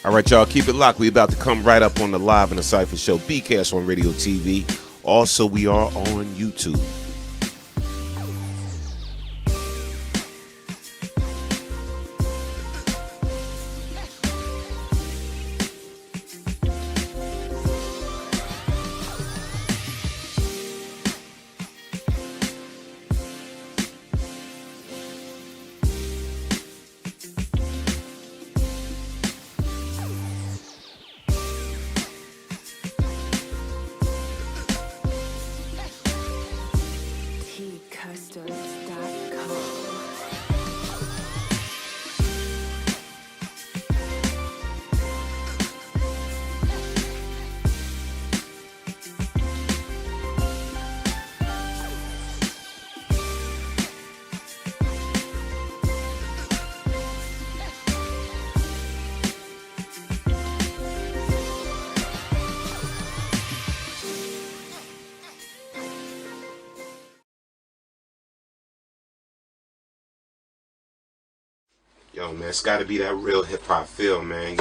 All right, y'all, keep it locked. We about to come right up on the Live in the Cipher show, BCast on Radio TV. Also, we are on YouTube. Yo, man, it's got to be that real hip-hop feel, man.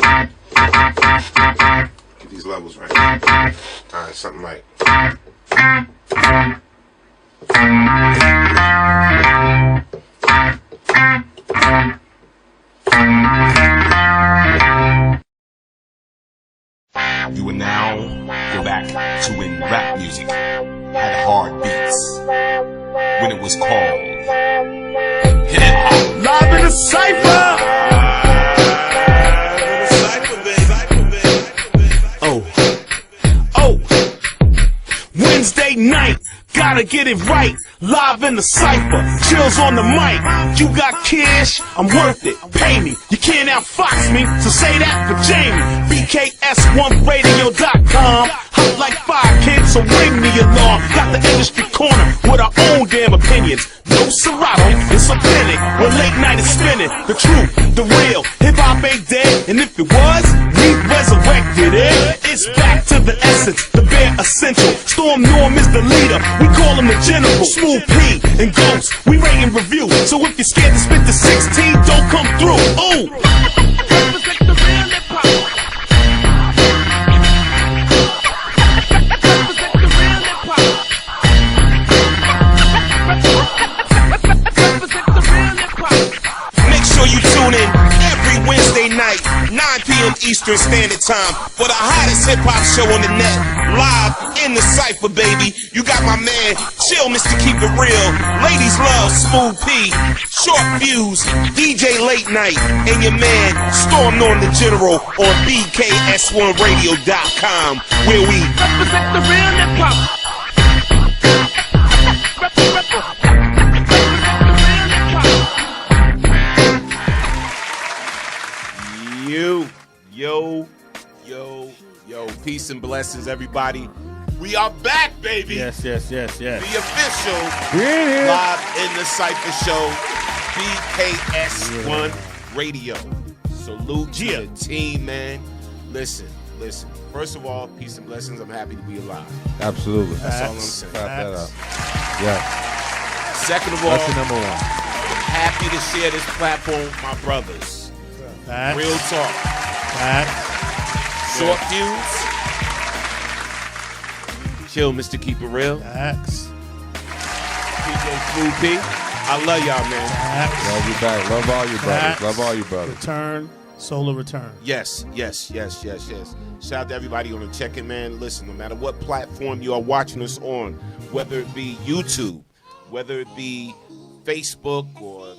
Get these levels right. All right, something like... You will now go back to when rap music had hard beats. When it was called hip-hop. Live in the Cipher! Wednesday night, gotta get it right. Live in the Cipher, chills on the mic. You got cash, I'm worth it, pay me. You can't outfox me, so say that for Jamie. BKS1radio.com. Hot like 5 kids, so ring the alarm. Got the industry corner with our own damn opinions. No Serato, it's authentic. When late night is spinning, the truth, the real. Hip-hop ain't dead, and if it was, we resurrected it. It's back to the essence, the bare essential. Storm Norm is the leader, we call him the general. Smooth P and Ghost, we rate and review. So if you're scared to spit the 16, don't come through. Ooh! Represent the real hip-hop. Represent the real hip-hop. Represent the real hip-hop. Make sure you tune in every Wednesday night, 9 p.m. Eastern Standard Time, for the hottest hip-hop show on the net. Live in the Cipher, baby. You got my man, Chill Mr. Keep It Real. Ladies love Smooth P. Short Fuse, DJ Late Night, and your man, Storm Norm the General on BKS1Radio.com, where we represent the real hip-hop. Yo, peace and blessings, everybody. We are back, baby. Yes. The official here. live in the Cipher Show, BKS1 Radio. Salute to the team, man. Listen. First of all, peace and blessings. I'm happy to be alive. Absolutely. That's all I'm saying. Clap that up. Yeah. Second of all, That's the number one. I'm happy to share this platform with my brothers. Facts. Real talk. Facts. Short fuse. Chill, Mr. Keep It Real. Facts. PJ Smooth P. I love y'all, man. Facts. Love you back. Love all you brothers. Facts. Love all you brothers. Return. Solo return. Yes. Shout out to everybody on the check-in, man. Listen, no matter what platform you are watching us on, whether it be YouTube, whether it be Facebook or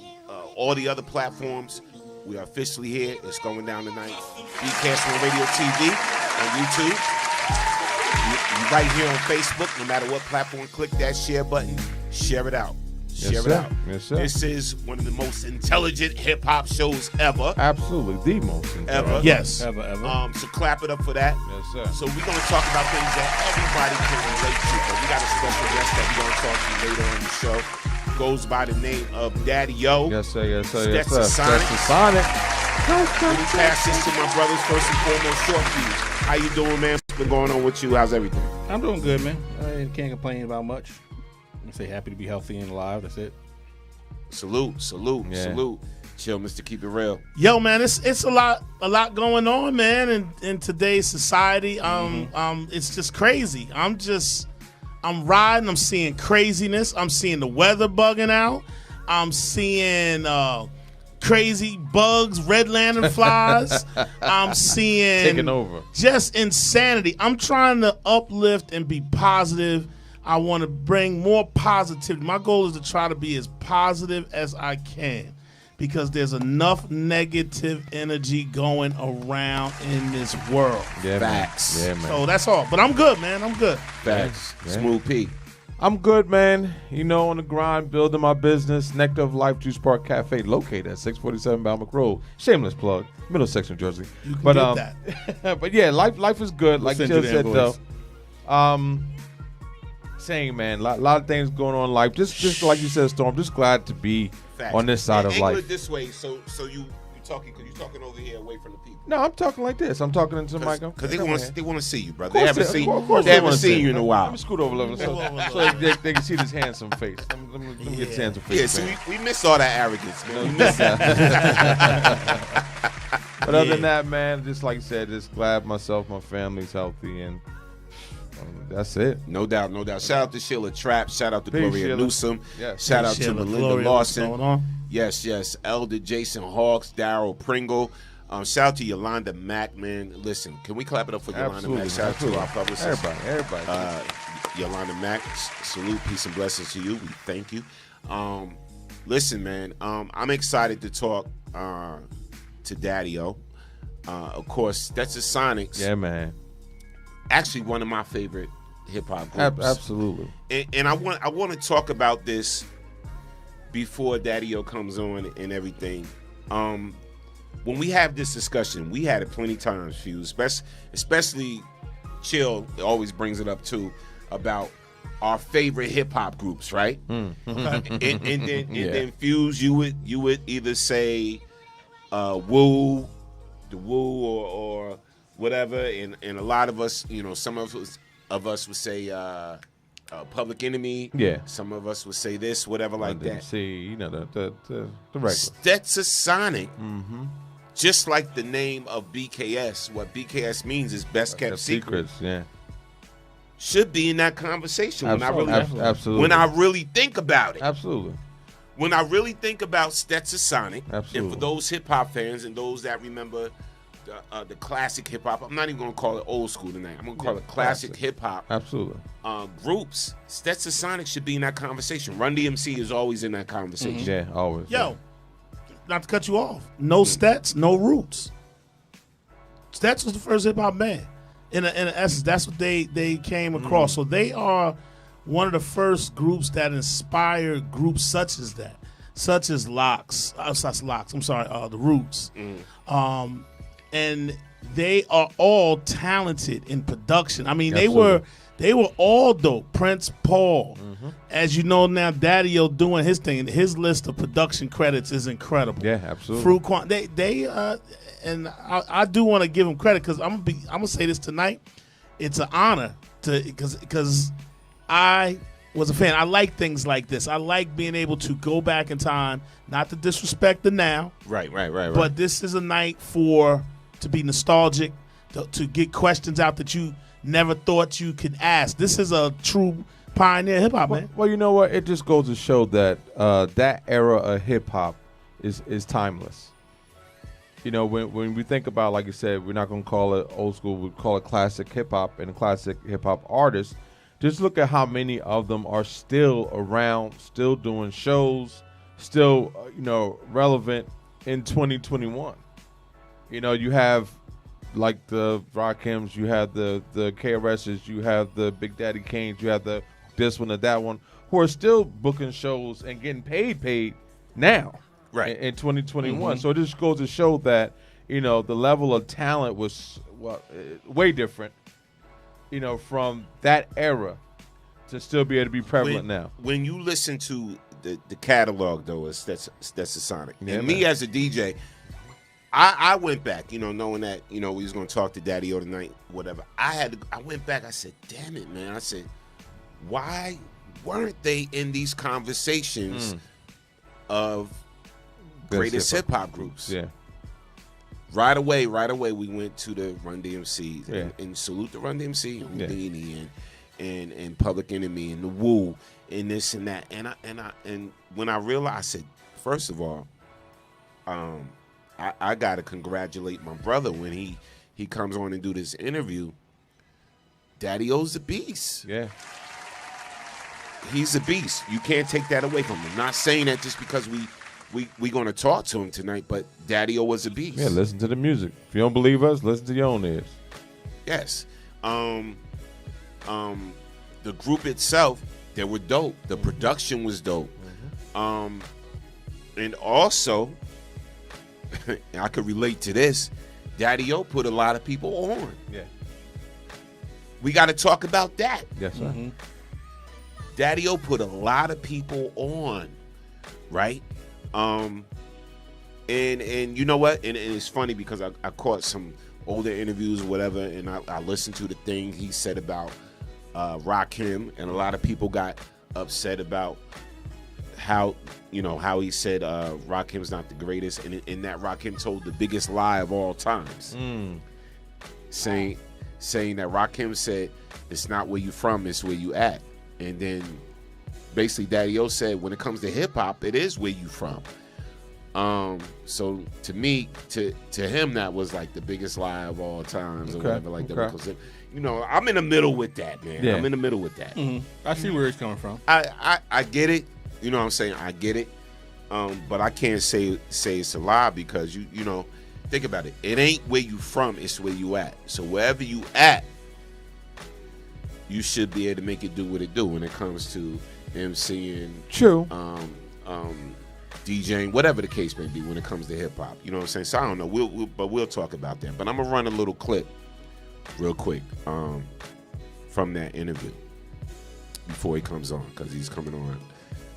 all the other platforms, we are officially here. It's going down tonight. BKS1 Radio TV on YouTube. You right here on Facebook, no matter what platform, click that share button. Share it out. Share it out. Yes, sir. This is one of the most intelligent hip-hop shows ever. Absolutely. The most Ever. Yes. Ever. So clap it up for that. Yes, sir. So we're going to talk about things that everybody can relate to. But we got a special guest that we're going to talk to later on the show. Goes by the name of Daddy-O. Yes, sir. Stetsasonic. Stetsasonic. Let me pass this to my brothers first and foremost. Short Fuse. How you doing, man? What's been going on with you? How's everything? I'm doing good, man. I can't complain about much. I say happy to be healthy and alive. That's it. Salute. Yeah. Chill, Mr. Keep It Real. Yo, man, it's a lot going on, man, in today's society. It's just crazy. I'm riding. I'm seeing craziness. I'm seeing the weather bugging out. I'm seeing crazy bugs, red lantern flies. I'm seeing Taking over. Just insanity. I'm trying to uplift and be positive. I want to bring more positivity. My goal is to try to be as positive as I can because there's enough negative energy going around in this world. Yeah, Facts. Man. Yeah, man. So that's all. But I'm good, man. I'm good. Facts. Yeah. Smooth P. I'm good, man. You know, on the grind, building my business. Nectar of Life Juice Park Cafe, located at 647 Balmec Road. Shameless plug, Middlesex, New Jersey. You can get that. But yeah, life is good. Like We'll Jill send you the said, though. invoice. Saying, man, a lot of things going on in life. Just like you said, Storm. Just glad to be Facts. on this side of Angle life. it this way, so you talking because you're talking over here away from the people. No, I'm talking like this. I'm talking into the mic. Because they want to see you, brother. Of They course haven't of course they haven't wanna seen see you in a Let while. me scoot over a little so they can see this handsome face. Let me get this handsome face. Yeah, so man. we missed all that arrogance, man. We missed that. But other than that, man, just like I said, just glad myself, my family's healthy, and that's it. No doubt. Shout out to Sheila Trapp. Shout out to Peace, Gloria Sheila. Newsom. Yes. Shout out to Sheila, Melinda Gloria, what's Lawson. going on? Yes. Elder Jason Hawks, Daryl Pringle. Shout out to Yolanda Mack, man. Listen, can we clap it up for Yolanda Absolutely. Mack? Shout out to our publicist. Everybody. Yolanda Mack, salute, peace and blessings to you. We thank you. Listen, man, I'm excited to talk to Daddy-O. Of course, Stetsasonic. Yeah, man. Actually, one of my favorite hip hop groups. Absolutely. And I want to talk about this before Daddy-O comes on and everything. When we have this discussion, we had it plenty times, Fuse, especially Chill always brings it up too, about our favorite hip hop groups, right? And then Fuse, you would either say Woo, the Woo, or whatever, and a lot of us, you know, some of us would say Public Enemy. Yeah. Some of us would say this, whatever, like that. See, you know, the regular. Stetsasonic, just like the name of BKS, what BKS means is best kept secrets. Yeah. Should be in that conversation Absolutely. when I really think about it. Absolutely. When I really think about Stetsasonic, Absolutely. and for those hip hop fans and those that remember the classic hip hop, I'm not even going to call it old school tonight. I'm going to call it classic hip hop. Absolutely. Groups. Stetsasonic should be in that conversation. Run DMC is always in that conversation. Yeah, always. Yo, not to cut you off. No Stets, no Roots. Stets was the first hip hop band. In essence, that's what they came across. So they are one of the first groups that inspired groups such as that, such as Locks. I'm sorry, the Roots. And they are all talented in production. I mean, Absolutely. They were all dope. Prince, Paul. As you know now, Daddy-O doing his thing. His list of production credits is incredible. Yeah, absolutely. Fruit Quan, and I do want to give him credit because I'm gonna say this tonight. It's an honor because I was a fan. I like things like this. I like being able to go back in time, not to disrespect the now. Right. But this is a night to be nostalgic, to get questions out that you never thought you could ask. This is a true pioneer hip hop, man. Well, you know what? It just goes to show that that era of hip hop is timeless. You know, when we think about, like you said, we're not going to call it old school. We call it classic hip hop and classic hip hop artists. Just look at how many of them are still around, still doing shows, still relevant in 2021. You know, you have like the Rakims, you have the KRS's, you have the Big Daddy Kanes, you have this one or that one, who are still booking shows and getting paid now, right, in 2021. So it just goes to show that the level of talent was way different, from that era to still be able to be prevalent now. When you listen to the catalog, though, is Stetsasonic. Yeah, and me as a DJ, I went back, knowing that, we was going to talk to Daddy-O tonight, whatever. I went back, I said, damn it, man. I said, why weren't they in these conversations of greatest hip-hop groups? Yeah. Right away, we went to the Run DMC and salute the Run DMC, and Yeah. Houdini and Public Enemy and the Wu and this and that. And when I realized, I said, first of all, I gotta congratulate my brother when he comes on and do this interview. Daddy-O's a beast. Yeah. He's a beast. You can't take that away from him. Not saying that just because we gonna talk to him tonight, but Daddy-O was a beast. Yeah, listen to the music. If you don't believe us, listen to your own ears. Yes. The group itself, they were dope. The production was dope. And also, I could relate to this. Daddy-O put a lot of people on. Yeah. We got to talk about that. Yes, sir. Daddy-O put a lot of people on, right? And you know what? And it's funny because I caught some older interviews or whatever, and I listened to the thing he said about Rakim, and a lot of people got upset about how he said Rakim's not the greatest, and in that Rakim told the biggest lie of all times, saying that Rakim said it's not where you from, it's where you at, and then basically Daddy-O said when it comes to hip hop, it is where you from. So to me, to him, that was like the biggest lie of all times, or whatever like that. Because I'm in the middle with that, man. Yeah. I'm in the middle with that. I see where it's coming from. I get it. You know what I'm saying? I get it. But I can't say it's a lie because you know, think about it. It ain't where you from, it's where you at. So wherever you at, you should be able to make it do what it do when it comes to MCing, True. DJing, whatever the case may be when it comes to hip hop. You know what I'm saying? So I don't know. We'll talk about that. But I'm gonna run a little clip real quick from that interview before he comes on, because he's coming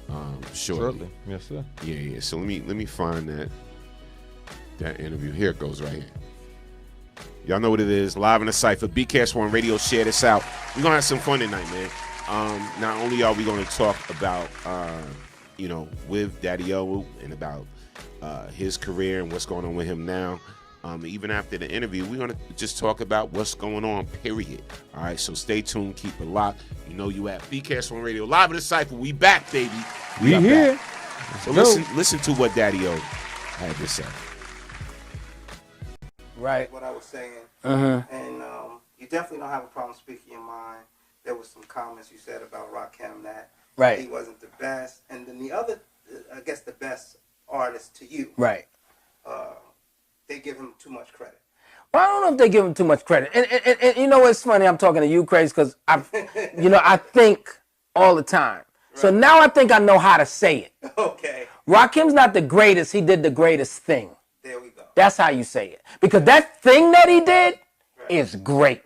on shortly. Yes, sir. Yeah. So let me find that interview. Here it goes right here. Y'all know what it is. Live in the Cipher. BCast1 Radio. Share this out. We're gonna have some fun tonight, man. Not only are we gonna talk about with Daddy-O and about his career and what's going on with him now. Even after the interview, we're going to just talk about what's going on, period. All right, so stay tuned. Keep it locked. You know you at BCast1 Radio. Live in the Cipher. We back, baby. We here. So listen to what Daddy-O had to say. Right. What I was saying. Uh-huh. And you definitely don't have a problem speaking your mind. There was some comments you said about Rakim that Right. he wasn't the best. And then the other, I guess the best artist to you, Right. they give him too much credit. Well, I don't know if they give him too much credit. And you know what's funny? I'm talking to you, Craze, because I think all the time. Right. So now I think I know how to say it. Okay. Rakim's not the greatest. He did the greatest thing. There we go. That's how you say it. Because that thing that he did is great.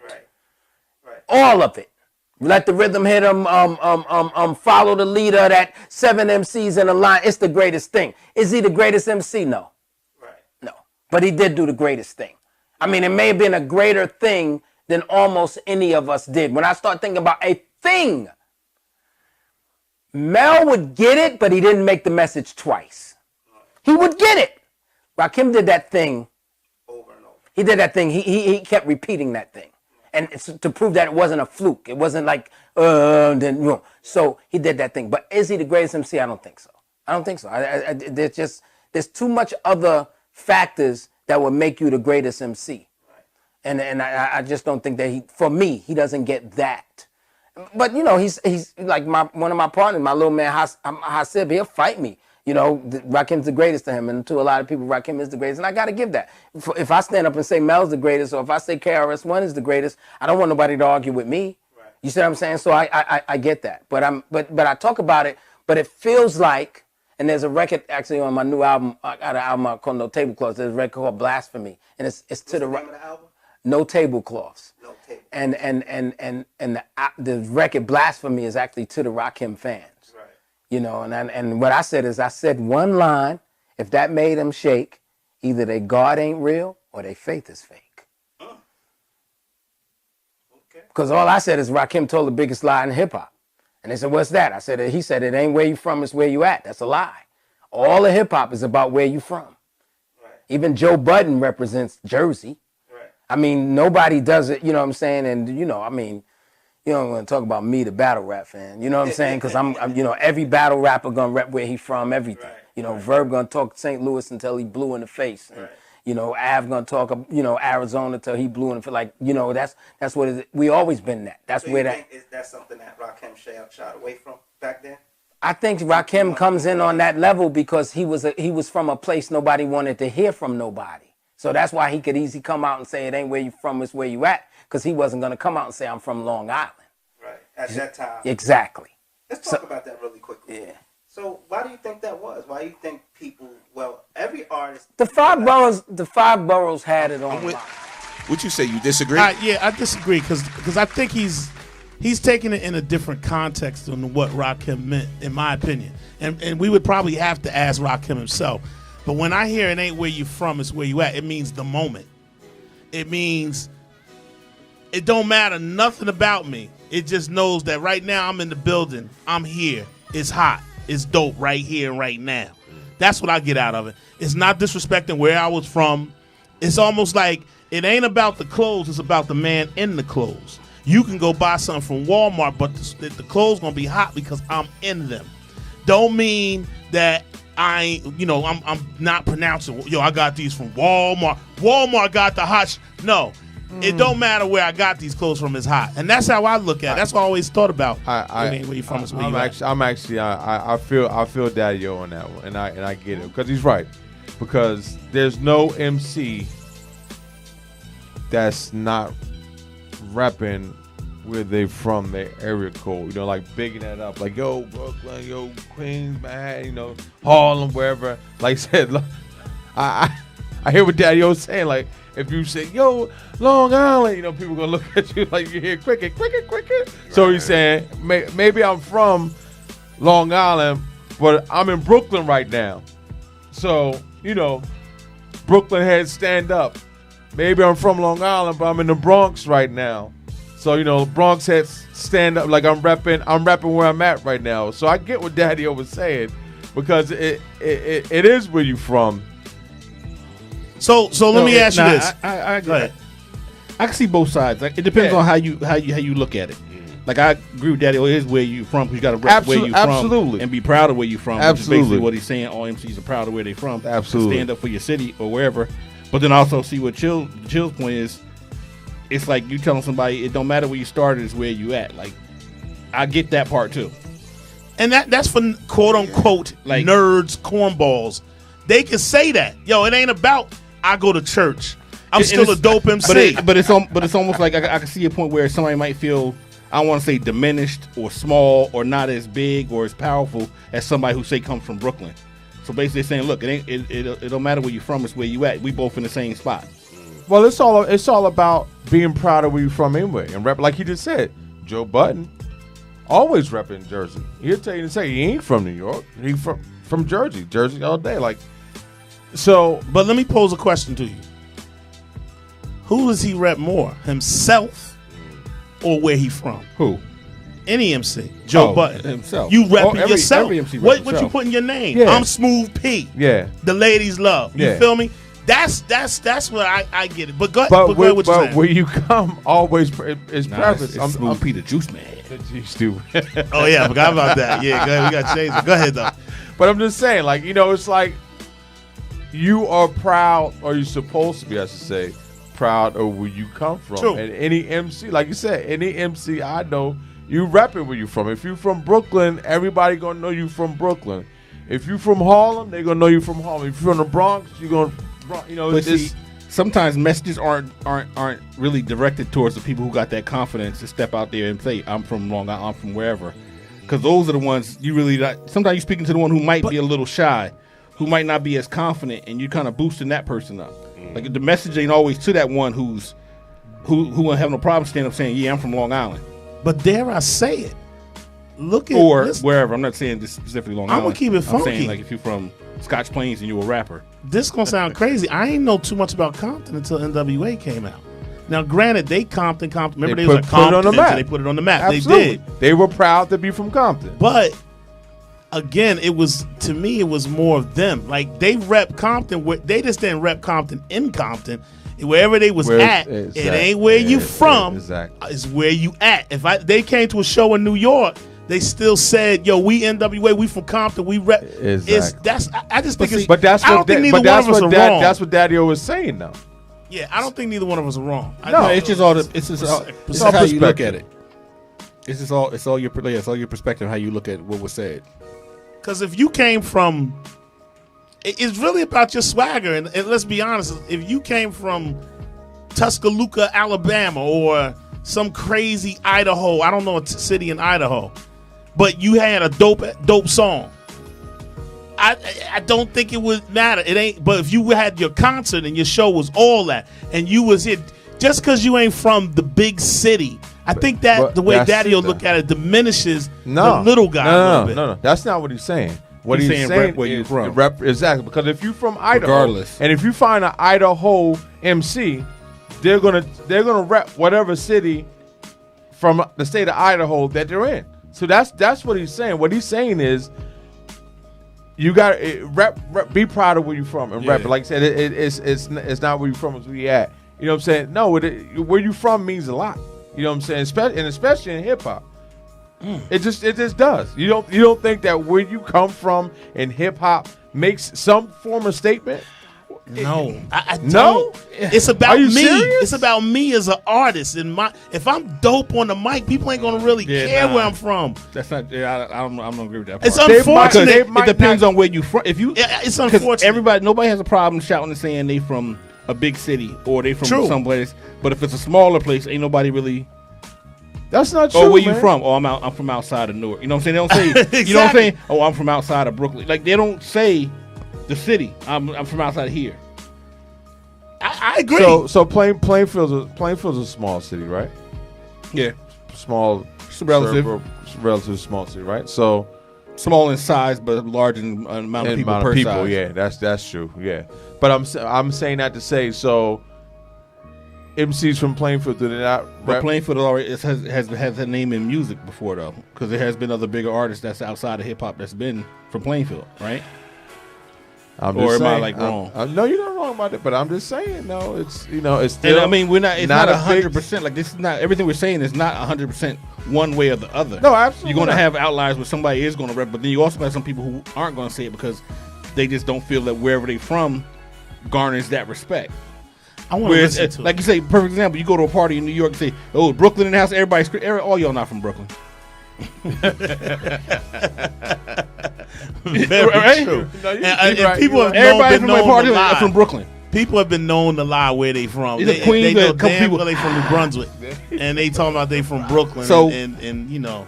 Right. All of it. Let the rhythm hit him. Follow the leader. That 7 MCs in a line. It's the greatest thing. Is he the greatest MC? No. Right. No. But he did do the greatest thing. I mean, it may have been a greater thing than almost any of us did. When I start thinking about a thing, Mel would get it, but he didn't make the message twice. He would get it. Rakim did that thing Over and over. He did that thing. He kept repeating that thing. And it's to prove that it wasn't a fluke. It wasn't like, then, you know. So he did that thing. But is he the greatest MC? I don't think so. I don't think so. There's too much other factors that would make you the greatest MC. And I just don't think that for me, he doesn't get that. But, you know, he's like one of my partners, my little man, Hasib, he'll fight me. You know, Rakim's the greatest to him. And to a lot of people, Rakim is the greatest. And I got to give that. If I stand up and say Mel's the greatest, or if I say KRS-One is the greatest, I don't want nobody to argue with me. Right. You see what I'm saying? So I get that. But I talk about it, but it feels like, and there's a record actually on my new album, I got an album called No Tablecloths. There's a record called Blasphemy. And it's to the right. No Tablecloths. No table. And the record Blasphemy is actually to the Rakim fans. Right. You know, and what I said is I said one line, if that made them shake, either their God ain't real or their faith is fake. Okay. Because all I said is Rakim told the biggest lie in hip hop. And they said, what's that? I said, he said, it ain't where you from, it's where you at. That's a lie. All of hip hop is about where you from. Right. Even Joe Budden represents Jersey. I mean, nobody does it, you know what I'm saying? And, you know, I mean, you don't want to talk about me, the battle rap fan. You know what I'm saying? Because I'm, you know, every battle rapper going to rep where he from, everything. Right. You know, Verb going to talk St. Louis until he blue in the face. And, you know, Av going to talk, you know, Arizona until he blue in the face. Like, you know, that's what it is. We always been that. That's So where you that. think is that something that Rakim shied away from back then? I think Rakim comes in on that level because he was from a place nobody wanted to hear from nobody. So that's why he could easily come out and say it ain't where you from, it's where you at. Because he wasn't going to come out and say I'm from Long Island. Right. At that time. Exactly. Let's talk about that really quickly. Yeah. So why do you think that was? Why do you think people, well, every artist. The five boroughs had it on. What you say? You disagree? Yeah, I disagree because I think he's taking it in a different context than what Rakim meant, in my opinion. And we would probably have to ask Rakim himself. But when I hear it ain't where you from, it's where you at, it means the moment. It means it don't matter nothing about me. It just knows that right now I'm in the building. I'm here. It's hot. It's dope right here and right now. That's what I get out of it. It's not disrespecting where I was from. It's almost like it ain't about the clothes. It's about the man in the clothes. You can go buy something from Walmart, but the clothes going to be hot because I'm in them. Don't mean that I'm not pronouncing, I got these from Walmart. Walmart got the hot. No, it don't matter where I got these clothes from. It's hot, and that's how I look at it. That's what I always thought about. Where you from is where you at. I feel Daddy-O on that one, and I get it because he's right. Because there's no MC that's not repping where they from, their area code, like bigging that up, like yo Brooklyn, yo Queens, man, Harlem, wherever. Like I said, I hear what Daddy-O saying. Like if you say yo Long Island, people gonna look at you like you hear cricket. Right. So he's saying maybe I'm from Long Island, but I'm in Brooklyn right now. So Brooklyn heads stand up. Maybe I'm from Long Island, but I'm in the Bronx right now. So, Bronx heads stand up like I'm repping where I'm at right now. So I get what Daddy-O was saying because it is where you from. So let me ask you this. I agree. I can see both sides. Like, it depends on how you look at it. Like I agree with Daddy-O, it is where you from because you got to rep where you from and be proud of where you from. Absolutely. Which is basically what he's saying. All MCs are proud of where they from. Absolutely. Stand up for your city or wherever. But then also see what Chill's point is. It's like you telling somebody it don't matter where you started, it's where you at. Like, I get that part too. And that's for quote unquote like nerds, cornballs. They can say that. Yo, it ain't about I go to church. I'm still a dope MC. But it's almost like I can see a point where somebody might feel, I don't want to say diminished or small or not as big or as powerful as somebody who say comes from Brooklyn. So basically saying, look, it don't matter where you from, it's where you at. We both in the same spot. Well, it's all about being proud of where you're from anyway, and rep like he just said. Joe Budden, always repping Jersey. He'll tell you to say he ain't from New York. He from Jersey. Jersey all day. Like, so. But let me pose a question to you. Who does he rep more, himself or where he from? Who? Any MC. Joe Budden. Himself. You repping yourself. Every MC what himself. you put in your name? Yeah. I'm Smooth P. Yeah. The ladies love. You Yeah. feel me? That's what I get it. But go But, ahead what you saying. where you come always is Nah, preface. it's Smooth P, the juice man. You stupid. Oh yeah, I forgot about that. Yeah, go ahead. We got to change it. Go ahead though. But I'm just saying, like, it's like you are proud, or you're supposed to be, I should say, proud of where you come from. True. And any MC, like you said, any MC I know, you repping where you from. If you from Brooklyn, everybody gonna know you from Brooklyn. If you from Harlem, they gonna know you from Harlem. If you're from the Bronx, you gonna, But see, sometimes messages aren't really directed towards the people who got that confidence to step out there and say, I'm from Long Island, I'm from wherever. Because those are the ones you really sometimes you're speaking to the one who might be a little shy, who might not be as confident, and you're kind of boosting that person up. Like the message ain't always to that one who won't have no problem standing up saying, yeah, I'm from Long Island. But dare I say it? Look at Or this. wherever. I'm not saying this specifically Long I'ma Island. keep it I'm funky. saying like if you're from Scotch Plains and you're a rapper. This gonna sound crazy. I ain't know too much about Compton until NWA came out. Now, granted, they Compton. Remember, they was like put it on the Compton, map. so they put it on the map. Absolutely. They did. They were proud to be from Compton. But again, it was, to me, it was more of them. Like they rep Compton. They just didn't rep Compton in Compton. Wherever they was at, it ain't where you from. Exactly. It's where you at. They came to a show in New York, they still said, "Yo, we NWA, we from Compton, we rep." Exactly. I just think it's. But that's I don't what think neither one of us are wrong. That's what Daddy-O was saying, though. Yeah, I don't think neither one of us are wrong. No, it's just all how you look at it. It's all your perspective, how you look at what was said. Because if you came from, it's really about your swagger. And let's be honest, if you came from Tuscaloosa, Alabama, or some crazy Idaho, I don't know a city in Idaho, but you had a dope song, I don't think it would matter. It ain't. But if you had your concert and your show was all that, and you was here, just because you ain't from the big city, I think that the way Daddy-O look at it diminishes the little guy a little bit. No. That's not what he's saying. What he's saying rep where you from. Exactly. Because if you from Idaho, regardless, and if you find an Idaho MC, they're gonna rep whatever city from the state of Idaho that they're in. So that's what he's saying. What he's saying is, you got to rep, be proud of where you're from and rep it. Like I said, it's not where you're from, it's where you at. You know what I'm saying? No, where you from means a lot. You know what I'm saying? Especially in hip hop, it just does. You don't think that where you come from in hip hop makes some form of statement? No, I don't. No? It's about Are you me. serious? It's about me as an artist. And if I'm dope on the mic, people ain't gonna really care where I'm from. That's not. I don't agree with that part. It's unfortunate. It depends on where you from. If you, it's unfortunate. Nobody has a problem shouting and saying they from a big city or they from someplace. But if it's a smaller place, ain't nobody really. That's not true. Oh, where you from? Oh, I'm from outside of Newark. You know what I'm saying? They don't say. Exactly. You know what I'm saying? Oh, I'm from outside of Brooklyn. Like they don't say the city. I'm from outside of here. I agree. So Plainfield's a small city, right? Yeah, small, relatively small city, right? So small in size, but large in amount of people per size. Yeah, that's true. Yeah, but I'm saying that to say so. MCs from Plainfield, do they not rap? But Plainfield already has a name in music before though, because there has been other bigger artists that's outside of hip hop that's been from Plainfield, right? Or am I like wrong? No, you're not wrong about it, but I'm just saying, no, it's still. And I mean, we're not. It's not 100%. Like this is not everything we're saying is not 100% one way or the other. No, absolutely. You're going to have outliers where somebody is going to rep, but then you also have some people who aren't going to say it because they just don't feel that wherever they from garners that respect. I want to listen to like you say, perfect example. You go to a party in New York and say, "Oh, Brooklyn in the house." Everybody scream. All y'all not from Brooklyn. Very true. No, and people have been known to lie. From Brooklyn. People have been known to lie where they from. They know damn well they from New Brunswick, and they talking about they from Brooklyn. So, and you know,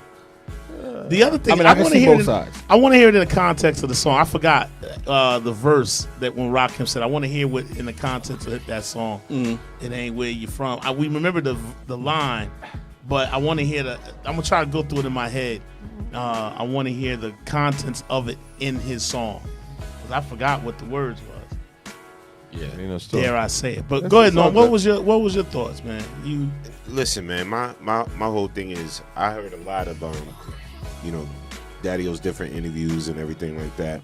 the other thing I want to hear both sides. I want to hear it in the context of the song. I forgot the verse that when Rakim said. I want to hear what in the context of that song. It ain't where you from. We remember the line. but I want to hear I'm gonna try to go through it in my head. I want to hear the contents of it in his song, because I forgot what the words was. Yeah, dare I say it? But go ahead, Norm. What was your thoughts, man? You listen, man. My whole thing is I heard a lot of Daddy-O's different interviews and everything like that,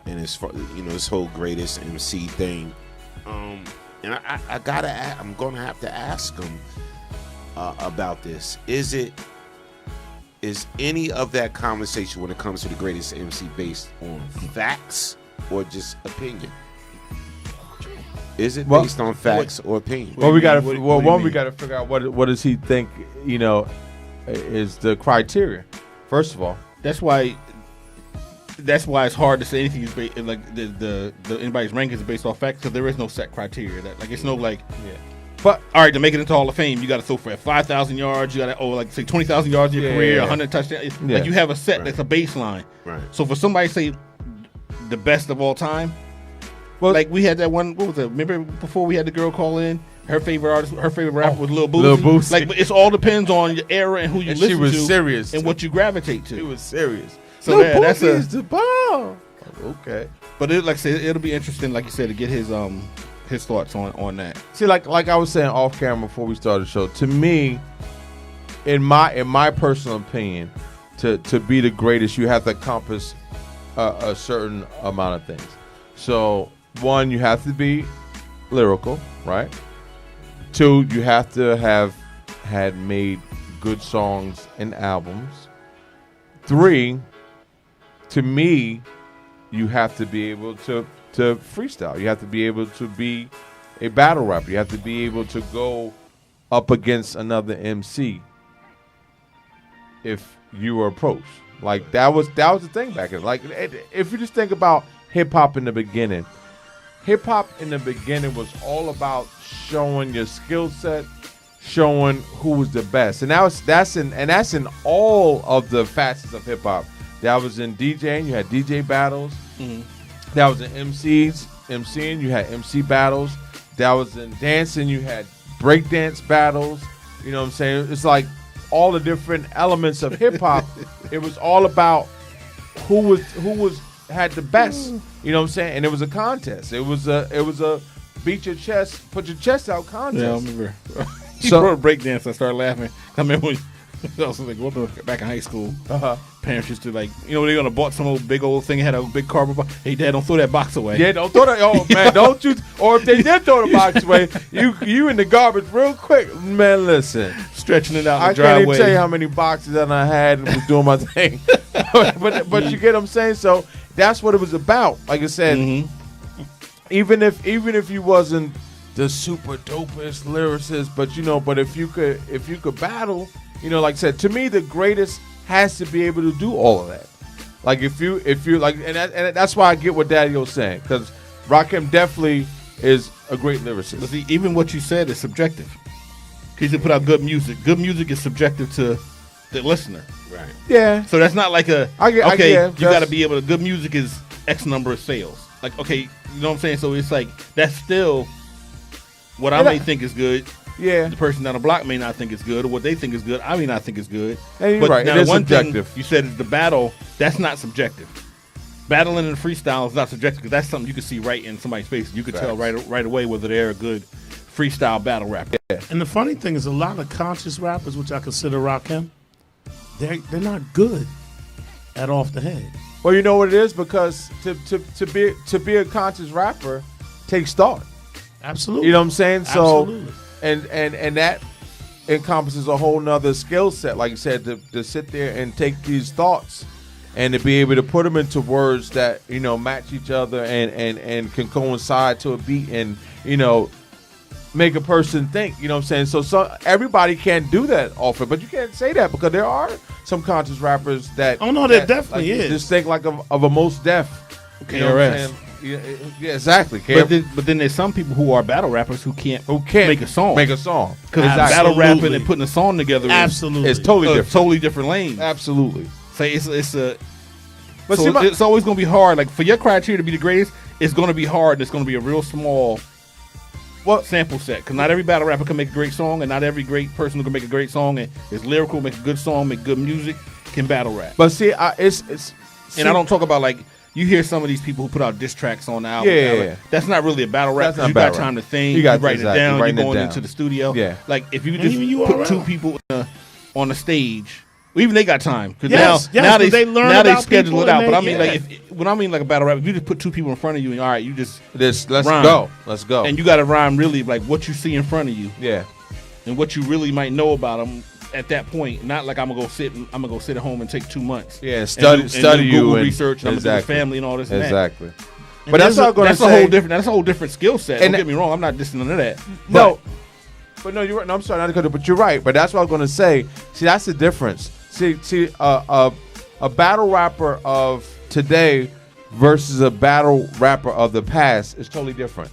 and it's this whole greatest MC thing. And I'm gonna have to ask him about this. Is any of that conversation when it comes to the greatest MC based on facts or just opinion? Is it based on facts or opinion? Well, we got to figure out what does he think, is the criteria. First of all, that's why it's hard to say anything is based, like the anybody's rankings is based off facts, because there is no set criteria. It's no like. Yeah. But all right, to make it into Hall of Fame, you got to throw for 5,000 yards. You got to say 20,000 yards in your career, 100 touchdowns. Like you have a set that's a baseline. Right. So for somebody to say the best of all time. Well, like we had that one. What was it? Remember before we had the girl call in? Her favorite artist, her favorite rapper was Lil Boosie. Lil Boosie. Like it all depends on your era and who you listen to. She was serious and what you gravitate to. She was serious. So Lil Boosie's the bomb. Okay, but like I said, it'll be interesting, like you said, to get his thoughts on that. See, like I was saying off camera before we started the show. To me, in my personal opinion, to be the greatest, you have to encompass a certain amount of things. So. One, you have to be lyrical, right? Two, you have to have had made good songs and albums. Three, to me, you have to be able to freestyle. You have to be able to be a battle rapper. You have to be able to go up against another MC if you were approached. Like that was the thing back then. Like if you just think about hip hop in the beginning. Hip-hop in the beginning was all about showing your skill set, showing who was the best. And that's in all of the facets of hip-hop. That was in DJing, you had DJ battles. Mm-hmm. That was in MCing, you had MC battles. That was in dancing, you had breakdance battles. You know what I'm saying? It's like all the different elements of hip-hop. It was all about who had the best. You know what I'm saying? And it was a contest. It was a beat your chest, put your chest out contest. Yeah, I remember. He brought breakdance. I started laughing. I remember when I was like, back in high school. Parents used to they're gonna bought some old big old thing, had a big cardboard box. Hey, Dad, don't throw that box away. Yeah, don't throw that. Oh man, don't you? Or if they did throw the box away, you in the garbage real quick. Man, listen, stretching it out. I can't even tell you how many boxes that I had and was doing my thing. but you get what I'm saying. So that's what it was about. Like I said, even if you wasn't the super dopest lyricist, but if you could battle, like I said, to me the greatest has to be able to do all of that. Like if you like, and that's why I get what Daddy-O's saying, because Rakim definitely is a great lyricist. But see, even what you said is subjective. Because you put out good music. Good music is subjective to the listener. Right. Yeah. So that's not like you got to be able to. Good music is X number of sales. Like, okay, you know what I'm saying? So it's like that's still what I may think is good. Yeah. The person down the block may not think it's good, or what they think is good, I may not think is good. And you're but right. now it is one subjective. thing you said is the battle. That's not subjective. Battling and freestyle is not subjective, because that's something you can see right in somebody's face. You could tell right away whether they're a good freestyle battle rapper. Yeah. And the funny thing is, a lot of conscious rappers, which I consider Rakim, they're not good at off the head. Well, you know what it is, because to be a conscious rapper takes thought. Absolutely. You know what I'm saying? So absolutely. And that encompasses a whole nother skill set, like you said, to sit there and take these thoughts and to be able to put them into words that match each other and can coincide to a beat and make a person think. You know what I'm saying? So everybody can't do that often, but you can't say that, because there are some conscious rappers that. Oh no, there definitely is. Just think like of a Most Def. You know what I'm saying? Yeah, exactly. But then there's some people who are battle rappers who can't make a song. Make a song. Because battle rapping and putting a song together absolutely is totally different. Totally different lane. Absolutely. So it's always going to be hard. Like, for your criteria to be the greatest, it's going to be hard. And it's going to be a real small sample set, because not every battle rapper can make a great song, and not every great person who can make a great song and is lyrical, make a good song, make good music, can battle rap. But see, it's and I don't talk about like you hear some of these people who put out diss tracks on the album. Yeah. That's not really a battle rap. That's not You got battle time rap. to think. You got write exactly, it down. You're writing it going down. into the studio. Yeah. Like if you And just even put URL. two people on the stage. Well, even they got time because Yes, now they learn now they about schedule people it out. and But I they- mean, yeah. like when I mean like a battle rap, if you just put two people in front of you and all right, you just let's rhyme. go. Let's go. and you got to rhyme really like what you see in front of you yeah. and what you really might know about them at that point. Not like I'm gonna go sit at home and take 2 months. Yeah, study do you Google and- research. And I'm gonna do exactly. the family and all this. And that. Exactly. But that's what I'm going to That's say. a whole different skill set. And Don't get me wrong. I'm not dissing none of that. No, but no, you're right. No, I'm sorry, not to cut it, but you're right. But that's what I'm going to say. See, that's the difference. See, a battle rapper of today versus a battle rapper of the past is totally different.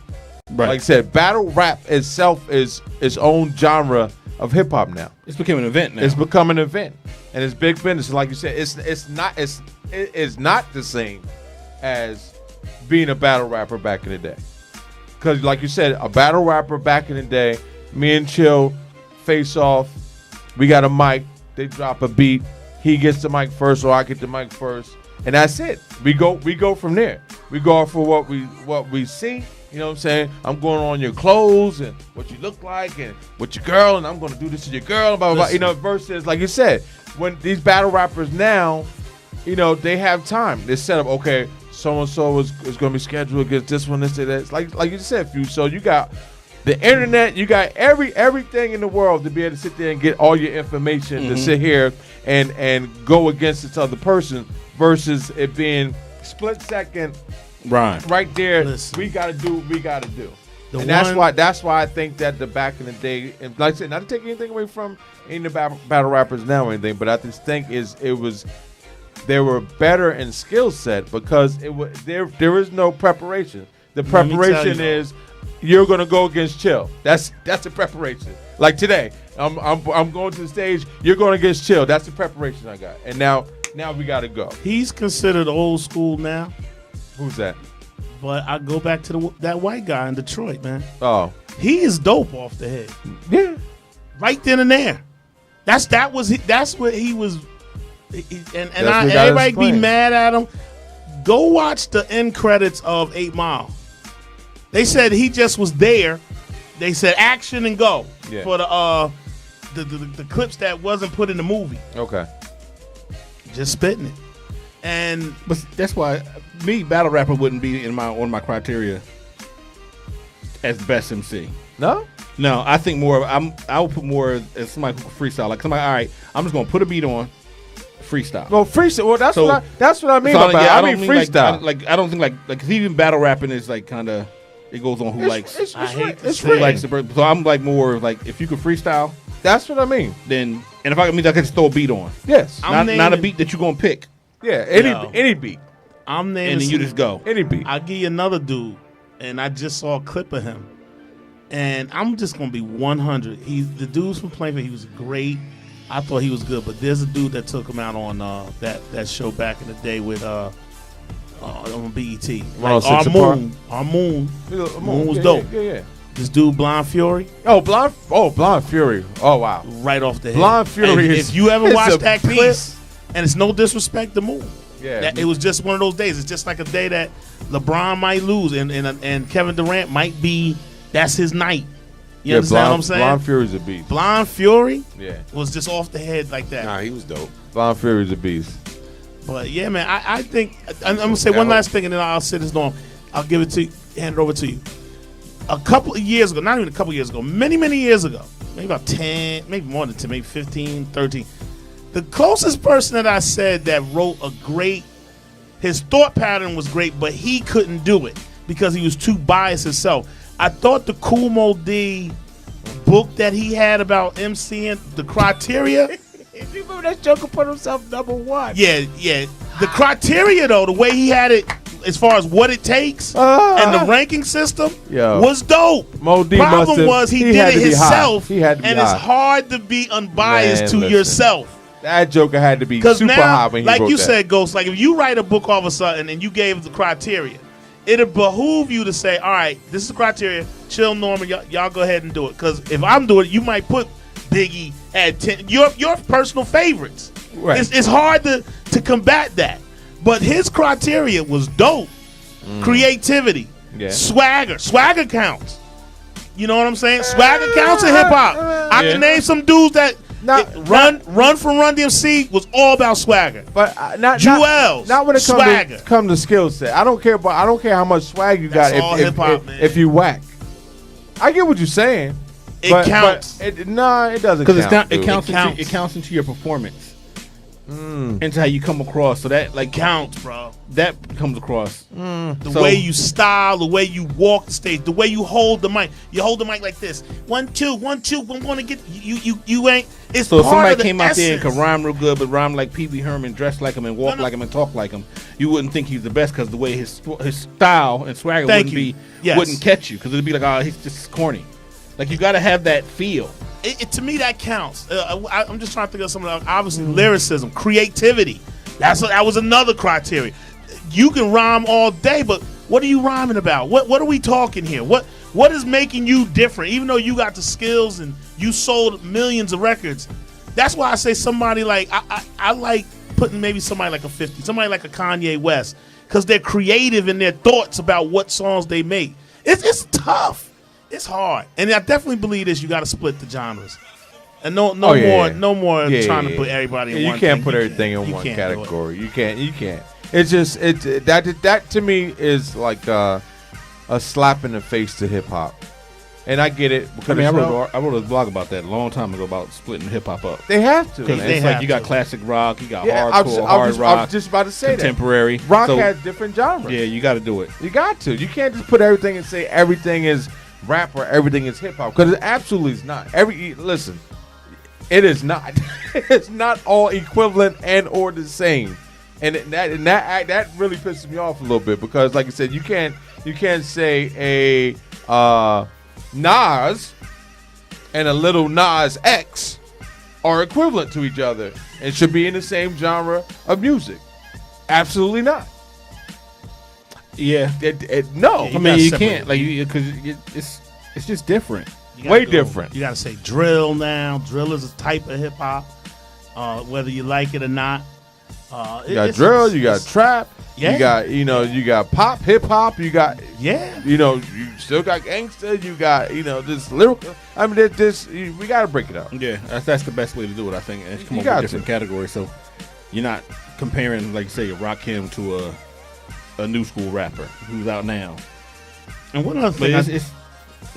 Right. Like I said, battle rap itself is its own genre of hip hop now. It's become an event now. It's become an event, and it's big business. Like you said, it is not the same as being a battle rapper back in the day. Because, like you said, a battle rapper back in the day, me and Chill face off. We got a mic. They drop a beat. He gets the mic first, or I get the mic first, and that's it. We go from there. We go off for what we see. You know what I'm saying? I'm going on your clothes and what you look like and with your girl, and I'm going to do this to your girl. Blah, blah, blah. You know, versus like you said, when these battle rappers now, you know, they have time. They set up, okay, so and so is going to be scheduled against this one, this, and that. It's like you said, Few. So you got the internet, you got everything in the world to be able to sit there and get all your information to sit here and go against this other person versus it being split second. Right there. Listen. We gotta do what we gotta do. The And one- that's why I think that the back in the day, and like I said, not to take anything away from any of the battle rappers now or anything, but I just think they were better in skill set because there is no preparation. The Let me tell preparation you. is you're gonna go against Chill. That's the preparation. Like today, I'm going to the stage. You're going against Chill. That's the preparation I got. And now we gotta go. He's considered old school now, Who's that? but I go back to that white guy in Detroit, man. Oh, He is dope off the head, yeah. right then and there. That's what he was. And That's what he got everybody his be claim. mad at him. Go watch the end credits of 8 Mile. They said he just was there. They said action and go Yeah. for the clips that wasn't put in the movie. Okay. Just spitting it. And But that's why battle rapper wouldn't be on my criteria as best MC. No. No, I think I would put more as somebody who can freestyle. Like somebody, all right, I'm just gonna put a beat on, freestyle. Well, freestyle. Well, that's So- what I mean So, about. yeah, I mean freestyle. I don't think like 'cause even battle rapping is like kind of it goes on who likes I hate to it's say who it. likes the person. So I'm like more like if you can freestyle, That's what I mean. then and if I can just throw a beat on, Yes. I'm not a naming- beat that you're gonna pick, Yeah. Yo. Any beat. I'm naming and then you some- just go. Any beat. I'll give you another dude, and I just saw a clip of him, and I'm just gonna be 100. The dude's from Plainfield. He was great. I thought he was good, but there's a dude that took him out on that show back in the day with on BET. Like 106 Our Moon was Yeah, dope. Yeah. This dude, Blind Fury, Blind Fury. Oh wow. right off the head. Blind Fury And is- if you ever is watched a that clip, beast. and it's no disrespect to Moon. Yeah. That it was just one of those days. It's just like a day that LeBron might lose and Kevin Durant might be. That's his night. You understand what I'm saying? Blind Fury's a beast. Blind Fury Yeah. was just off the head like that. Nah, he was dope. Blind Fury's a beast. But yeah, man, I think I'm gonna say one last thing and then I'll sit this down. I'll give it to you, hand it over to you. A couple of years ago, not even a couple of years ago, many years ago, maybe about 10, maybe more than 10, maybe 15, 13. The closest person that I said that wrote his thought pattern was great, but he couldn't do it because he was too biased himself. I thought the Kool Mo D book that he had about MCing, the criteria. You remember that Joker put himself #1? Yeah. The criteria, though, the way he had it as far as what it takes and the ranking system Yo. was dope. Mo D must Problem have- was he he did had it to be high. himself, He had to be and high. it's hard to be unbiased Man, to listen. yourself. That Joker had to be Because super high now, when he like wrote you that. said, Ghost, like if you write a book all of a sudden and you gave the criteria, it'll behoove you to say, all right, this is the criteria. Chill, Norman, y'all go ahead and do it. Because if I'm doing it, you might put Biggie at 10. Your personal favorites. Right. It's hard to combat that. But his criteria was dope. Creativity. Yeah. Swagger. Swagger counts. You know what I'm saying? Swagger counts in hip hop. I can name some dudes that Run from Run DMC was all about swagger. But not Jewels, when it swagger. comes to skill set. I don't care how much swag you got. That's all hip-hop, man. If you whack, I get what you're saying. It counts. It doesn't Because count. it counts into your performance. Into how you come across. So that counts, bro. That comes across. The way you style, the way you walk the stage, the way you hold the mic. You hold the mic like this. 1, 2, 1, 2. I'm going to get you ain't. It's so if part somebody of the came out essence. there and could rhyme real good, but rhyme like Pee Wee Herman, dress like him, and walk like him, and talk like him, you wouldn't think he's the best because the way his style and swagger wouldn't catch you because it'd be like, oh, he's just corny. Like you got to have that feel. To me, that counts. I'm just trying to think of some of the obviously lyricism, creativity. That was another criteria. You can rhyme all day, but what are you rhyming about? What are we talking here? What is making you different? Even though you got the skills and you sold millions of records, that's why I say somebody like I like putting maybe somebody like a 50, somebody like a Kanye West, because they're creative in their thoughts about what songs they make. It's tough. It's hard, and I definitely believe this. You got to split the genres, and no more trying to put everybody in one. You can't thing. put everything in one category. You can't. It's just that to me is like a slap in the face to hip hop, and I get it because I wrote a blog about that a long time ago about splitting hip hop up. They have to. Because it's like you got classic rock, you got hardcore, I hard rock. was just about to say contemporary. Rock has different genres. Yeah, you got to do it. You got to. You can't just put everything and say everything is rap or everything is hip hop, because it absolutely is not. Listen, it is not. It's not all equivalent and or the same, and that really pisses me off a little bit, because like I said, you can't say a Nas and a little Nas X are equivalent to each other and should be in the same genre of music. Absolutely not. Yeah, no. I mean, you can't because it's just different. Way different. You got to say drill now. Drill is a type of hip hop, whether you like it or not. You got drill. You got trap. Yeah. You got pop, hip hop. You got you still got gangsta. You got this lyrical. I mean, we got to break it up. Yeah, that's the best way to do it, I think. And come up with different categories, so you're not comparing, like say, a Rakim to a new school rapper who's out now. And one other thing, it's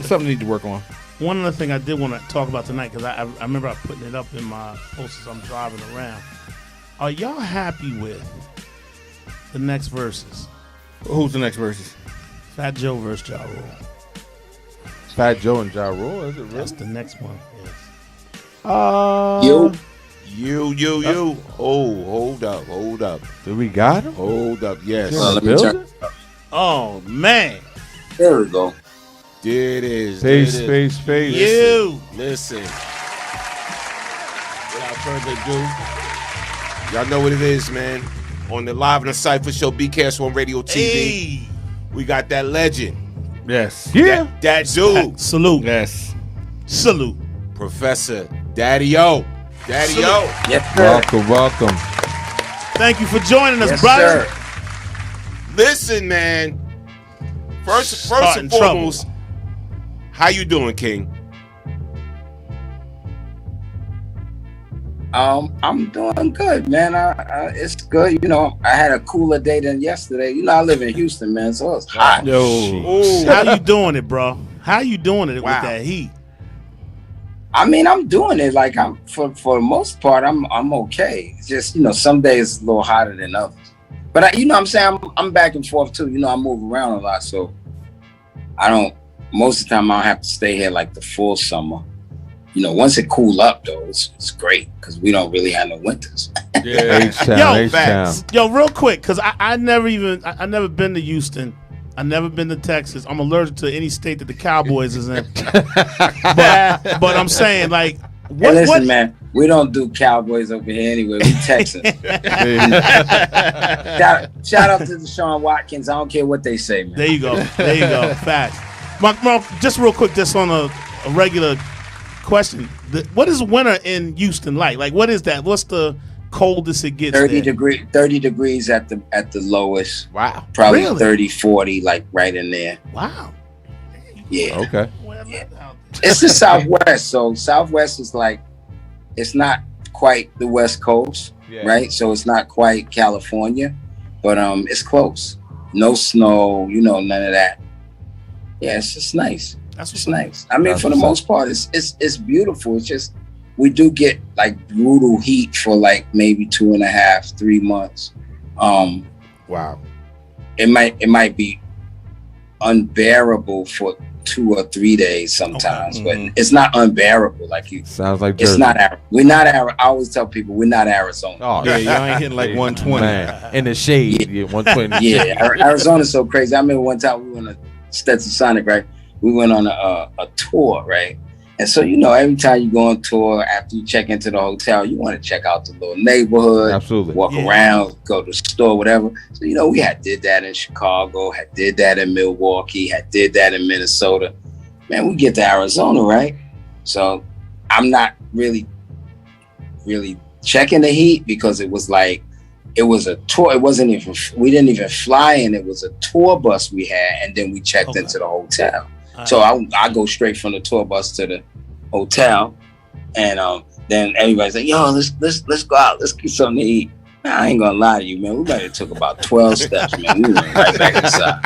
something you need to work on. One other thing I did want to talk about tonight, because I remember I putting it up in my posters I'm driving around. Are y'all happy with the next verses? Who's the next verses? Fat Joe versus Ja Rule. Fat Joe and Ja Rule, is it really? That's the next one. Yes. You. Oh, hold up. Do we got him? Hold up, yes. Let me check. Oh man. There we go. There it is. Space. You. Listen. Without further ado, y'all know what it is, man. On the Live in the Cipher show, BCast on Radio TV, Hey. we got that legend. Yes. Yeah. That dude. Salute. Yes. Salute. Professor Daddy-O. Daddy-O. Yes, sir. Welcome. Thank you for joining us, Yes, brother. sir. Listen, man. First Starting and foremost, how you doing, King? I'm doing good, man. It's good. I had a cooler day than yesterday. I live in Houston, man, so it's hot. How you doing it, bro? How you doing it with that heat? I mean, I'm doing it like for the most part, I'm okay. It's just some days it's a little hotter than others. But I'm saying I'm back and forth too. I move around a lot, so most of the time I don't have to stay here like the full summer. Once it cool up though, it's great because we don't really have no winters. Yeah. Yo, real quick, because I never been to Houston. I never been to Texas. I'm allergic to any state that the Cowboys is in. but I'm saying, like, man, We don't do Cowboys over here anyway. We Texans. shout out to Deshaun Watkins. I don't care what they say, man. There you go. Facts. Mark, just real quick, just on a regular question. What is winter in Houston like? Like, what is that? What's the coldest it gets? 30 degrees at the lowest. Wow. Probably Really? 30, 40, like right in there. Wow. Yeah. Okay. It's the Southwest, so Southwest is like, it's not quite the West Coast, right? So it's not quite California, but it's close. No snow, none of that. Yeah, it's just nice. That's just nice. I mean, for the most part, it's beautiful. It's just we do get like brutal heat for like maybe 2.5, 3 months. Wow. It might be unbearable for 2 or 3 days sometimes, but it's not unbearable. Like you sounds like it's Jersey. not. We're not. I always tell people we're not Arizona. Oh Yeah, y'all ain't hitting like 120. Man. In the shade. Yeah, 120. Yeah, Arizona's so crazy. I remember one time we went on a Stetsasonic, right? We went on a tour, right? And so every time you go on tour, after you check into the hotel, you want to check out the little neighborhood, Absolutely. walk around, go to the store, whatever. So we had did that in Chicago, had did that in Milwaukee, had did that in Minnesota. Man, we get to Arizona, right? So I'm not really checking the heat because it was a tour. It wasn't even, we didn't even fly in. It was a tour bus we had, and then we checked into the hotel. So I go straight from the tour bus to the hotel, and then everybody's like, "Yo, let's go out. Let's get something to eat." Man, I ain't gonna lie to you, man. We might have took about 12 steps, man. We went right back inside.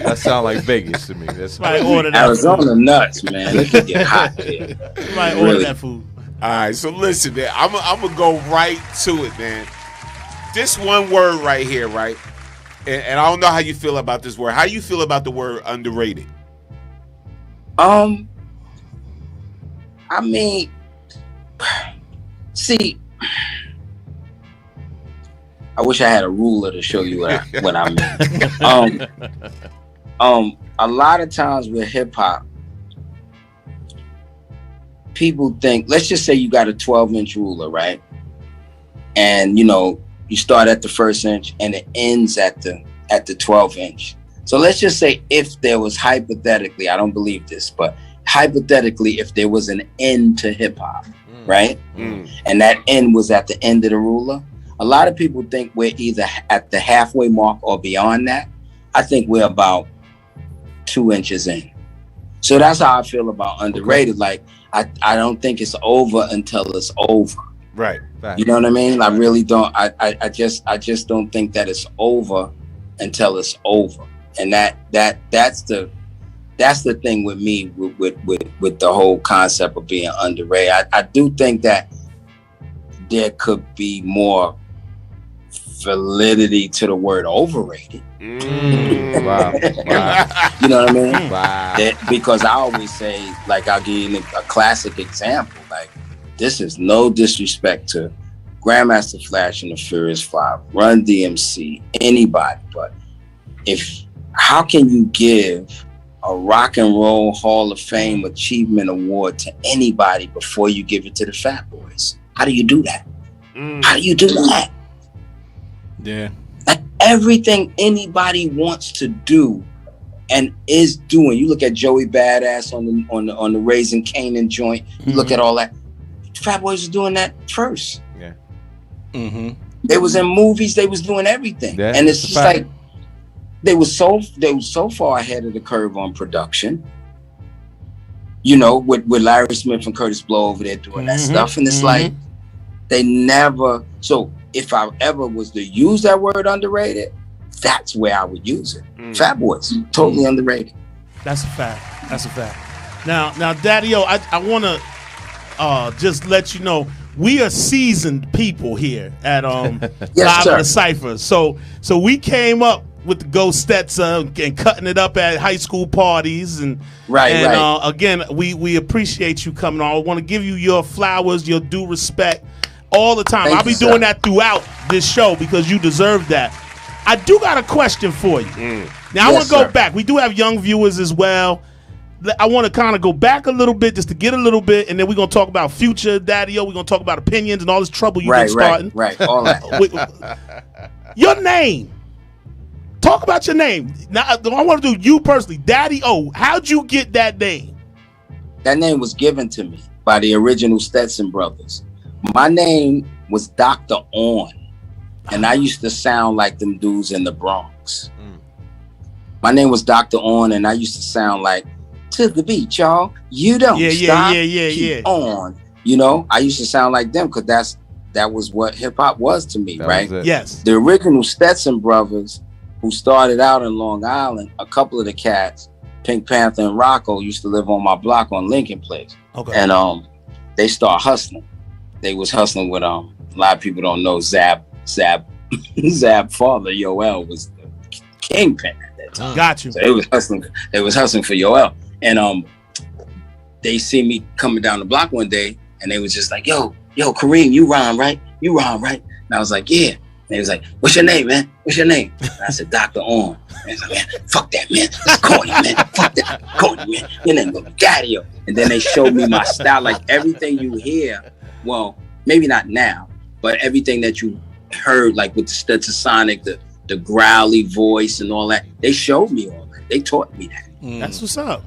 That sounds like Vegas to me. That's Arizona nuts, man. It can get hot there. You might order that food. All right, so listen, man. I'm gonna go right to it, man. This one word right here, right? And I don't know how you feel about this word. How you feel about the word underrated? I mean, see, I wish I had a ruler to show you what I mean. A lot of times with hip hop, people think, let's just say you got a 12-inch ruler, right? And you start at the 1st inch and it ends at the 12-inch. So let's just say if there was hypothetically, I don't believe this, but hypothetically, if there was an end to hip hop, right? And that end was at the end of the ruler, a lot of people think we're either at the halfway mark or beyond that. I think we're about 2 inches in. So that's how I feel about underrated. Like, I don't think it's over until it's over. Right. You know what I mean? I really don't. I just don't think that it's over until it's over. And that's the thing with me with the whole concept of being underrated. I do think that there could be more validity to the word overrated. Wow. You know what I mean? Wow. Because I always say, like, I'll give you a classic example. Like, this is no disrespect to Grandmaster Flash and the Furious 5, Run DMC, anybody, but how can you give a Rock and Roll Hall of Fame Achievement Award to anybody before you give it to the Fat Boys? How do you do that? How do you do that? Yeah. Like, everything anybody wants to do and is doing. You look at Joey Badass on the Raising Kanan joint. You look at all that. Fat Boys was doing that first. Yeah. They was in movies. They was doing everything, Yeah, and it's just fact. like they was so far ahead of the curve on production. With Larry Smith and Curtis Blow over there doing that stuff, and it's like they never. So if I ever was to use that word underrated, that's where I would use it. Fat Boys, totally underrated. That's a fact. Now, Daddy-O, I want to just let you know, we are seasoned people here at Yes, Live sir. on the Cipher. So we came up with the Ghost Stetsa and cutting it up at high school parties and Right. Again, we appreciate you coming on. I want to give you your flowers, your due respect all the time. Thank I'll be you, doing sir. that throughout this show because you deserve that. I do got a question for you. Now I Yes, want to go sir. back. We do have young viewers as well. I want to kind of go back a little bit just to get a little bit, and then we're gonna talk about future, Daddy-O. We're gonna talk about opinions and all this trouble you've been starting. Right, all that. Your name. Talk about your name. Now, I want to do you personally, Daddy-O. How'd you get that name? That name was given to me by the original Stetson brothers. My name was Dr. On, and I used to sound like them dudes in the Bronx. My name was Dr. On, and I used to sound like, to the beat, y'all. You don't stop. Keep on. You know, I used to sound like them because that was what hip hop was to me, right? Yes. The original Stetson brothers, who started out in Long Island, a couple of the cats, Pink Panther and Rocco, used to live on my block on Lincoln Place. Okay. And they start hustling. They was hustling with a lot of people don't know Zab father, Yoel, was the kingpin at that time. Got you. So they was hustling for Yoel. And they see me coming down the block one day, and they was just like, yo, Kareem, you rhyme, right? And I was like, yeah. And they was like, what's your name, man? What's your name? And I said, Dr. On. And he's like, man, fuck that, man. That's corny, man. Fuck that. Corny, man. Your name gonna be Daddy-O. And then they showed me my style. Like everything you hear, well, maybe not now, but everything that you heard, like with the Stetsasonic, the growly voice and all that, they showed me all that. They taught me that. That's what's up.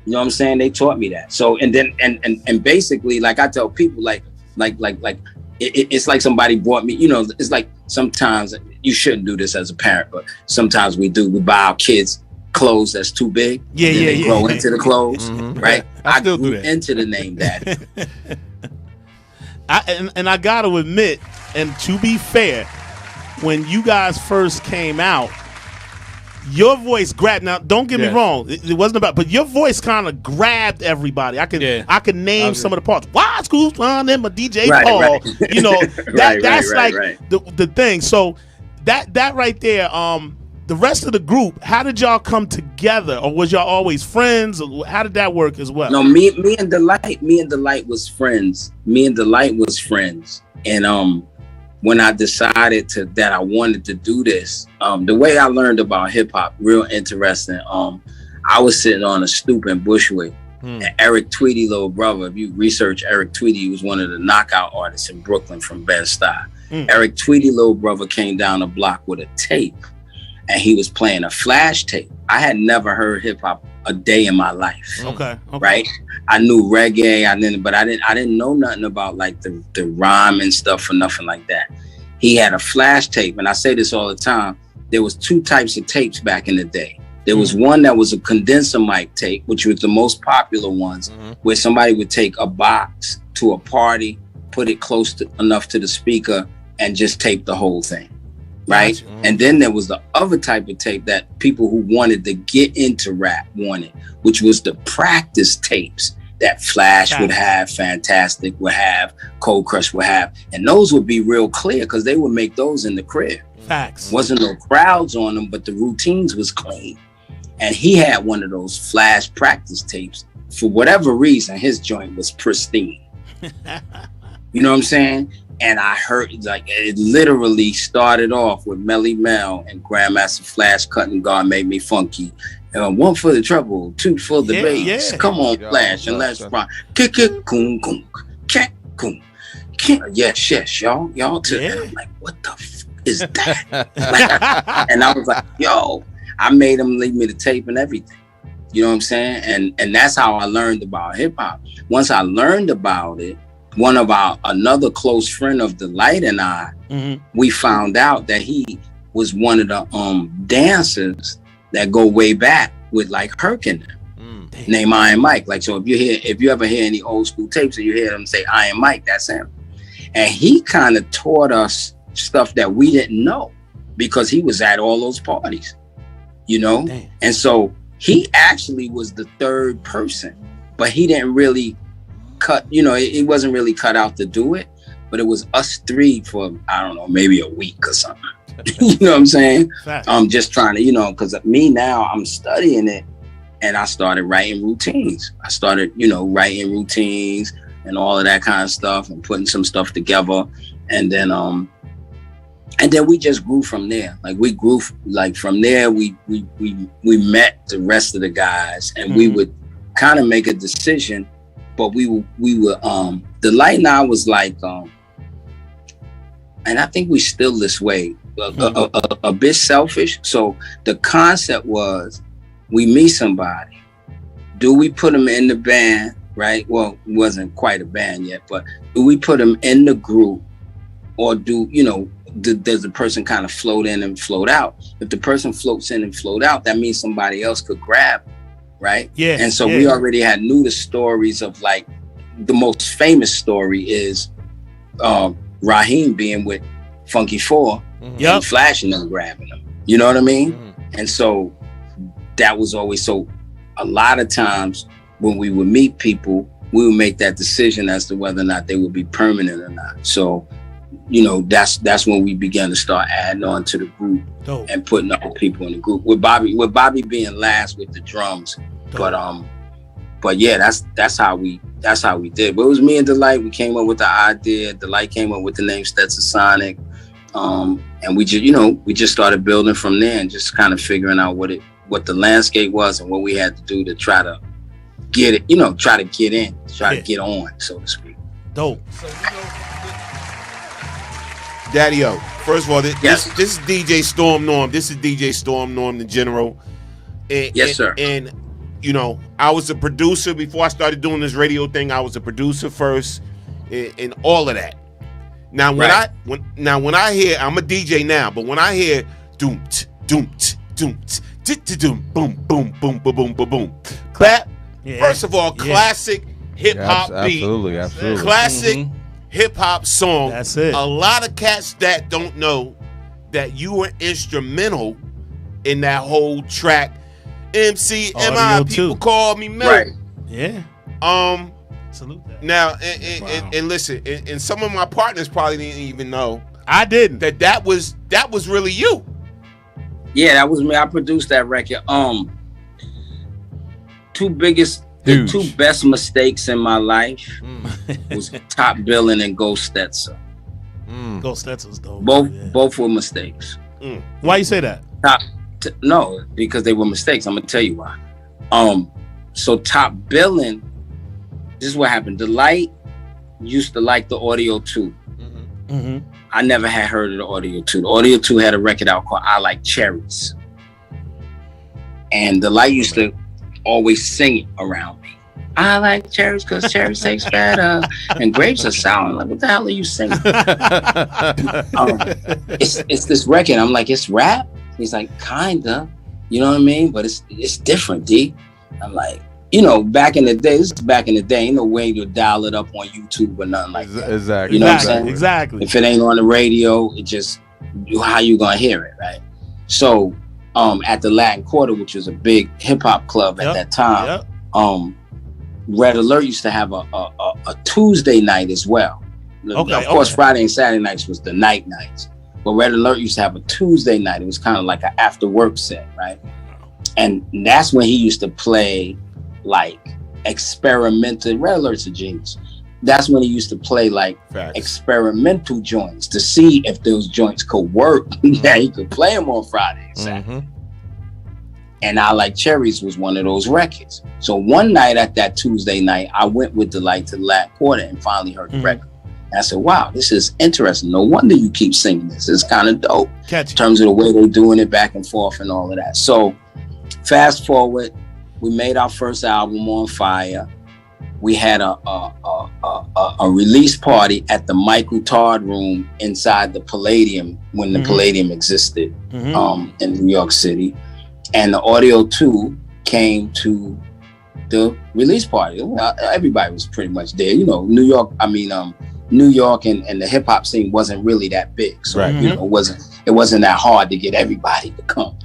You know what I'm saying? They taught me that. So, and then, and basically, like I tell people, it's like somebody brought me, you know, it's like sometimes you shouldn't do this as a parent, but sometimes we do. We buy our kids clothes that's too big. They grow into the clothes, right? I grew into the name Daddy. I got to admit, and to be fair, when you guys first came out, your voice grabbed. Now, don't get me wrong; it wasn't about, but your voice kind of grabbed everybody. I could name some of the parts. Why school's fun and my DJ Paul. Right. You know that's the thing. So that right there. The rest of the group, how did y'all come together, or was y'all always friends? Or how did that work as well? No, me and Delight was friends. And when I decided that I wanted to do this, the way I learned about hip hop, real interesting. I was sitting on a stoop in Bushwick, and Eric Tweedy, little brother. If you research Eric Tweedy, he was one of the knockout artists in Brooklyn from Bed-Stuy. Eric Tweedy, little brother, came down the block with a tape, and he was playing a flash tape. I had never heard hip hop a day in my life. Okay. Right? I knew reggae, but I didn't know nothing about like the rhyme and stuff or nothing like that. He had a flash tape, and I say this all the time. There was two types of tapes back in the day. There was one that was a condenser mic tape, which was the most popular ones, where somebody would take a box to a party, put it close enough to the speaker, and just tape the whole thing. Right? And then there was the other type of tape that people who wanted to get into rap wanted, which was the practice tapes that Flash would have, Fantastic would have, Cold Crush would have. And those would be real clear because they would make those in the crib. Facts. Wasn't no crowds on them, but the routines was clean. And he had one of those Flash practice tapes. For whatever reason, his joint was pristine. You know what I'm saying? And I heard, like, it literally started off with Melly Mel and Grandmaster Flash cutting God Made Me Funky. One for the trouble, two for the bass. Come on, Flash, and let's rock. Kick it, coom, coom, cat, coom. Yes, y'all. I'm like, what the f is that? And I was like, yo, I made him leave me the tape and everything. You know what I'm saying? And that's how I learned about hip hop. Once I learned about it, another close friend of Delight and I, we found out that he was one of the dancers that go way back with like Herc in them, named Iron Mike. Like, so if you ever hear any old school tapes and you hear them say Iron Mike, that's him. And he kind of taught us stuff that we didn't know because he was at all those parties, you know? Damn. And so he actually was the third person, but he didn't really cut, you know, it wasn't really cut out to do it, but it was us three for, I don't know, maybe a week or something. You know what I'm saying? I'm just trying to, you know, because me now, I'm studying it and I started writing routines. I started, you know, writing routines and all of that kind of stuff and putting some stuff together. And then we just grew from there. Like we grew, like from there, we met the rest of the guys and we would kind of make a decision, but we were the light and I was like, and I think we still this way, a bit selfish. So the concept was, we meet somebody, do we put them in the band, right? Well, it wasn't quite a band yet, but do we put them in the group, or does the person kind of float in and float out? If the person floats in and float out, that means somebody else could grab, right? Yeah. And so we already knew the stories of, like, the most famous story is Raheem being with Funky Four and flashing them, grabbing them. You know what I mean? And so that was always, so a lot of times when we would meet people, we would make that decision as to whether or not they would be permanent or not. So, that's when we began to start adding on to the group. Dope. And putting other people in the group. With Bobby being last with the drums. Dope. But yeah, that's how we did. But it was me and Delight. We came up with the idea. Delight came up with the name Stetsasonic. And we just started building from there and just kind of figuring out what the landscape was and what we had to do to try to get it, try to get in, to get on, so to speak. Dope. Daddy-O, first of all, this is DJ Storm Norm. This is DJ Storm Norm, the General. Yes, sir. And I was a producer before I started doing this radio thing. I was a producer first, and all of that. Now when I hear, I'm a DJ now, but when I hear doom doom doom doom boom boom boom boom boom boom boom clap. Yeah. First of all, classic hip hop beat. Absolutely. Classic hip hop song. That's it. A lot of cats that don't know that you were instrumental in that whole track. MC MI, people call me Mel. Right. Yeah. Salute that. Now, and listen, and some of my partners probably didn't even know. I didn't. That was really you. Yeah, that was me. I produced that record. The two best mistakes in my life was Top Billin' and Ghost Stetson. Ghost Stetson's dope. Both were mistakes. Why you say that? No, because they were mistakes. I'm gonna tell you why. So Top Billin', this is what happened. Delight used to like the Audio 2. I never had heard of the Audio 2. The Audio 2 had a record out called I Like Cherries. And Delight used to always sing it around me. I like cherries because cherries taste better and grapes are sour. Like, what the hell are you singing? It's this record. I'm like, it's rap? He's like, kinda. You know what I mean? But it's different, D. I'm like, back in the day, this is back in the day, ain't no way to dial it up on YouTube or nothing like that. Exactly. You know what I'm saying? Exactly. If it ain't on the radio, it just, how you gonna hear it, right? So, at the Latin Quarter, which was a big hip hop club at that time, Red Alert used to have a Tuesday night as well. Of course, Friday and Saturday nights was the nights. But Red Alert used to have a Tuesday night. It was kind of like an after work set, right? And that's when he used to play like experimental. Red Alert's a genius. That's when he used to play like experimental joints to see if those joints could work. Yeah, he could play them on Friday and Saturday. And I Like Cherries was one of those records. So one night at that Tuesday night, I went with Delight to the Latin Quarter and finally heard the record. And I said, wow, this is interesting. No wonder you keep singing this. It's kind of dope. In terms of the way they're doing it back and forth and all of that. So fast forward, we made our first album, On Fire. We had a release party at the Michael Todd Room inside the Palladium when the Palladium existed in New York City. And the Audio 2 came to the release party. Everybody was pretty much there. New York and the hip hop scene wasn't really that big. So it wasn't that hard to get everybody to come.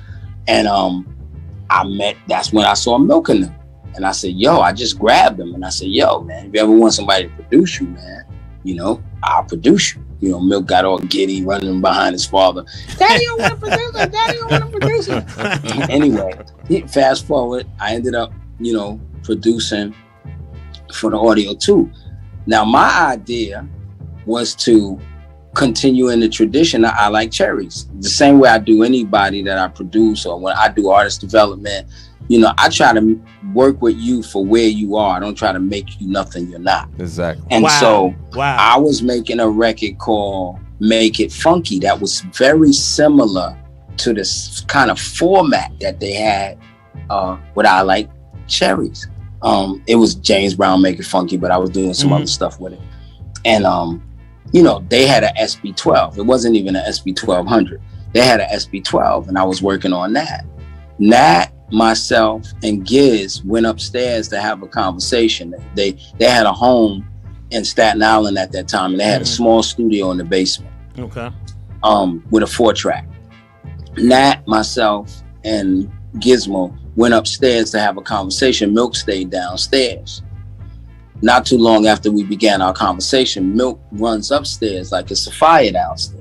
And that's when I saw Milk in them. And I said, yo, I just grabbed them. And I said, yo, man, if you ever want somebody to produce you, man, I'll produce you. Milk got all giddy, running behind his father. Daddy, you want to produce it? Daddy, you want to produce it? Anyway, fast forward, I ended up, producing for the Audio 2. Now, my idea was to continue in the tradition of I Like Cherries. The same way I do anybody that I produce or when I do artist development, I try to work with you for where you are. I don't try to make you nothing you're not. Exactly. And so Wow. I was making a record called Make It Funky that was very similar to this kind of format that they had with I Like Cherries. It was James Brown Make It Funky, but I was doing some other stuff with it. And they had an SB12. It wasn't even an SB1200. They had an SB12, and I was working on that. Nat, myself, and Giz went upstairs to have a conversation. They had a home in Staten Island at that time, and they had a small studio in the basement. Okay. With a 4-track. Nat, myself, and Gizmo went upstairs to have a conversation. Milk stayed downstairs. Not too long after we began our conversation, Milk runs upstairs like it's a fire downstairs.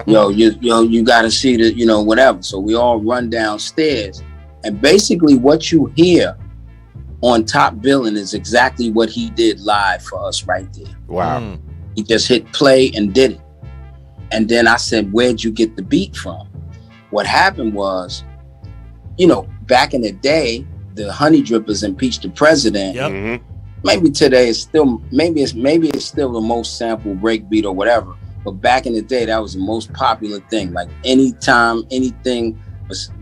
You got to see the, whatever. So we all run downstairs, and basically what you hear on Top Billing is exactly what he did live for us right there. Wow. He just hit play and did it. And then I said, where'd you get the beat from? What happened was, back in the day, the Honey Drippers impeached the president. Yep. Maybe today it's still, maybe it's still the most sampled break beat or whatever. But back in the day, that was the most popular thing. Like anytime, anything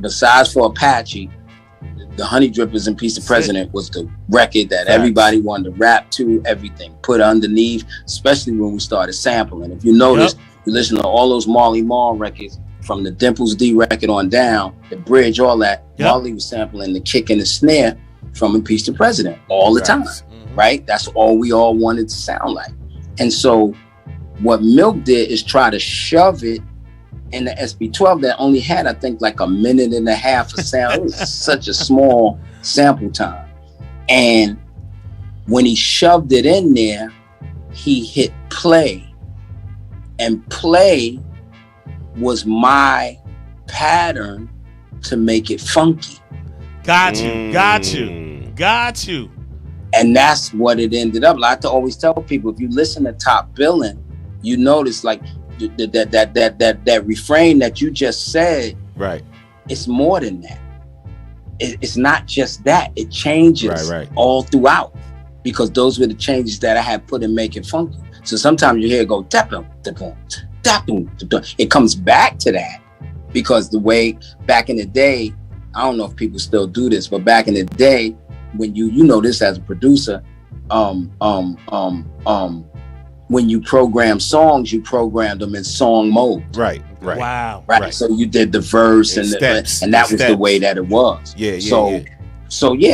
besides for Apache, the Honey Drippers impeached the president was the record that everybody wanted to rap to, everything put underneath, especially when we started sampling. If you notice, you listen to all those Marley Marl records from the Dimples D record on down, the bridge, all that. Marley was sampling the kick and the snare from Impeach the President all the time, right? That's all we all wanted to sound like. And so what Milk did is try to shove it in the SB12 that only had, I think, like a minute and a half of sound. It was such a small sample time. And when he shoved it in there, he hit play. And play was my pattern to make it funky. Got you. And that's what it ended up. I like to always tell people, if you listen to Top Billing, you notice like that refrain that you just said, right? It's more than that. It's not just that. It changes all throughout, because those were the changes that I had put in Make It Funky. So sometimes you hear it go dap-dum, dap-dum, dap-dum, dap-dum. It comes back to that, because the way back in the day, I don't know if people still do this, but back in the day, when you know this as a producer, when you program songs, you programmed them in song mode. Right. Wow. Right. So you did the verse and that was the way that it was. So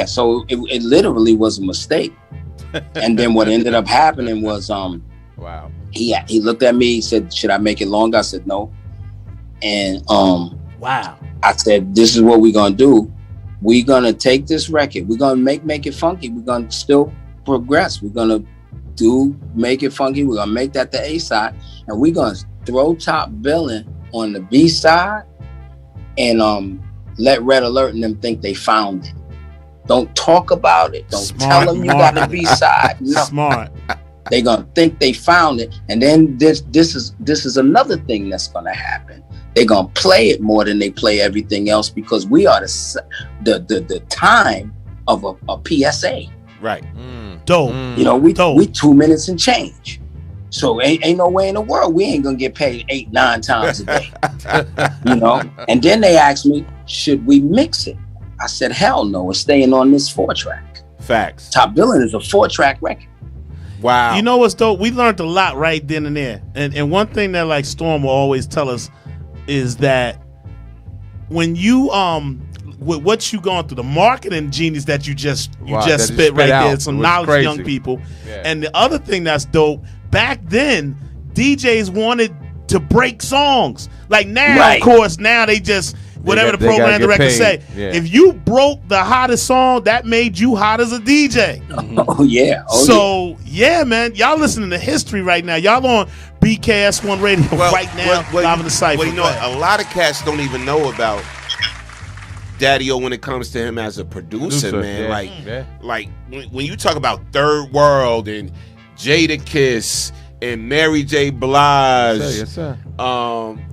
it literally was a mistake. And then what ended up happening was wow. He looked at me, he said, "Should I make it longer?" I said no. And wow. I said, "This is what we're gonna do. We're gonna take this record, we're gonna make it funky, we're gonna still progress, we're gonna do Make It Funky, we're gonna make that the A side, and we're gonna throw Top Billing on the B side and let Red Alert and them think they found it. Don't talk about it. Don't tell them you got the B side. No. Smart. They're gonna think they found it, and then this is another thing that's gonna happen. They're gonna play it more than they play everything else, because we are the time of a PSA. Right. Dope. We 2 minutes and change. So ain't no way in the world we ain't gonna get paid 8-9 times a day. And then they asked me, should we mix it? I said, hell no, it's staying on this 4-track. Facts. Top Billing is a 4-track record. Wow. You know what's dope? We learned a lot right then and there. And one thing that like Storm will always tell us is that when you with what you going through, the marketing genius that you just spit right there, some knowledge for young people. Yeah. And the other thing that's dope, back then DJs wanted to break songs. Like now, of course, now they just whatever the program director say. Yeah. If you broke the hottest song, that made you hot as a DJ. Oh yeah. Yeah, man. Y'all listening to history right now. Y'all on BKS1 Radio right now. Live in the Cipher. Well, a lot of cats don't even know about Daddy-O when it comes to him as a producer, man. Like when you talk about Third World and Jada Kiss and Mary J. Blige. Yes, sir.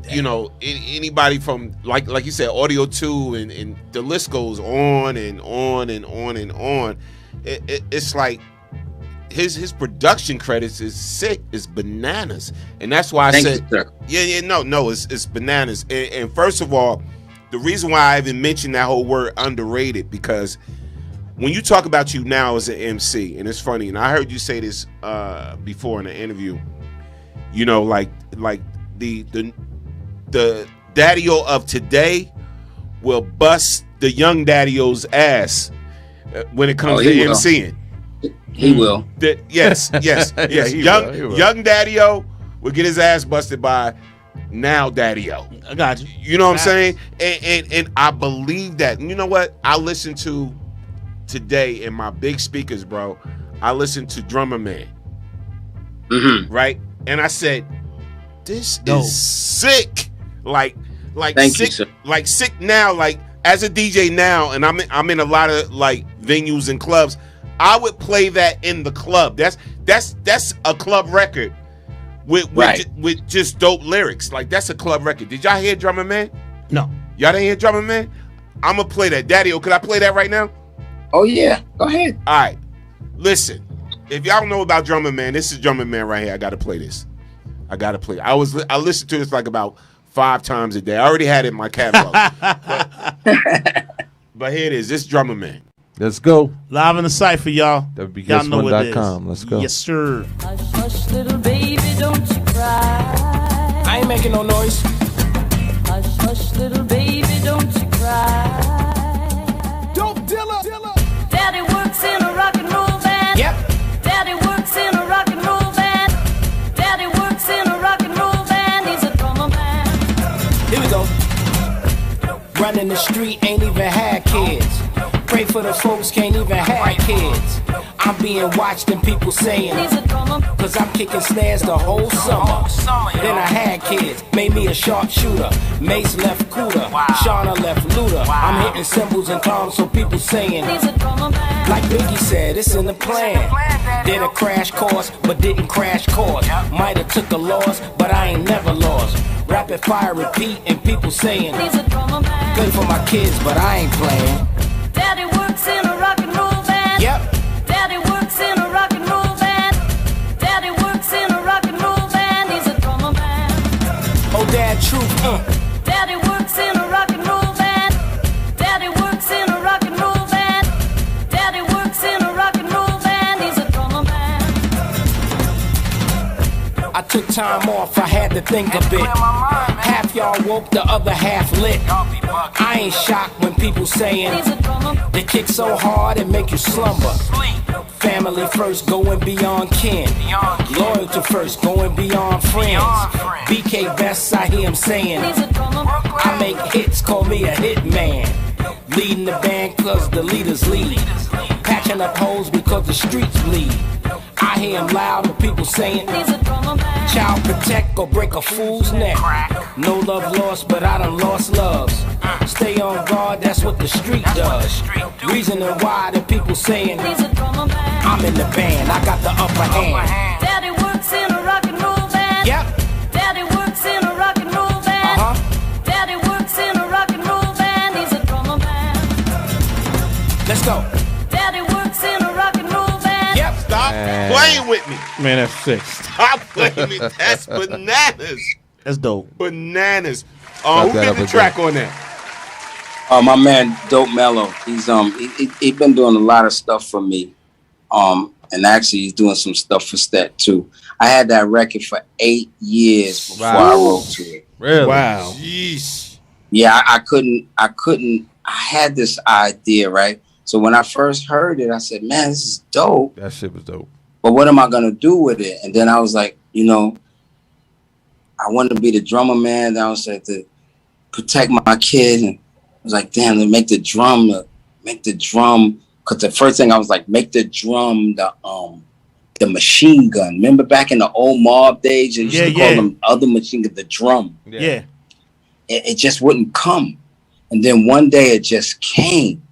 You know, anybody from like you said, Audio 2, and the list goes on and on and on and on. It's like his production credits is sick, it's bananas, and that's why I said, it's bananas. And first of all, the reason why I even mentioned that whole word underrated, because when you talk about you now as an MC, and it's funny, and I heard you say this before in an interview, you know, like the daddy-o of today will bust the young daddy-o's ass when it comes to MCing. He will. Yes. Young daddy-o will get his ass busted by now daddy-o. I got you. You know what I'm saying? And I believe that. And you know what? I listened to today in my big speakers, bro. I listened to Drummer Man. Mm-hmm. Right? And I said, this is sick. Like Thank sick, you, sir. like sick now, like as a DJ now, and I'm in a lot of like venues and clubs. I would play that in the club. That's a club record with just dope lyrics. Like that's a club record. Did y'all hear Drummer Man? No. Y'all didn't hear Drummer Man? I'm gonna play that. Daddy-o, could I play that right now? Oh yeah, go ahead. All right. Listen, if y'all don't know about Drummer Man, this is Drummer Man right here. I gotta play this. I listened to this like about 5 times a day. I already had it in my catalog. but here it is. This Drummer Man. Let's go. Live in the Cipher, y'all. Y'all know what it is. Let's go. Yes, sir. Hush, hush, little baby, don't you cry. I ain't making no noise. Hush, hush, little baby, don't you cry. Dope dealer. Daddy works in a rock and roll band. Yep. Daddy works in a rock and roll band. Daddy works in a rock and roll band. He's a drummer man. Here we go. Running the street, ain't even had kids. Pray for the folks, can't even have kids. I'm being watched and people saying, He's a drummer. cause I'm kicking snares the whole summer. Then I had kids, made me a sharpshooter. Mace left cooler, Shauna left looter. I'm hitting cymbals and toms, so people saying, He's a drummer man. like Biggie said, it's in the plan. Did a crash course, but didn't crash course. Might have took a loss, but I ain't never lost. Rapid fire repeat and people saying, He's a drummer man. good for my kids, but I ain't playing. Daddy works in a rock and roll band. Yep. Daddy works in a rock and roll band. Daddy works in a rock and roll band. He's a drummer man. Oh, Dad, truth, Daddy works in a rock and roll band. Daddy works in a rock and roll band. Daddy works in a rock and roll band. He's a drummer man. I took time off, I had to think a bit. Half y'all woke, the other half lit. I ain't shocked when people saying He's a drummer. they kick so hard and make you slumber. Family first, going beyond kin. Loyalty first, going beyond friends. BK Best, I hear him saying, He's a drummer. I make hits, call me a hit man. Leading the band cause the leaders lead. Patching up holes because the streets bleed. I hear him loud and people saying, He's a drummer man. child protect or break a fool's neck. No love lost, but I done lost loves. Stay on guard, that's what the street does. Reasoning why the people saying, He's a drummer man. I'm in the band, I got the upper hand. Daddy works in a rock and roll band. Yep, Daddy works in a rock and roll band. Daddy works in a rock and roll band. He's a drummer man. let's go. Daddy works in a rock and roll band. Yep, Stop playing with me. Man, that's sick. Stop playing with me. That's bananas. That's dope. Bananas. Who that did up the again. track on that? My man Dope Mello. He's he been doing a lot of stuff for me. And actually he's doing some stuff for Stet too. I had that record for 8 years before I wrote to it. Really? Wow. Jeez. Yeah, I had this idea, right? So when I first heard it, I said, man, this is dope. That shit was dope. But what am I gonna do with it? And then I was like, I wanted to be the drummer man. Then I was like to protect my kid, and I was like, damn, to make the drum. Because the first thing I was like, make the drum the machine gun. Remember back in the old mob days, you used to call them other machine gun the drum. Yeah. It just wouldn't come, and then one day it just came,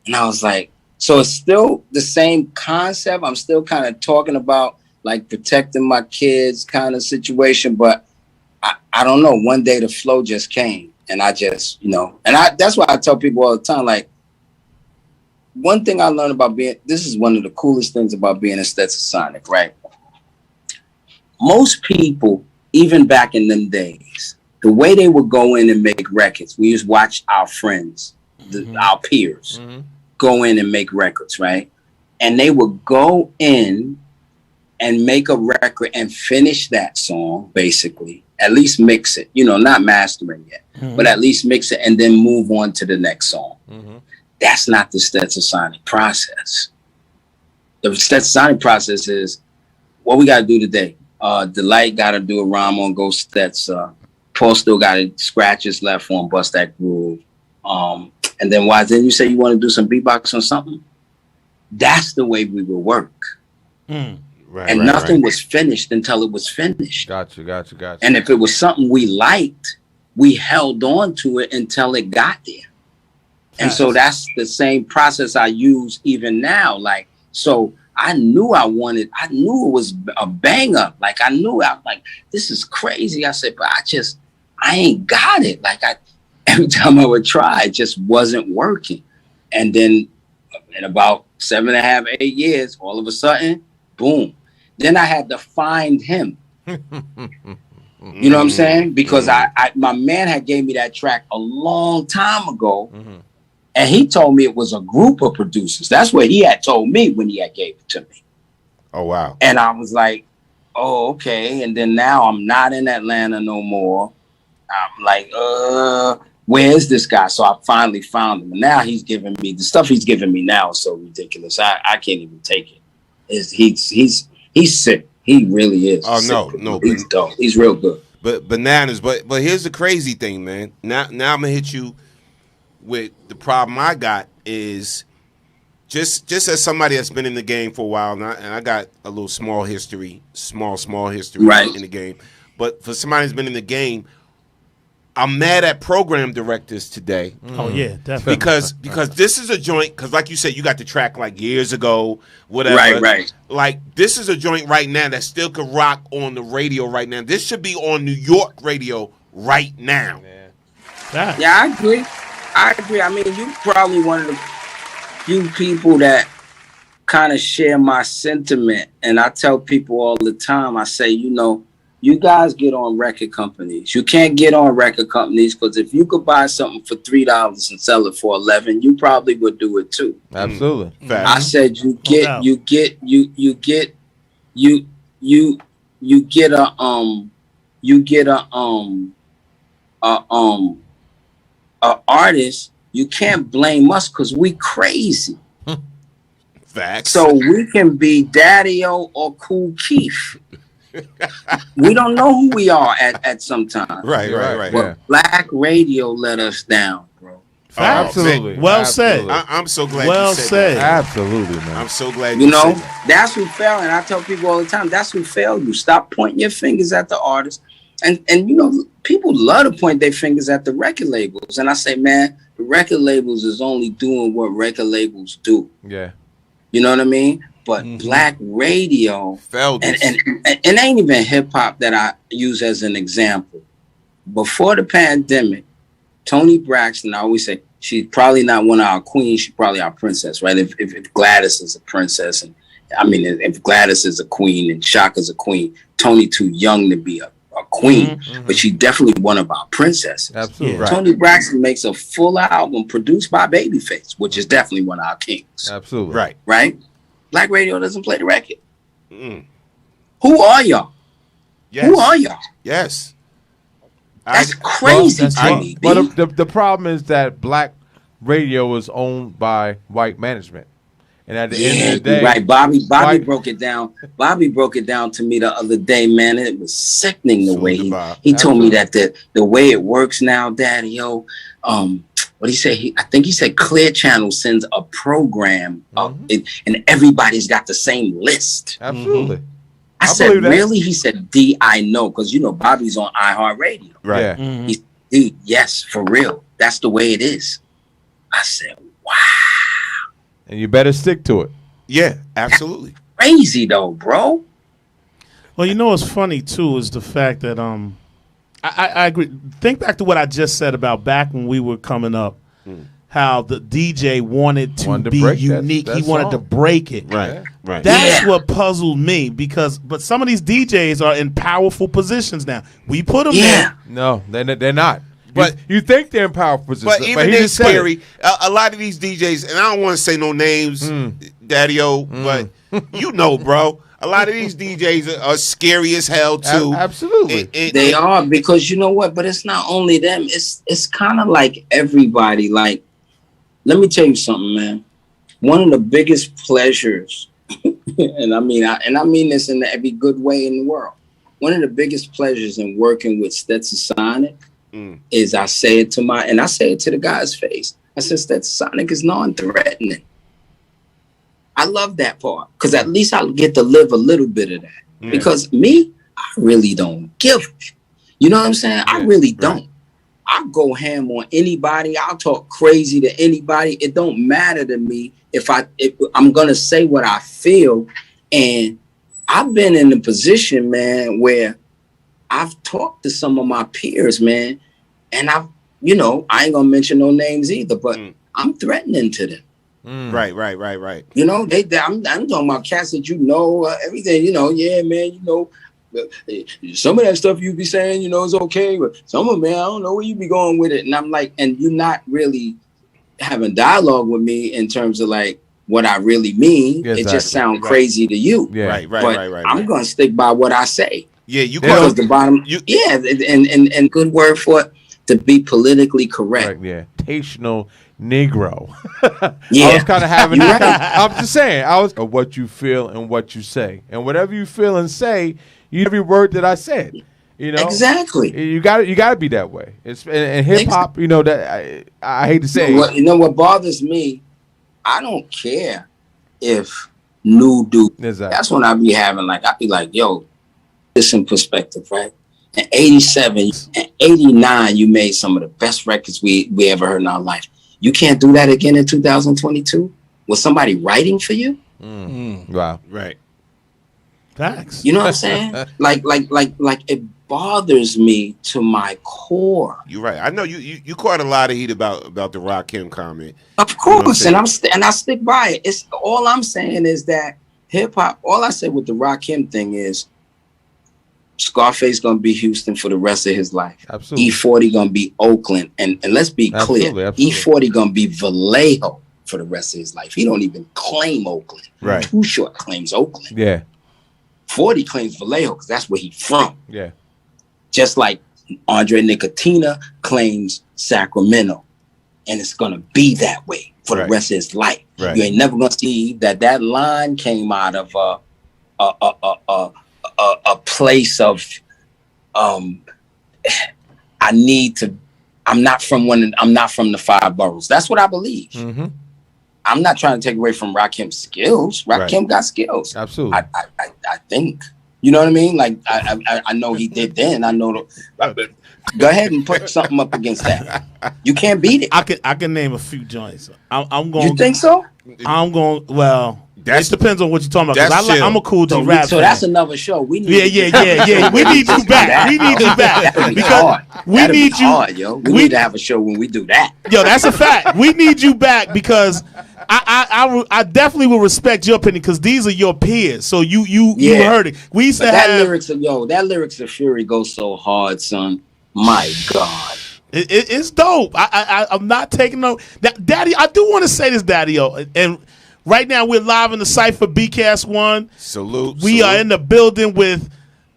and I was like, so it's still the same concept. I'm still kind of talking about like protecting my kids kind of situation. But I don't know. One day the flow just came, and I just, that's why I tell people all the time, like, one thing I learned about this is one of the coolest things about being a Stetsasonic, right? Most people, even back in them days, the way they would go in and make records, we used to watch our friends, our peers, go in and make records, right? And they would go in and make a record and finish that song, basically. At least mix it, not mastering yet, but at least mix it and then move on to the next song. That's not the Stetsasonic process. The Stetsasonic process is what we got to do today. Delight got to do a rhyme on Ghost Stets. Paul still got to scratch his left on Bust That Groove. And then why didn't you say you want to do some beatbox on something? That's the way we would work. Nothing was finished until it was finished. Gotcha. And if it was something we liked, we held on to it until it got there. And so that's the same process I use even now. Like, so I knew it was a bang up. Like, I knew, this is crazy. I said, but I ain't got it. Like, every time I would try, it just wasn't working. And then in about 7.5, 8 years, all of a sudden, boom. Then I had to find him. You know what I'm saying? Because my man had gave me that track a long time ago. And he told me it was a group of producers. That's what he had told me when he had gave it to me. Oh, wow. And I was like, oh, okay. And then now I'm not in Atlanta no more. I'm like, where is this guy? So I finally found him. And now he's giving me, the stuff he's giving me now is so ridiculous. I can't even take it. He's sick. He really is. Oh, sick. no. He's dope. He's real good. But bananas. But here's the crazy thing, man. Now I'm going to hit you with the problem I got is just as somebody that's been in the game for a while now, and I got a little small history right. in the game. But for somebody who's been in the game, I'm mad at program directors today. Oh yeah, definitely. Because this is a joint, because like you said, you got the track like years ago, whatever. Right. Like, this is a joint right now that still could rock on the radio right now. This should be on New York radio right now. Yeah, I agree. I mean, you probably one of the few people that kind of share my sentiment. And I tell people all the time, I say, you guys get on record companies. You can't get on record companies because if you could buy something for $3 and sell it for $11, you probably would do it too. Absolutely. I said you get a artist, you can't blame us because we crazy. Facts. So we can be Daddy-O or Kool Keith. We don't know who we are at some time. Right. But Black radio let us down, bro. Absolutely. Well said. I'm so glad well you said that. Absolutely, man. I'm so glad you said that. That's who failed. And I tell people all the time, that's who failed you. Stop pointing your fingers at the artist. And people love to point their fingers at the record labels. And I say, man, the record labels is only doing what record labels do. Yeah. You know what I mean? But Black radio, failed and it ain't even hip hop that I use as an example. Before the pandemic, Toni Braxton, I always say, she's probably not one of our queens, she's probably our princess, right? If Gladys is a princess, and I mean, if Gladys is a queen and Shaka's a queen, Toni too young to be a queen, but she's definitely one of our princesses. Absolutely. Right. Toni Braxton makes a full album produced by Babyface, which is definitely one of our kings. Absolutely. Right? Black radio doesn't play the record. Who are y'all? Yes. Who are y'all? Yes. That's crazy to me. But the problem is that Black radio is owned by white management. And at the end of the day, right. Bobby broke it down. Bobby broke it down to me the other day, man. It was sickening the way he told me that the way it works now, Daddy-O. What he say? I think he said Clear Channel sends a program, and everybody's got the same list. Absolutely. I said, really? He said, D, I know, because Bobby's on iHeartRadio. Right. Yeah. He, yes, for real. That's the way it is. I said, wow. And you better stick to it. Yeah, absolutely. Crazy though, bro. Well, you know what's funny too is the fact that I agree. Think back to what I just said about back when we were coming up, how the DJ wanted to Wanted to be break unique. that He wanted to song. break it. Right. Right. That's what puzzled me but some of these DJs are in powerful positions now. We put them there. No, they're not. But- you think they're in powerful positions. But even he they just said it. scary. A lot of these DJs, and I don't want to say no names, Daddy-O, but you know, bro. A lot of these DJs are scary as hell too. Absolutely. They are, because you know what? But it's not only them. It's kind of like everybody. Like, let me tell you something, man. One of the biggest pleasures, and I mean this in every good way in the world. One of the biggest pleasures in working with Stetsasonic is I say it to the guy's face. I said, Stetsasonic is non-threatening. I love that part because at least I'll get to live a little bit of that. Yeah. Because me, I really don't give. You know what I'm saying? Yeah, I really don't. I go ham on anybody. I'll talk crazy to anybody. It don't matter to me if I'm gonna say what I feel. And I've been in a position, man, where I've talked to some of my peers, man, and I ain't gonna mention no names either, but I'm threatening to them. Right. You know, I'm talking about cats that everything. Yeah, man. Some of that stuff you be saying, is okay, but some of it, man, I don't know where you be going with it. And I'm like, and you're not really having dialogue with me in terms of like what I really mean. Exactly. It just sounds crazy to you. Yeah. Right. I'm gonna stick by what I say. Yeah, you call the bottom. And good word for it, to be politically correct. Right, yeah, tational Negro. Yeah, I was kind of having. I'm just saying. What you feel and what you say, and whatever you feel and say, every word that I said. Exactly. You got to be that way. It's and hip hop. That I hate to say. What bothers me? I don't care if new dude. Exactly. That's when I be having I be like, yo, this in perspective, right? In 87 and 89, you made some of the best records we ever heard in our life. You can't do that again in 2022 with somebody writing for you. Wow. Right. Facts. You know what I'm saying? like it bothers me to my core. You're right. I know you caught a lot of heat about the Rakim comment. Of course, and I stick by it. It's all I'm saying is that hip hop. All I said with the Rakim thing is Scarface gonna be Houston for the rest of his life. Absolutely. E40 gonna be Oakland, and let's be clear. Absolutely. E40 gonna be Vallejo for the rest of his life. He don't even claim Oakland. Right. Too Short claims Oakland. Yeah. 40 claims Vallejo because that's where he's from. Yeah. Just like Andre Nicotina claims Sacramento, and it's gonna be that way for the rest of his life. Right. You ain't never gonna see that line came out of a place of I'm not from the five boroughs. That's what I believe. Mm-hmm. I'm not trying to take away from Rakim's skills. Rakim got skills. Absolutely. I think. You know what I mean? Like I know he did then. I know. Go ahead and put something up against that. You can't beat it. I can name a few joints. I'm going. You think so? I'm going. Well, it depends on what you're talking about. Because I'm a cool G rap. So that's another show. We need. Yeah. We need you back. We need you back because we need you. Hard, yo. We need to have a show when we do that. Yo, that's a fact. We need you back because I definitely will respect your opinion because these are your peers. So you heard it. We used to have that lyrics of Fury goes so hard, son. My God. It's dope. I'm not taking no. Daddy, I do want to say this, Daddy-O. And right now we're live in the Cipher BCast 1. Salute. We are in the building with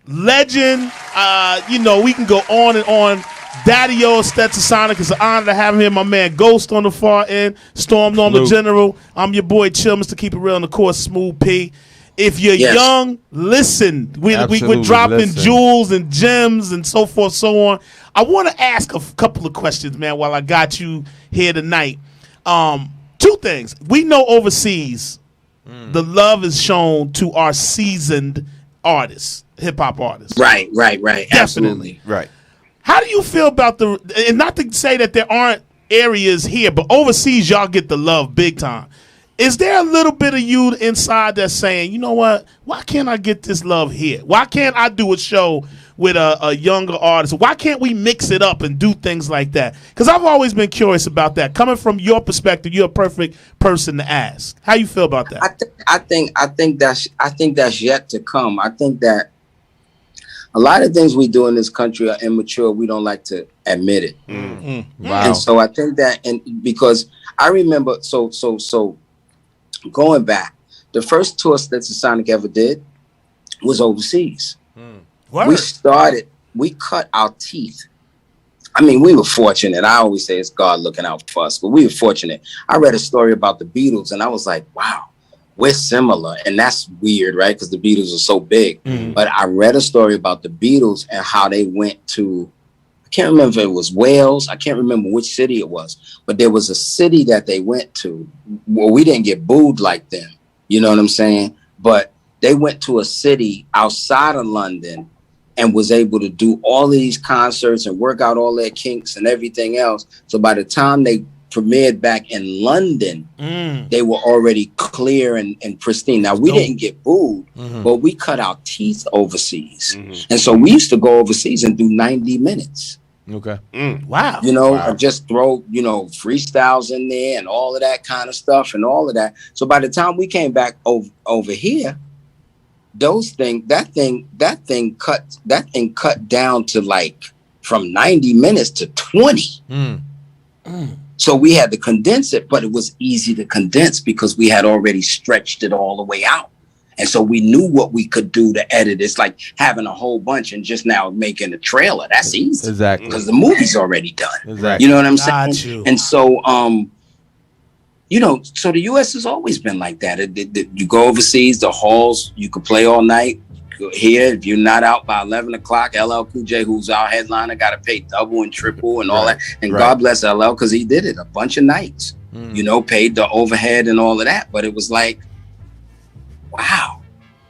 legend. We can go on and on. Daddy-O Stetsasonic. It's an honor to have him here. My man Ghost on the far end. Storm Norm the General. I'm your boy Chill, Mr. Keep It Real, and of course Smooth P. If you're young, listen. We're dropping jewels and gems and so forth, so on. I want to ask a couple of questions, man, while I got you here tonight. Two things. We know overseas the love is shown to our seasoned artists, hip-hop artists. Right. Definitely. Absolutely. Right. How do you feel about and not to say that there aren't areas here, but overseas y'all get the love big time. Is there a little bit of you inside that's saying, you know what? Why can't I get this love here? Why can't I do a show with a younger artist? Why can't we mix it up and do things like that? Because I've always been curious about that. Coming from your perspective, you're a perfect person to ask. How you feel about that? I think that's yet to come. I think that a lot of things we do in this country are immature. We don't like to admit it. Wow. And so I think that, and because I remember, so going back, the first tour Stetsasonic ever did was overseas. We cut our teeth. I mean, we were fortunate. I always say it's God looking out for us, but we were fortunate. I read a story about the Beatles and I was like, wow, we're similar. And that's weird, right? Because the Beatles are so big. But I read a story about the Beatles and how they went to, I can't remember if it was Wales. I can't remember which city it was, but there was a city that they went to where we didn't get booed like them. You know what I'm saying? But they went to a city outside of London and was able to do all of these concerts and work out all their kinks and everything else. So by the time they premiered back in London, they were already clear and pristine. Now, we didn't get booed, but we cut our teeth overseas. And so we used to go overseas and do 90 minutes. Okay. Wow. You know, or just throw, you know, freestyles in there and all of that kind of stuff and all of that. So by the time we came back over here, that thing cut down to like from 90 minutes to 20. So we had to condense it, but it was easy to condense because we had already stretched it all the way out. And so we knew what we could do to edit. It's like having a whole bunch and just now making a trailer. That's easy. Exactly. Because the movie's already done. Exactly. You know what I'm saying? And so, you know, so the U.S. has always been like that. You go overseas, the halls, you could play all night. Here, if you're not out by 11 o'clock, LL Cool J, who's our headliner, got to pay double and triple and all that. And God bless LL because he did it a bunch of nights. You know, paid the overhead and all of that. But it was like, wow.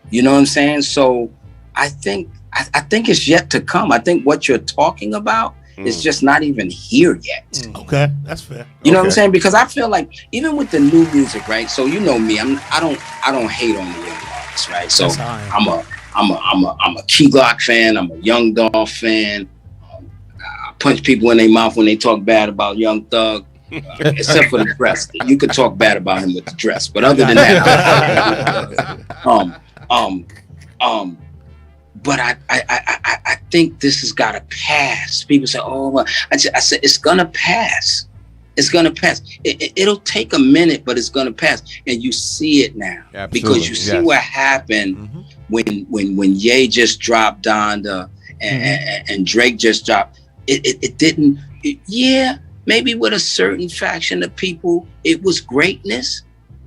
You know what I'm saying? So I think it's yet to come. I think what you're talking about is just not even here yet. Okay, that's fair. You know what I'm saying? Because I feel like even with the new music, right? So you know me, I don't hate on the young artists, right? So I'm a Key Glock fan. I'm a Young Dolph fan. I punch people in their mouth when they talk bad about Young Thug, except for the dress. You could talk bad about him with the dress, but other than that, but I think this has got to pass. People say, "Oh, well," I said it's gonna pass. It's gonna pass. It'll take a minute, but it's gonna pass, and you see it now. Absolutely. Because you see what happened when Ye just dropped Donda and Drake just dropped. It didn't. Yeah, maybe with a certain faction of people, it was greatness,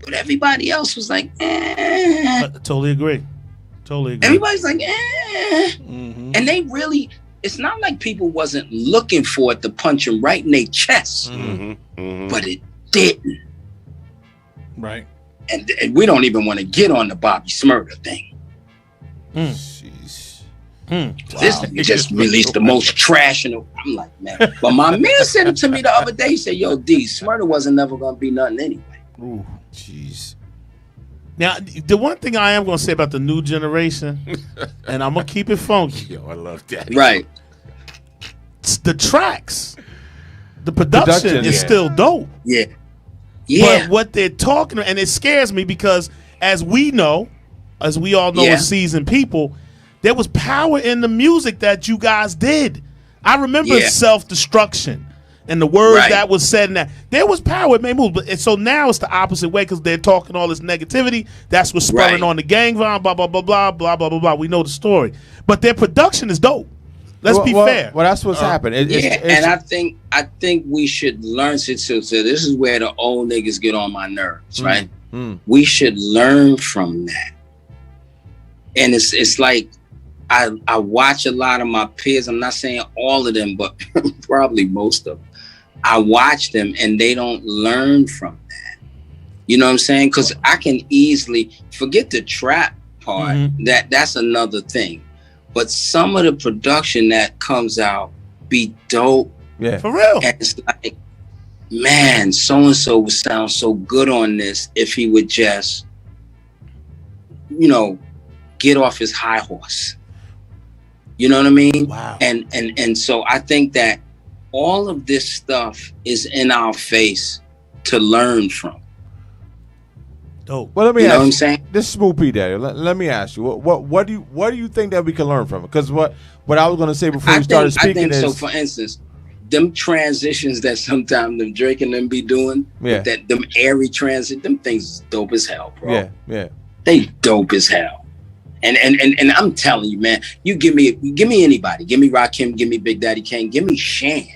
but everybody else was like, eh. Totally agree. Everybody's like, eh. And they really. It's not like people wasn't looking for it to punch them right in their chest, but it didn't. Right. And we don't even want to get on the Bobby Smurda thing. Jeez. This nigga just released the most trash in the. I'm like, man. But my man said it to me the other day. He said, yo, D, Smurda wasn't never going to be nothing anyway. Ooh, jeez. Now, the one thing I am going to say about the new generation, and I'm going to keep it funky. Yo, I love that. Right. It's the tracks. The production is still dope. Yeah. But what they're talking, and it scares me because as we all know as seasoned people, there was power in the music that you guys did. I remember Self-Destruction. And the words that was said in that, there was power. It made moves. But so now it's the opposite way because they're talking all this negativity. That's what's spelling on the gang vibe, blah, blah, blah, blah, blah, blah, blah, blah. We know the story. But their production is dope. Let's be fair. Well, that's what's happened. And I think we should learn. So this is where the old niggas get on my nerves, right? We should learn from that. And it's like I watch a lot of my peers. I'm not saying all of them, but probably most of them. I watch them and they don't learn from that. You know what I'm saying? Because I can easily forget the trap part. That's another thing. But some of the production that comes out be dope. Yeah, for real. And it's like, man, so and so would sound so good on this if he would just, get off his high horse. You know what I mean? Wow. And so I think that all of this stuff is in our face to learn from. Dope. Well, let me You know ask what I'm you, saying? this Smooth P Daddy. Let me ask you, what do you think that we can learn from it? Because what I was going to say before we started speaking I think is, so. For instance, them transitions that sometimes them Drake and them be doing, Yeah. that them airy transit, them things is dope as hell, bro. yeah. They dope as hell. And I'm telling you, man, you give me anybody. Give me Rakim, give me Big Daddy Kane, give me Shan.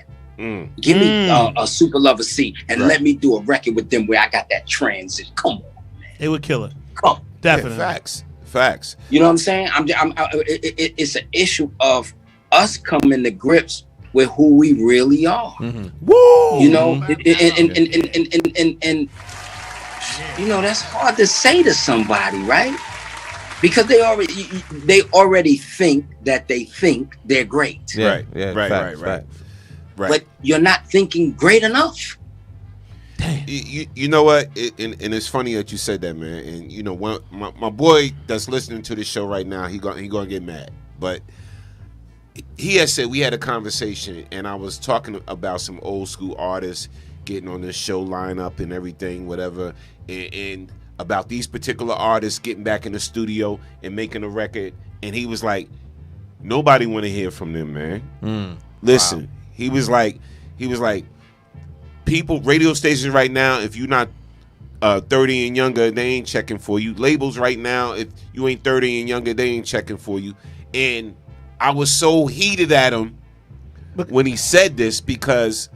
Give me a Super Lover C, and let me do a record with them where I got that transit. Come on, man. It would kill it. Come on. Definitely. Yeah, facts. You know what I'm saying? It's an issue of us coming to grips with who we really are. Woo! You know, and that's hard to say to somebody, right? Because they already think that they think they're great. Yeah, Right. yeah, Right. facts. But you're not thinking great enough. You know what? And it's funny that you said that, man. And when my boy that's listening to this show right now, he gonna get mad. But he had said, we had a conversation, and I was talking about some old school artists getting on this show lineup and everything, whatever, and about these particular artists getting back in the studio and making a record. And he was like, nobody want to hear from them, man. Listen. Wow. He was like, people, radio stations right now, if you're not 30 and younger, they ain't checking for you. Labels right now, if you ain't 30 and younger, they ain't checking for you. And I was so heated at him when he said this, because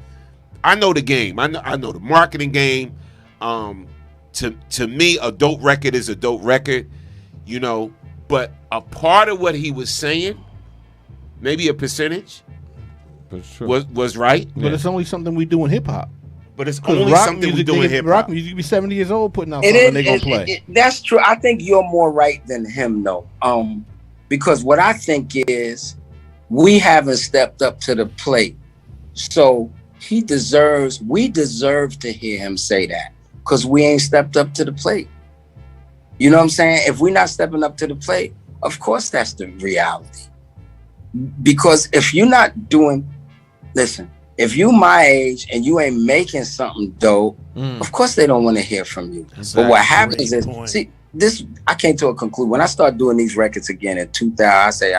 I know the game. I know the marketing game. To me, a dope record is a dope record, but a part of what he was saying, maybe a percentage, was right. But it's only something we do in hip hop. But it's only something we do in hip hop. Rock music, you be 70 years old putting out something they gonna play. That's true. I think you're more right than him, though. Because what I think is we haven't stepped up to the plate. So we deserve to hear him say that, because we ain't stepped up to the plate. You know what I'm saying? If we're not stepping up to the plate, of course that's the reality. Because if you're not doing, listen, if you my age and you ain't making something dope, of course they don't want to hear from you. Exactly. But what happens is, see, this, I came to a conclusion. When I start doing these records again in 2000,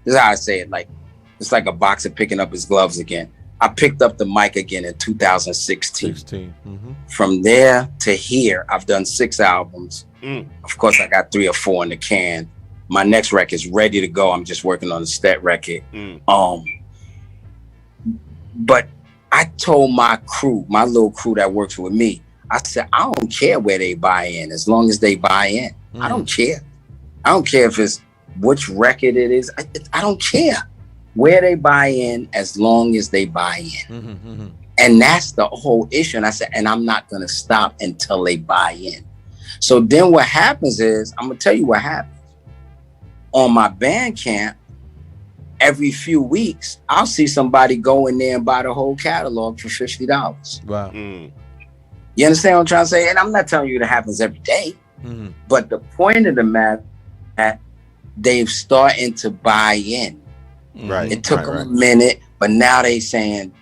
this is how I say it, like, it's like a boxer picking up his gloves again. I picked up the mic again in 2016. From there to here, I've done 6 albums. Of course, I got 3 or 4 in the can. My next record's ready to go. I'm just working on the Stet record. But I told my crew, my little crew that works with me, I said, I don't care where they buy in, as long as they buy in. I don't care. I don't care if it's which record it is. I don't care where they buy in, as long as they buy in. And that's the whole issue. And I said, and I'm not going to stop until they buy in. So then what happens is, I'm going to tell you what happens. On my Bandcamp, every few weeks, I'll see somebody go in there and buy the whole catalog for $50. Wow. You understand what I'm trying to say? And I'm not telling you it happens every day. But the point of the matter is that they've starting to buy in. Right. It took them a minute, but now they saying,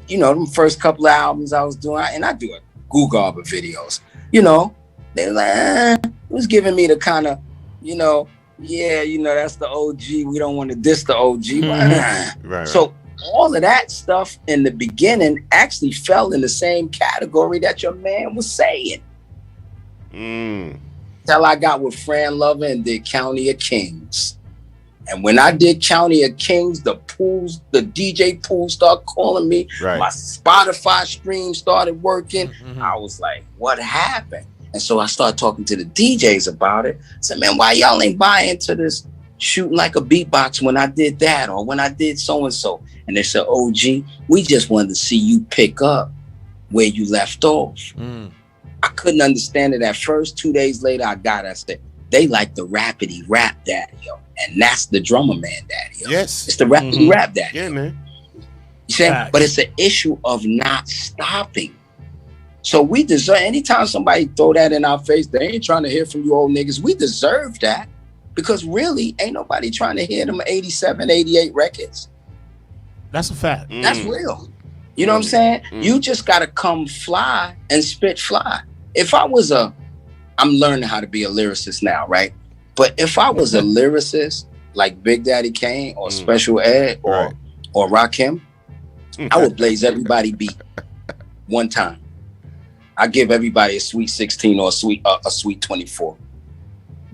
them first couple of albums I was doing, and I do a Google of videos, they're like, it was giving me the kind of, that's the OG. We don't want to diss the OG. Right. So all of that stuff in the beginning actually fell in the same category that your man was saying. Till I got with Fran Lover and did County of Kings. And when I did County of Kings, the DJ pool started calling me. Right. My Spotify stream started working. I was like, what happened? And so I started talking to the DJs about it. I said, man, why y'all ain't buying into this shooting like a beatbox when I did that, or when I did so-and-so? And they said, OG, we just wanted to see you pick up where you left off. I couldn't understand it at first. 2 days later, I got it. I said, they like the rapidy rap daddy, yo. And that's the drummer man daddy, yo. Yes. It's the rapidy rap daddy. Yeah, man. You see? But it's an issue of not stopping. So we deserve, anytime somebody throw that in our face, they ain't trying to hear from you old niggas. We deserve that, because really ain't nobody trying to hear them 87, 88 records. That's a fact. That's real. You know what I'm saying? You just got to come fly and spit fly. If I was I'm learning how to be a lyricist now, right? But if I was a lyricist like Big Daddy Kane or Special Ed or Rakim, I would blaze everybody beat one time. I give everybody a sweet 16 or a sweet 24.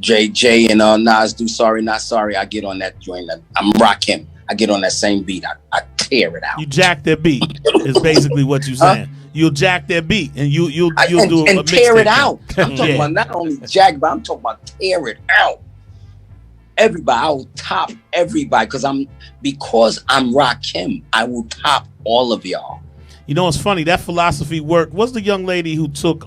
Jay and Nas do Sorry Not Sorry. I get on that joint. I'm Rakim. I get on that same beat. I tear it out. You jack their beat is basically what you're saying. You'll jack their beat and you'll do a tear it out. I'm talking about not only jack, but I'm talking about tear it out. Everybody, I will top everybody because I'm Rakim. I will top all of y'all. You know, it's funny, that philosophy worked. What's the young lady who took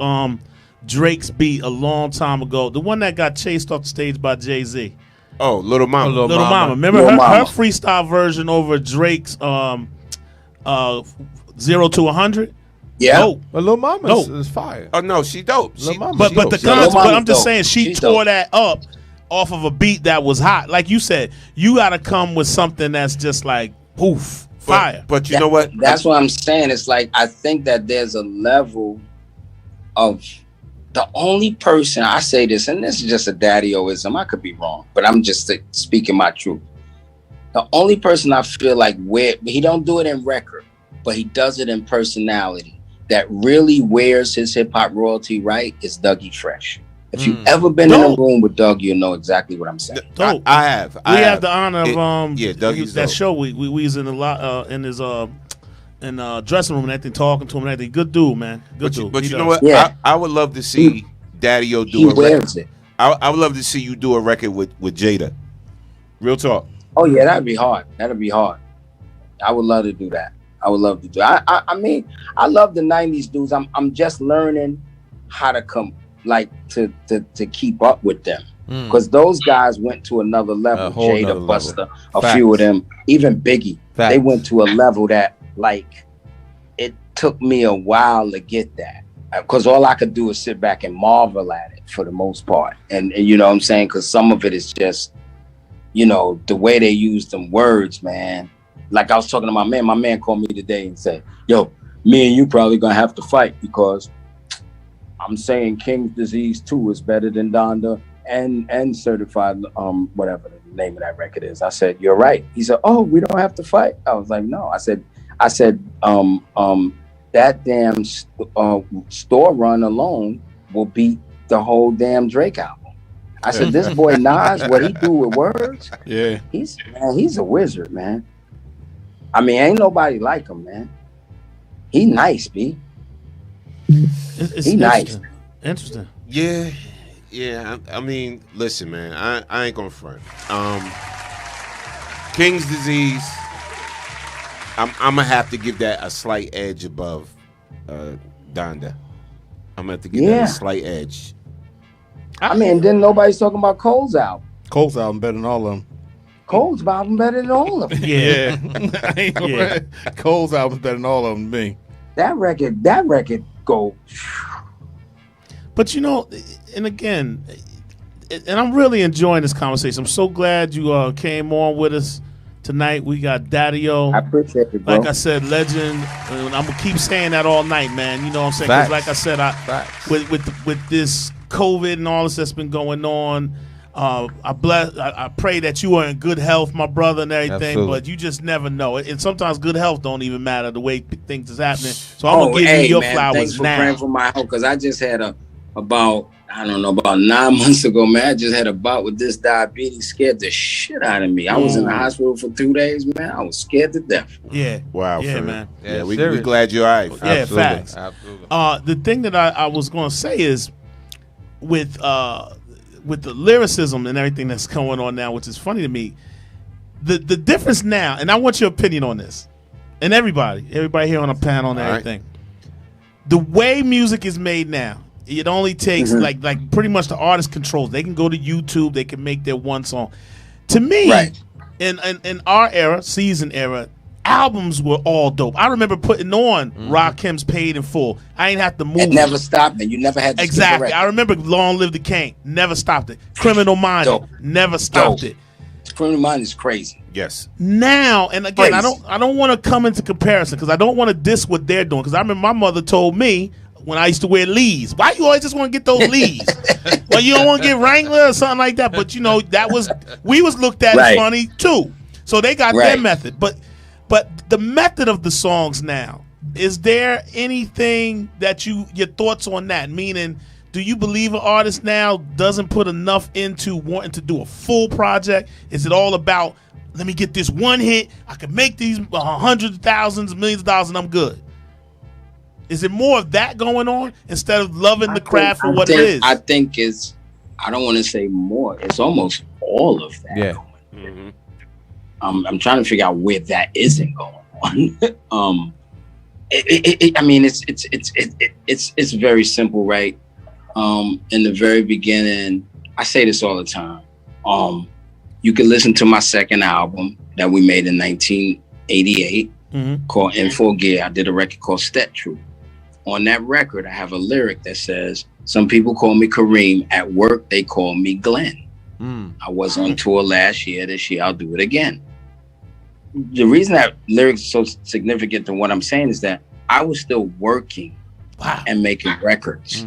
Drake's beat a long time ago? The one that got chased off the stage by Jay-Z. Oh, Little Mama. Little Mama. Remember her freestyle version over Drake's 0 to 100? Yeah. Dope. But Lil Mama is fire. Oh no, she dope. But I'm just saying she tore that up off of a beat that was hot. Like you said, you got to come with something that's just like poof, fire. But you know what? That's what I'm saying. It's like I think that there's a level of the only person, I say this, and this is just a daddy-oism, I could be wrong, but I'm just speaking my truth. The only person I feel like he don't do it in record, but he does it in personality, that really wears his hip-hop royalty right is Dougie Fresh. If you've ever been in a room with Doug, you'll know exactly what I'm saying. I have. We have the honor of Dougie's that dope. show. We was in in his dressing room and everything, talking to him and everything. Good dude, man. Good dude. But you know what? Yeah. I would love to see Daddy-O do a record. I would love to see you do a record with Jada. Real talk. Oh yeah, that'd be hard. That'd be hard. I would love to do that. I would love to do. I mean, I love the '90s dudes. I'm just learning how to come to keep up with them, because those guys went to another level. Jada, Buster, a few of them, even Biggie. They went to a level that it took me a while to get that, because all I could do is sit back and marvel at it for the most part, and you know what I'm saying, because some of it is just, you know, the way they use them words, man. Like I was talking to my man called me today and said, yo, me and you probably gonna have to fight, because I'm saying King's Disease 2 is better than Donda and Certified, whatever the name of that record is. I said, you're right. He said, oh, we don't have to fight. I was like, no. I said, that damn store run alone will beat the whole damn Drake album. I said, this boy Nas, what he do with words, he's a wizard, man. I mean, ain't nobody like him, man. He nice, B. He nice. Interesting. Yeah. I mean, listen, man. I ain't gonna front. King's Disease. I'm gonna have to give that a slight edge above Donda. I'm gonna have to give that a slight edge. I mean, then nobody's talking about Cole's album. Cole's album better than all of them. Cole's album better than all of them. Yeah. Cole's album's better than all of them to me. That record go. But you know, and again, and I'm really enjoying this conversation. I'm so glad you came on with us tonight. We got Daddy-O. I appreciate it, bro. Like I said, legend. And I'm gonna keep saying that all night, man. You know what I'm saying? 'Cause like I said, with this COVID and all this that's been going on, I pray that you are in good health, my brother, and everything. Absolutely. But you just never know. And sometimes good health don't even matter the way things is happening. So I'm gonna give you your flowers thanks for now. praying for my health, because I just had about 9 months ago, man. I just had a bout with this diabetes, scared the shit out of me. I was in the hospital for 2 days, man. I was scared to death. Yeah. Wow. Yeah, man. Yeah, we glad you're all right. Yeah, Absolutely. facts. Absolutely. The thing that I was going to say is with the lyricism and everything that's going on now, which is funny to me, the difference now, and I want your opinion on this, and everybody here on the panel and everything, the way music is made now, it only takes like pretty much the artist controls. They can go to YouTube, they can make their one song. To me, in our era, season era, albums were all dope. I remember putting on Rakim's Paid in Full. I ain't have to move. It never stopped, and you never had to skip a Exactly. record. I remember Long Live the King. Never stopped it. Criminal Minds. Dope. Never stopped Dope. it. Criminal Mind is crazy. Yes. Now, and again, Crazy. I don't want to come into comparison because I don't want to diss what they're doing. Because I remember my mother told me when I used to wear Lees, why you always just want to get those Lees? Well, you don't want to get Wrangler or something like that. But we was looked at as Right. funny too. So they got their method. But the method of the songs now, is there anything that your thoughts on that? Meaning, do you believe an artist now doesn't put enough into wanting to do a full project? Is it all about, let me get this one hit, I can make these hundreds of thousands, millions of dollars, and I'm good? Is it more of that going on instead of loving the craft for what it is? I think it's, I don't want to say more. It's almost all of that. Yeah. Going on. I'm trying to figure out where that isn't going on. I mean, it's very simple, right? In the very beginning, I say this all the time. You can listen to my second album that we made in 1988 called In Full Gear. I did a record called Stet Troop. On that record, I have a lyric that says, some people call me Kareem. At work, they call me Glenn. I was on tour last year. This year, I'll do it again. The reason that lyric is so significant to what I'm saying is that I was still working and making records.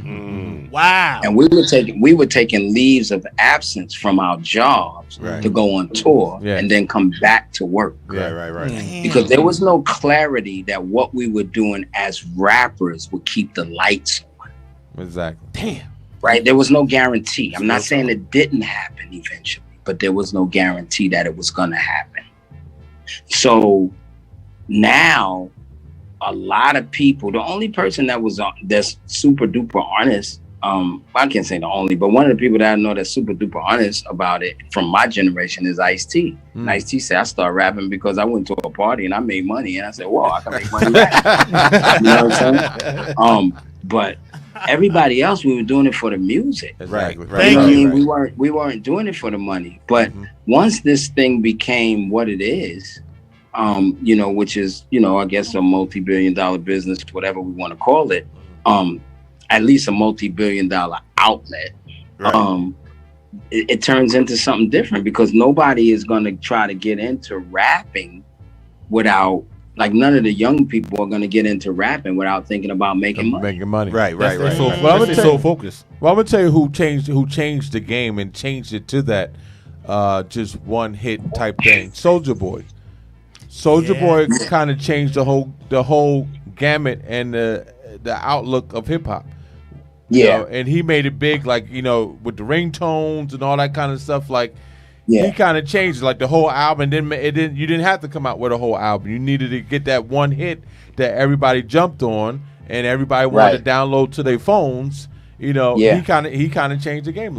Wow. And we were taking leaves of absence from our jobs to go on tour and then come back to work. Right. Because there was no clarity that what we were doing as rappers would keep the lights on. Exactly. Damn. Right? There was no guarantee. I'm not saying it didn't happen eventually, but there was no guarantee that it was going to happen. So now, a lot of people, the only person that was that's super duper honest, I can't say the only, but one of the people that I know that's super duper honest about it from my generation is Ice-T. And Ice-T said, I started rapping because I went to a party and I made money. And I said, whoa, I can make money back. You know what I'm saying? But everybody else, we were doing it for the music. Right. Thank I you. mean, we weren't doing it for the money. But once this thing became what it is, which is, I guess a multi-billion-dollar business, whatever we want to call it, at least a multi-billion-dollar outlet, it turns into something different because nobody is going to try to get into rapping without, like, none of the young people are going to get into rapping without thinking about making money. Right. That's so focused. Well, I'm gonna tell you who changed the game and changed it to that just one hit type thing. Soulja Boy. Soulja Boy kind of changed the whole gamut and the outlook of hip hop. Yeah, and he made it big, like with the ringtones and all that kind of stuff. Like he kind of changed like the whole album. You didn't have to come out with a whole album. You needed to get that one hit that everybody jumped on and everybody wanted to download to their phones. He kind of changed the game.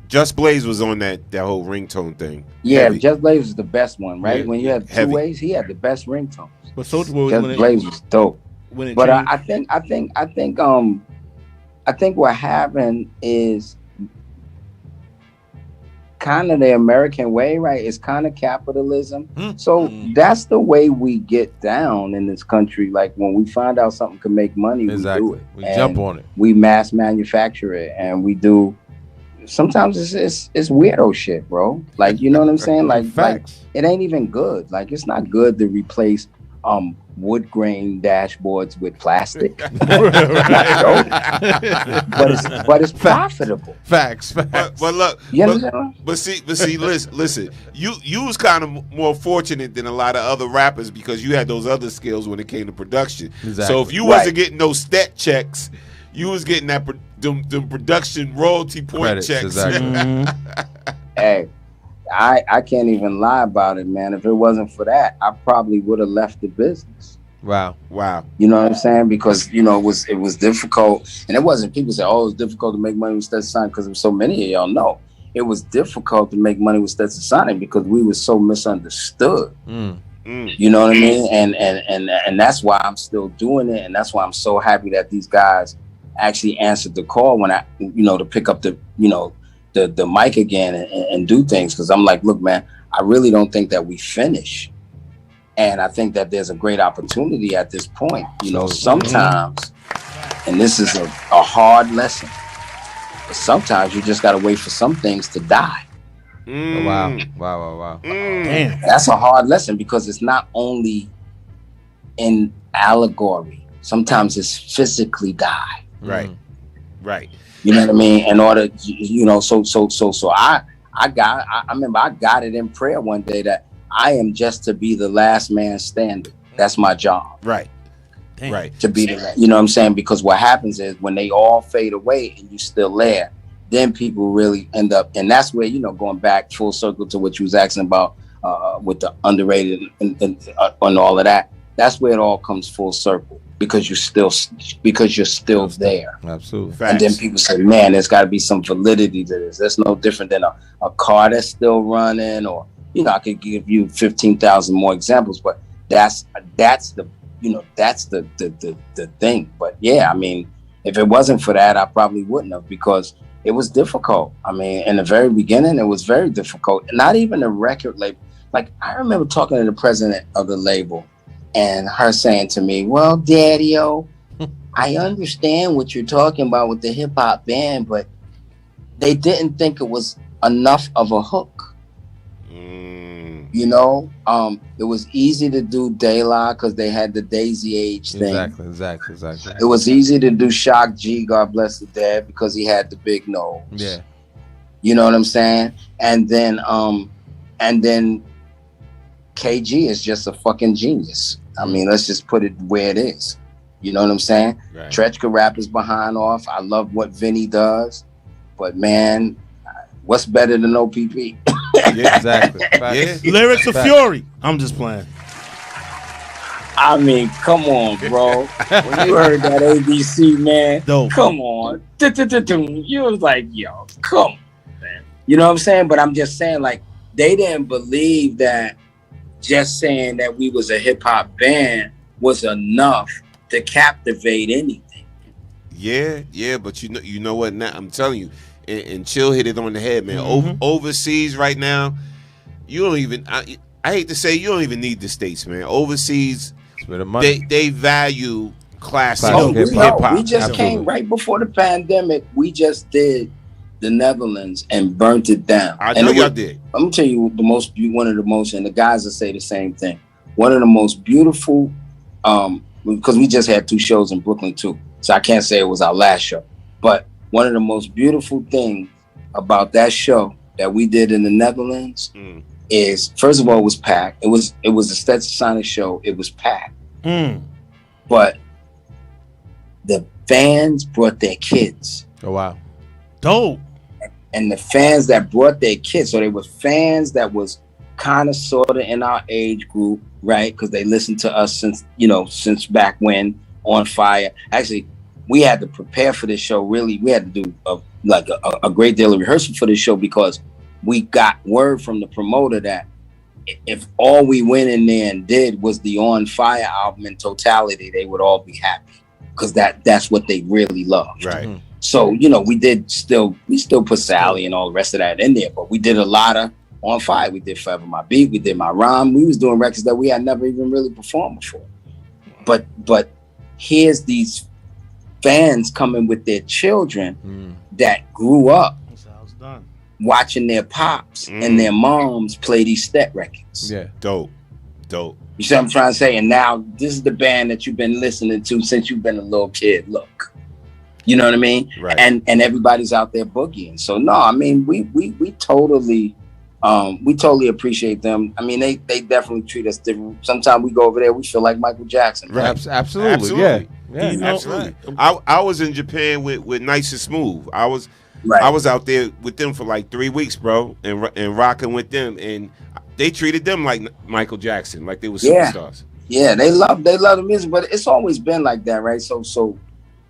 Just Blaze was on that whole ringtone thing. Yeah, Heavy. Just Blaze was the best one, right? Yeah, when you had heavy. two ways, he had the best ringtones. But Soulja Boy Just Blaze was dope. But I think what happened is kind of the American way, right? It's kind of capitalism. So that's the way we get down in this country. Like when we find out something can make money, we do it. We jump on it. We mass manufacture it, and we do. Sometimes it's weirdo shit, bro. Like, you know what I'm saying? Like it ain't even good. Like, it's not good to replace wood grain dashboards with plastic. but it's profitable. Facts. But look, you understand? But see, listen. You was kind of more fortunate than a lot of other rappers because you had those other skills when it came to production. Exactly. So if you wasn't getting those stat checks, you was getting that the production royalty point Credits, checks. exactly. Hey, I can't even lie about it, man. If it wasn't for that, I probably would have left the business. Wow. You know what I'm saying? Because it was difficult, and it wasn't. People say, "Oh, it's difficult to make money with Stetsasonic because there's so many of y'all." No, it was difficult to make money with Stetsasonic because we were so misunderstood. You know what I mean? And that's why I'm still doing it, and that's why I'm so happy that these guys actually answered the call when I, to pick up the mic again and do things. Because I'm like, look, man, I really don't think that we finish. And I think that there's a great opportunity at this point. You know, sometimes, and this is a hard lesson, but sometimes you just got to wait for some things to die. Oh, wow. Damn. That's a hard lesson because it's not only in allegory. Sometimes it's physically die. Right. Right. You know what I mean? In order, you know, so I remember I got it in prayer one day that I am just to be the last man standing. That's my job. Right. Damn. Right. To be the, you know what I'm saying? Because what happens is when they all fade away and you still there, then people really end up, and that's where, you know, going back full circle to what you was asking about with the underrated and all of that. That's where it all comes full circle because you're still there. Absolutely. Facts. And then people say, man, there's got to be some validity to this. That's no different than a car that's still running, or, you know, I could give you 15,000 more examples, but that's the, you know, that's the thing. But yeah, I mean, if it wasn't for that, I probably wouldn't have, because it was difficult. I mean, in the very beginning, it was very difficult. Not even a record label. Like, I remember talking to the president of the label and her saying to me, well, Daddy-O, I understand what you're talking about with the hip hop band, but they didn't think it was enough of a hook. You know, it was easy to do De La because they had the Daisy Age thing. Exactly. It was easy to do Shock G, God bless the dead, because he had the big nose. Yeah. You know what I'm saying? And then KG is just a fucking genius. I mean, let's just put it where it is. You know what I'm saying? Right. Tretch could rap his behind off. I love what Vinny does, but man, what's better than OPP? Yeah, Exactly. Yeah. Lyrics of Fury. I'm just playing. I mean, come on, bro. When you heard that ABC, man, Dope. come on. You was like, yo, come on, man. You know what I'm saying? But I'm just saying, like, they didn't believe that just saying that we was a hip hop band was enough to captivate anything. Yeah, but you know what? Now I'm telling you, and Chill hit it on the head, man. Overseas right now, you don't even. I hate to say, you don't even need the States, man. Overseas, Where the money. they value classic Oh, hip we know. hop. We just came right before the pandemic. We just did the Netherlands and burnt it down. I And know it y'all was- did. I'm gonna tell you one of the most, and the guys will say the same thing. One of the most beautiful, because we just had 2 shows in Brooklyn too, so I can't say it was our last show. But one of the most beautiful things about that show that we did in the Netherlands is, first of all, it was packed. It was a Stetsasonic show. It was packed, but the fans brought their kids. Oh, wow. Dope. And the fans that brought their kids, so they were fans that was kind of sort of in our age group, right? Because they listened to us since back when, On Fire. Actually, we had to prepare for this show. Really, we had to do a great deal of rehearsal for this show, because we got word from the promoter that if all we went in there and did was the On Fire album in totality, they would all be happy, because that's what they really loved. Right. So, you know, we still put Sally and all the rest of that in there, but we did a lot of On Fire. We did Forever My Beat. We did My Rhyme. We was doing records that we had never even really performed before. But here's these fans coming with their children that grew up That's how it's done. watching their pops and their moms play these Stet records. Yeah. Dope. You see what I'm trying to say? And now this is the band that you've been listening to since you've been a little kid. Look. You know what I mean? Right. And everybody's out there boogieing. So no, I mean we totally appreciate them. I mean they definitely treat us different. Sometimes we go over there, we feel like Michael Jackson. Right. Absolutely. Yeah. You know, Absolutely. I was in Japan with Nice and Smooth. I was out there with them for like 3 weeks, bro, and rocking with them, and they treated them like Michael Jackson, like they were superstars. Yeah, they love the music, but it's always been like that, right? So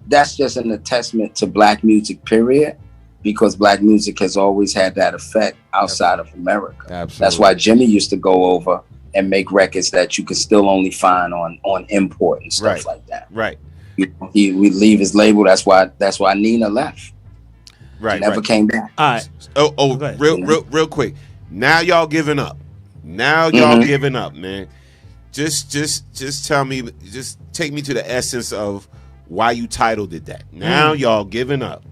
that's just an attestament to black music, period, because black music has always had that effect outside of America. Absolutely. That's why Jimmy used to go over and make records that you could still only find on import and stuff like that. Right. He would leave his label. That's why Nina left. Right. She never came back. All right. Oh, ahead. real quick. Now y'all giving up. Giving up, man. Just tell me, just take me to the essence of why you titled it that. Now y'all giving up.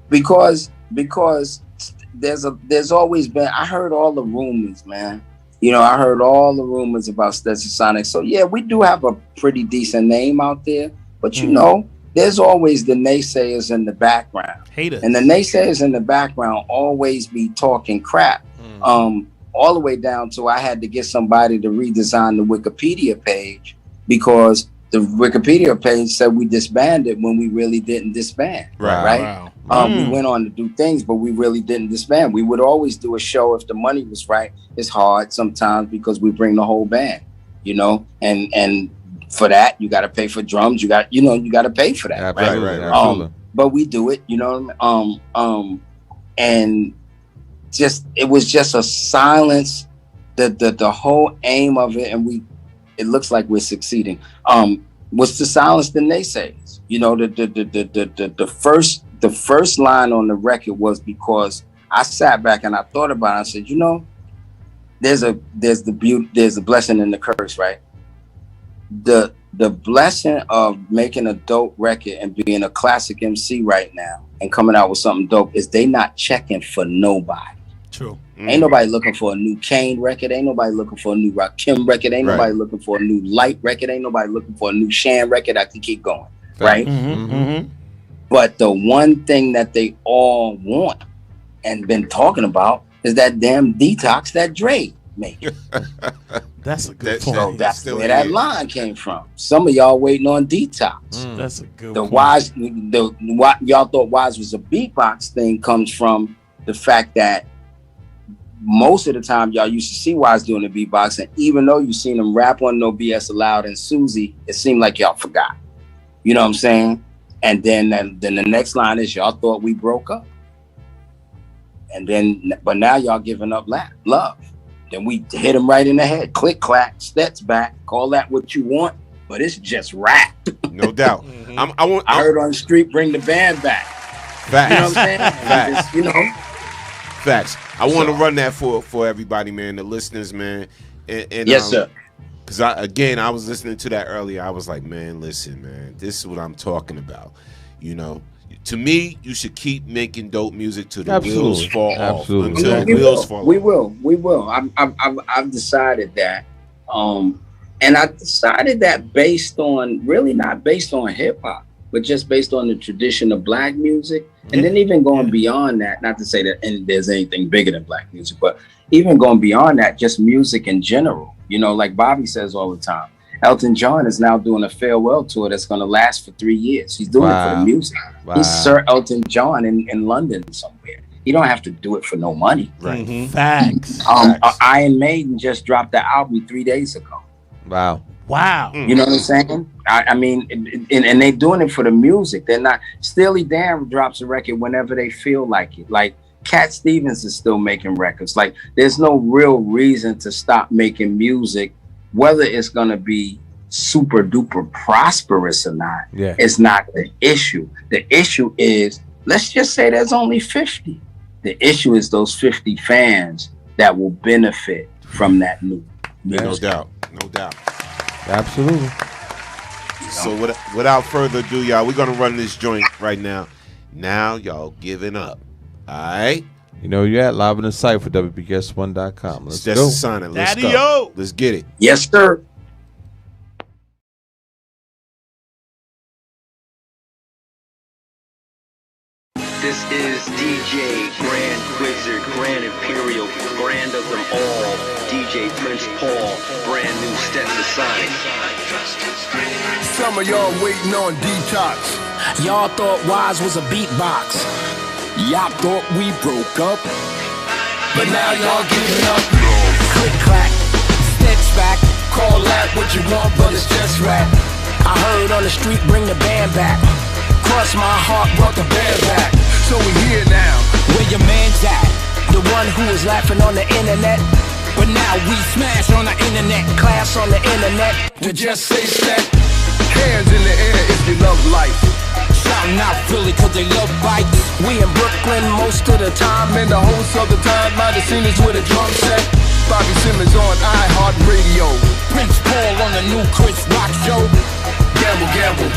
Because there's always been, I heard all the rumors, man. You know, I heard all the rumors about Stetsasonic. So yeah, we do have a pretty decent name out there, but you know, there's always the naysayers in the background. Haters. And the naysayers in the background always be talking crap. All the way down to I had to get somebody to redesign the Wikipedia page because the Wikipedia page said we disbanded when we really didn't disband. Right. We went on to do things, but we really didn't disband. We would always do a show if the money was right. It's hard sometimes because we bring the whole band, you know, and for that you got to pay for drums. You got to pay for that. Right. But we do it, you know. And just it was just a silence. The whole aim of it, and it looks like we're succeeding. Was to silence the naysayers. You know, the first line on the record was because I sat back and I thought about it. I said, you know, there's a blessing in the curse, right? The blessing of making a dope record and being a classic MC right now and coming out with something dope is they not checking for nobody. True. Ain't nobody looking for a new Kane record. Ain't nobody looking for a new Rakim record. Ain't nobody looking for a new Light record. Ain't nobody looking for a new Shan record. I can keep going, right? But the one thing that they all want and been talking about is that damn detox that Dre made. That's a good So point. that's where that line came from. Some of y'all waiting on detox. That's a good The point. Wise, y'all thought Wise was a beatbox thing comes from the fact that most of the time y'all used to see Wise doing the beatbox, and even though you seen him rap on No BS Allowed and Susie, it seemed like y'all forgot. You know what I'm saying? And then the next line is y'all thought we broke up. But now y'all giving up love. Then we hit him right in the head. Click, clack, Stets back. Call that what you want, but it's just rap. No doubt. I heard on the street, bring the band back. Facts. You know what I'm saying? Facts. You know? Facts. I want to run that for everybody, man, the listeners, man. And yes, sir. Because I was listening to that earlier. I was like, man, listen, man, this is what I'm talking about. You know, to me, you should keep making dope music till the wheels fall off. Until the wheels fall off. We will. I've decided that. And I decided that based on, really not based on hip hop, but just based on the tradition of black music. And then even going beyond that, not to say that there's anything bigger than black music, but even going beyond that, just music in general. You know, like Bobby says all the time, Elton John is now doing a farewell tour that's going to last for 3 years. He's doing it for the music. He's Sir Elton John in London somewhere. He don't have to do it for no money. Right. Facts. Iron Maiden just dropped the album 3 days ago. Wow. You know what I'm saying? I mean, and they're doing it for the music. They're not. Steely Dan drops a record whenever they feel like it. Like Cat Stevens is still making records. Like there's no real reason to stop making music, whether it's gonna be super duper prosperous or not. Yeah. It's not the issue. The issue is, let's just say there's only 50. The issue is those 50 fans that will benefit from that new music. No doubt. Absolutely. So without further ado, y'all, we're gonna run this joint right now. Now y'all giving up. All right. You know you're at live in the Cipher, WBS1.com. Let's go. Stetsasonic. Let's go. Let's get it. Yes, sir. This is DJ Grand Wizard, Grand Imperial, grand of them all, DJ Prince Paul, brand new Stetsasonic. Some of y'all waiting on detox. Y'all thought Wise was a beatbox. Y'all thought we broke up, but now y'all giving up. Click clack, Stets back. Call that what you want, but it's just rap. I heard on the street, bring the band back. Cross my heart, brought the band back. So we here now. Where your man's at? The one who was laughing on the internet. But now we smash on the internet. Class on the internet. To just say that. Hands in the air if you love life. Shouting out Philly cause they love bites. We in Brooklyn most of the time. And the whole southern time, mind the scenes with a drum set. Bobby Simmons on iHeartRadio. Prince Paul on the new Chris Rock show. Gamble, gamble.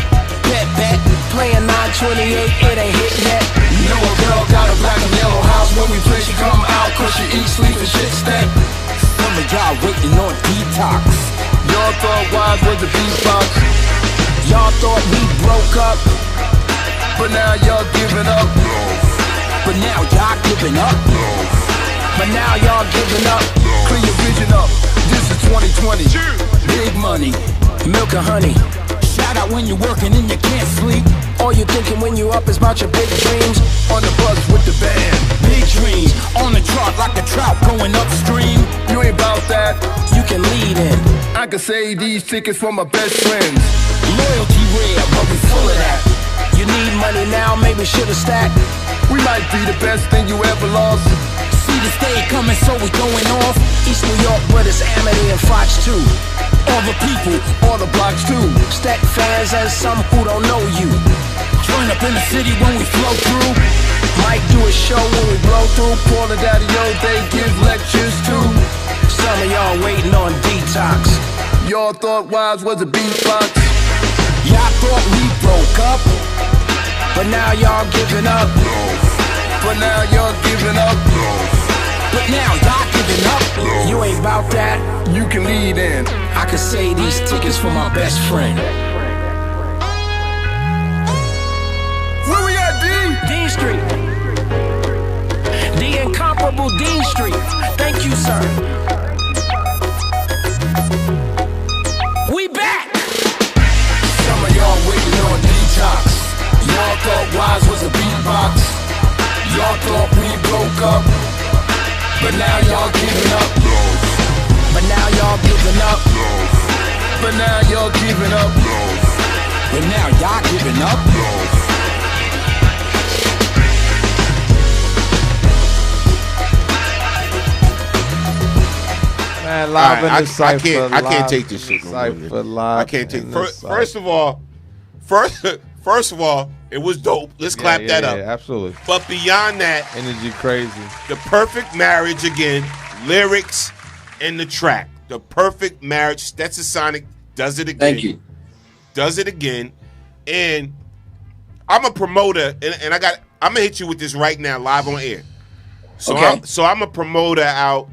Bet, playing 928, it ain't hit yet. You know a girl got a black and yellow house. When we play, she come out, cause she eat, sleep, and shit stank. Some of y'all waiting on detox. Y'all thought Wise was the beatbox. Y'all thought we broke up, but now y'all giving up. but now y'all giving up. But now y'all giving up. Clean your vision up. This is 2020. Big money, milk and honey. Shout out when you're working and you can't sleep. All you thinking when you up is about your big dreams. On the bus with the band. Big dreams, on the chart like a trout going upstream. You ain't about that. You can lead in. I can save these tickets for my best friends. Loyalty rare, but we full of that. You need money now, maybe should've stacked. We might be the best thing you ever lost. See this day coming, so we going off. East New York, but it's Amity and Fox too. All the people, all the blocks too. Stat fans and some who don't know you. Join up in the city when we flow through. Might do a show when we blow through. Paul and Daddy O, they give lectures too. Some of y'all waiting on detox. Y'all thought Wise was a beatbox. Y'all thought we broke up, but now y'all giving up. But now y'all giving up. But now y'all giving up. You ain't about that. You can lead in. I could say these tickets for my best friend. Where we at, D? Dean Street. The incomparable Dean Street. Thank you, sir. We back. Some of y'all waiting on detox. Y'all thought Wise was a beatbox. Y'all thought we broke up, but now y'all giving up. But now y'all giving up. But now y'all giving up. But now y'all giving up. Man, live in the Cipher. I can't take this shit. Cipher live. I can't take. First of all, it was dope. Let's clap that up. Yeah, absolutely. But beyond that, energy crazy. The perfect marriage again. Lyrics and the track. The perfect marriage. Stetsasonic does it again. Thank you. Does it again. And I'm a promoter, and I'm gonna hit you with this right now, live on air. So okay. I'm a promoter out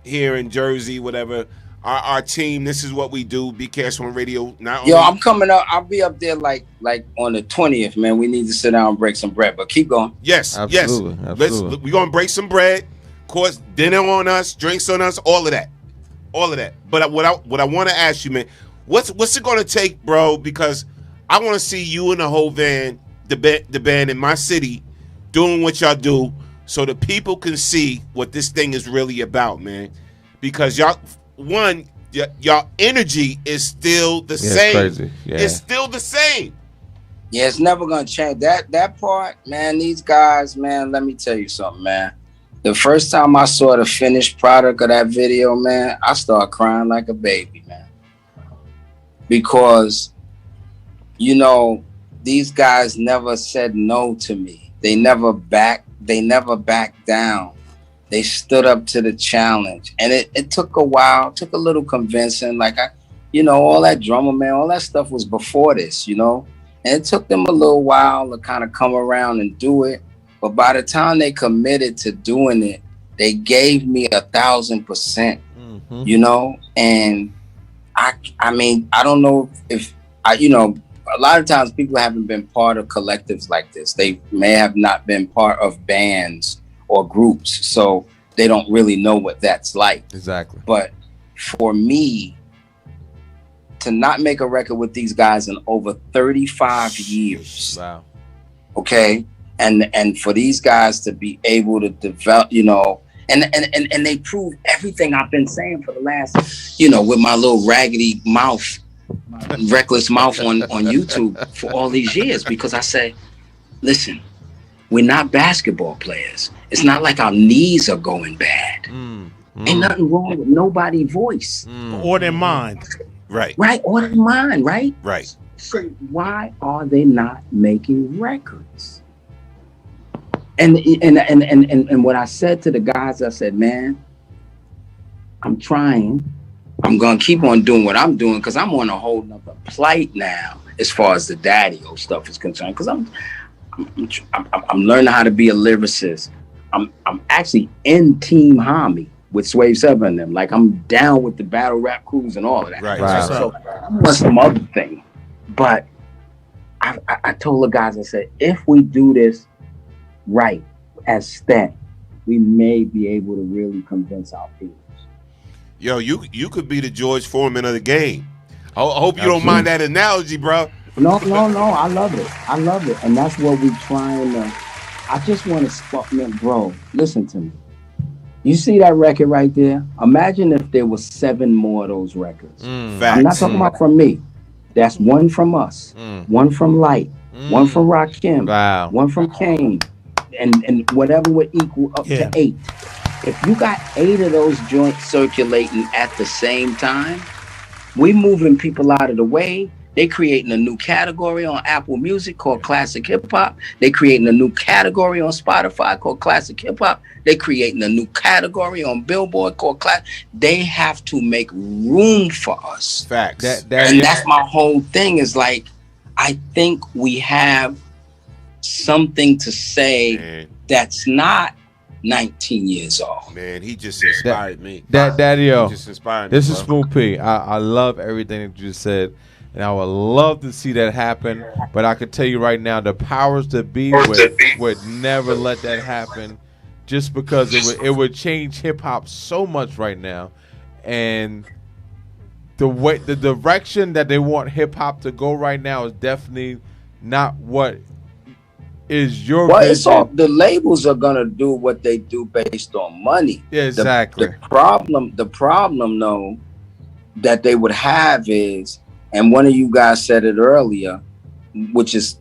here in Jersey, whatever. Our team, this is what we do. BKS on radio. Yo, I'm coming up. I'll be up there like on the 20th, man. We need to sit down and break some bread. But keep going. Yes, absolutely, yes. Absolutely. We're gonna break some bread. Of course, dinner on us, drinks on us, all of that. But what I want to ask you, man, what's it gonna take, bro? Because I want to see you and the whole van, the band in my city, doing what y'all do, so the people can see what this thing is really about, man. Because y'all energy is still the same. It's crazy. Yeah. It's still the same. Yeah, it's never gonna change. That part, man, these guys, man, let me tell you something, man. The first time I saw the finished product of that video, man, I started crying like a baby, man. Because, you know, these guys never said no to me. They never backed down. They stood up to the challenge. And it took a while, took a little convincing. Like, all that drummer, man, all that stuff was before this, And it took them a little while to kind of come around and do it. But by the time they committed to doing it, they gave me 1,000%, And I mean, I don't know if a lot of times people haven't been part of collectives like this. They may have not been part of bands or groups, so they don't really know what that's like. Exactly. But for me to not make a record with these guys in over 35 years, wow, okay, and for these guys to be able to develop, and they prove everything I've been saying for the last, with my little raggedy mouth, reckless mouth on YouTube for all these years, because I say, listen, we're not basketball players. It's not like our knees are going bad. Ain't nothing wrong with nobody's voice. Or their mind. Right. Right, or their mind, right? Right. So why are they not making records? And what I said to the guys, I said, man, I'm trying. I'm gonna keep on doing what I'm doing because I'm on a whole nother plight now as far as the daddy-o stuff is concerned. Because I'm learning how to be a lyricist. I'm actually in Team Hami with Swave 7 and them. Like, I'm down with the battle rap crews and all of that. Right. Wow. So I want some other thing. But I told the guys, I said, if we do this right as Stet, we may be able to really convince our people. Yo, you could be the George Foreman of the game. I hope you don't mind that analogy, bro. No. I love it. And that's what we're trying to. I just want to spot, man, bro. Listen to me. You see that record right there? Imagine if there was 7 more of those records. I'm not talking about from me. That's one from us, one from Light, one from Rakim, one from Kane, and whatever would equal up to 8. If you got 8 of those joints circulating at the same time, we moving people out of the way. They creating a new category on Apple Music called Classic Hip Hop. They creating a new category on Spotify called Classic Hip Hop. They creating a new category on Billboard called Classic. They have to make room for us. Facts. And that's my whole thing is like, I think we have something to say that's not 19 years old. Man, he just inspired me. Daddy-o, Just inspired this me, is bro. Smooth P. I love everything that you said, and I would love to see that happen. But I can tell you right now, the powers that be would never let that happen, just because it would change hip hop so much right now, and the direction that they want hip hop to go right now is definitely not what is your vision. It's all the labels are gonna do what they do based on money. Yeah, exactly. The problem though that they would have is, and one of you guys said it earlier, which is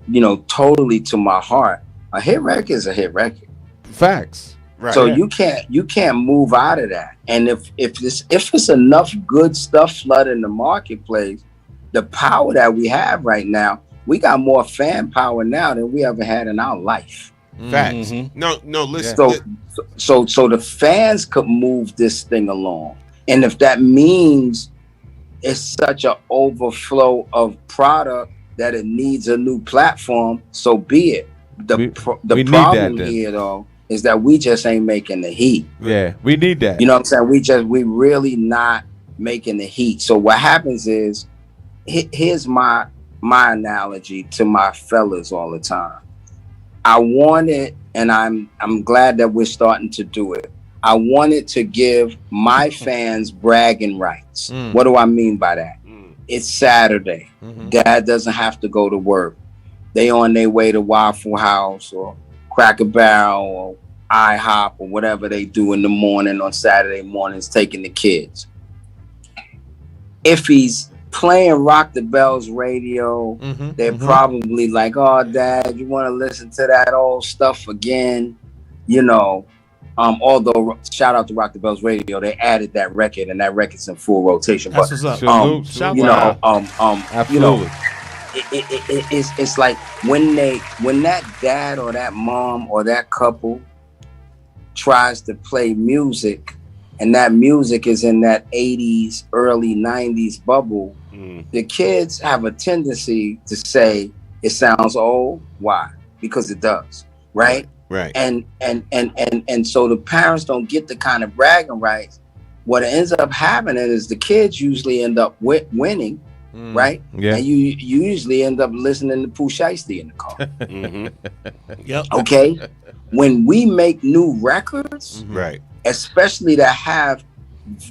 totally to my heart. A hit record is a hit record. Facts. Right. So you can't move out of that. And if it's enough good stuff flooding the marketplace, the power that we have right now, we got more fan power now than we ever had in our life. Facts. No, listen. So the fans could move this thing along. And if that means it's such an overflow of product that it needs a new platform, so be it. The problem here though is that we just ain't making the heat. Yeah, we need that. You know what I'm saying? We really not making the heat. So what happens is, here's my analogy to my fellas all the time. I want it, and I'm glad that we're starting to do it. I wanted to give my fans bragging rights. What do I mean by that? It's Saturday. Dad doesn't have to go to work. They on their way to Waffle House or Cracker Barrel or IHOP or whatever they do in the morning on Saturday mornings, taking the kids. If he's playing Rock the Bells radio, they're probably like, "Oh, Dad, you want to listen to that old stuff again?" Although shout out to Rock the Bells radio, they added that record, and that record's in full rotation. That's what's up. Absolutely. It's like when that dad or that mom or that couple tries to play music, and that music is in that 80s, early 90s bubble, the kids have a tendency to say it sounds old. Why? Because it does, right? Right. And so the parents don't get the kind of bragging rights. What ends up happening is the kids usually end up winning, right? Yeah. And you usually end up listening to Pooh Shiesty in the car. Yep. Okay? When we make new records, Right. especially that have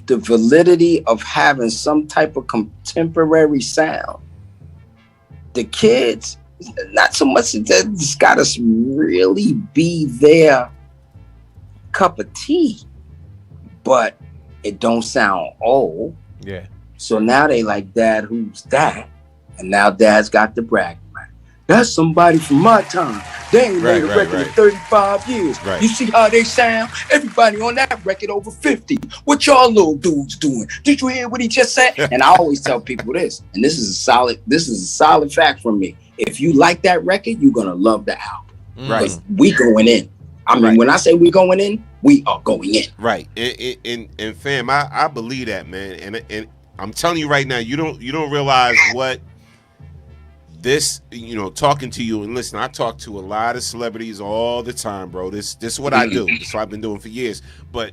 the validity of having some type of contemporary sound, the kids, not so much that it's got to really be their cup of tea, but it don't sound old. Yeah. So now they like, "Dad, who's that?" And now Dad's got the brag. "That's somebody from my time. They ain't made a record in 35 years. Right. You see how they sound? Everybody on that record over 50. What y'all little dudes doing? Did you hear what he just said?" And I always tell people this, and this is a solid fact from me. If you like that record, you're gonna love the album. Right. Because we going in. I mean, when I say we going in, we are going in. Right. And fam, I believe that, man. And I'm telling you right now, you don't realize what this, talking to you, and listen, I talk to a lot of celebrities all the time, bro. This is what I do. This is what I've been doing for years. But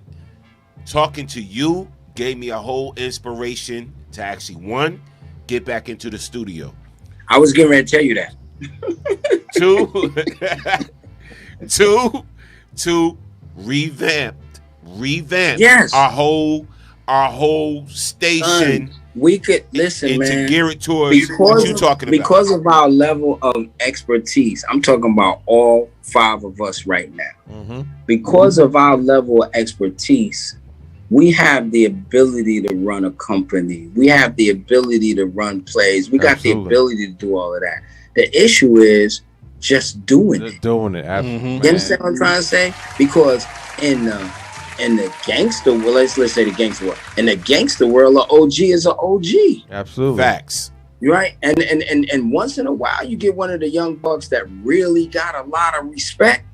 talking to you gave me a whole inspiration to actually, one, get back into the studio. I was getting ready to tell you that. Two, revamp yes. our whole station. We could listen, and man. To gear it towards what you're talking about. Because of our level of expertise, I'm talking about all 5 of us right now. Mm-hmm. Because of our level of expertise, we have the ability to run a company. We have the ability to run plays. We got Absolutely. the ability to do all of that. The issue is just doing it. Doing it. Absolutely. You understand what I'm trying to say? Because in the gangster world, let's say the gangster world. In the gangster world, an OG is an OG. Absolutely. Facts. Right? And once in a while, you get one of the young bucks that really got a lot of respect.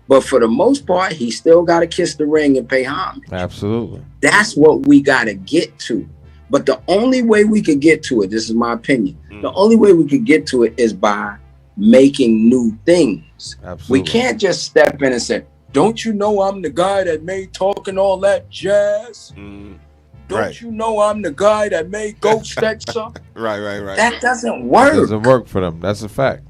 But for the most part, he still got to kiss the ring and pay homage. Absolutely. That's what we got to get to. But the only way we could get to it, this is my opinion, the only way we could get to it is by making new things. Absolutely. We can't just step in and say, don't you know I'm the guy that made talking all that jazz? Don't you know I'm the guy that made Go Stetsa? Right. That doesn't work. It doesn't work for them. That's a fact.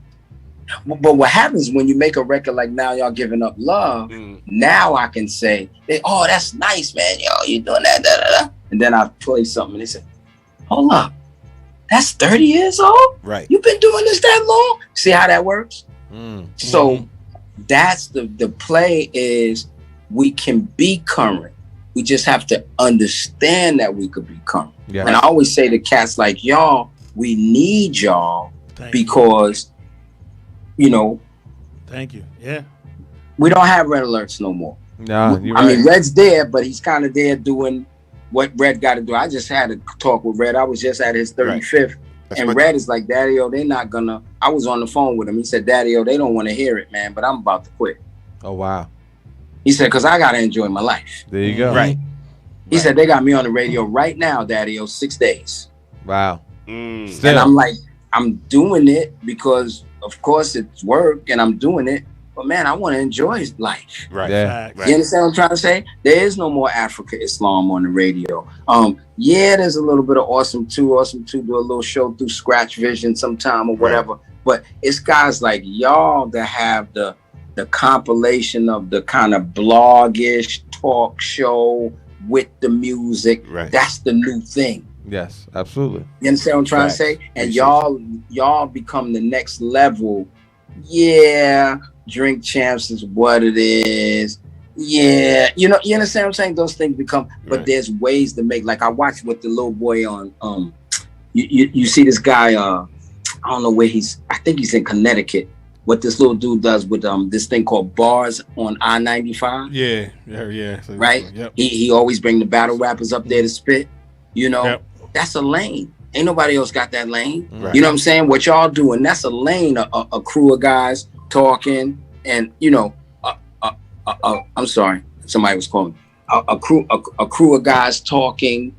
But what happens when you make a record like Now Y'all Giving Up Love, now I can say, oh, that's nice, man. Yo, you doing that, da-da-da. And then I play something and they say, hold up, that's 30 years old? Right. You've been doing this that long? See how that works? So that's the play is we can be current. We just have to understand that we could be current. Yeah. And I always say to cats like y'all, we need y'all because, Thank you. Yeah. We don't have red alerts no more. Nah, you're I right. mean, Red's there, but he's kind of there doing what Red got to do. I just had a talk with Red. I was just at his 35th. That's And Red is like, Daddy-O, they're not gonna. I was on the phone with him. He said, Daddy-O, they don't want to hear it, man, but I'm about to quit. Oh, wow. He said, because I got to enjoy my life. There you go. Right. He said, they got me on the radio right now, Daddy-O, 6 days. Wow. And I'm like, I'm doing it because, of course, it's work and I'm doing it. But, man, I want to enjoy life. Right. Yeah. You understand what I'm trying to say? There is no more Africa Islam on the radio. Yeah, there's a little bit of Awesome 2. Awesome 2 do a little show through Scratch Vision sometime or whatever. Right. But it's guys like y'all that have the compilation of the kind of bloggish talk show with the music. Right. That's the new thing. Yes, absolutely. You understand what I'm trying to say? And y'all become the next level. Yeah, Drink Champs is what it is. Yeah, you understand what I'm saying? Those things become, but there's ways to make. Like I watched with the little boy on. You see this guy. I don't know where he's. I think he's in Connecticut. What this little dude does with this thing called Bars on I-95. Yeah. So, right. Yep. He always bring the battle rappers up there to spit. That's a lane. Ain't nobody else got that lane. Right. You know what I'm saying? What y'all doing? That's a lane. A crew of guys talking, and I'm sorry, somebody was calling. A crew of guys talking.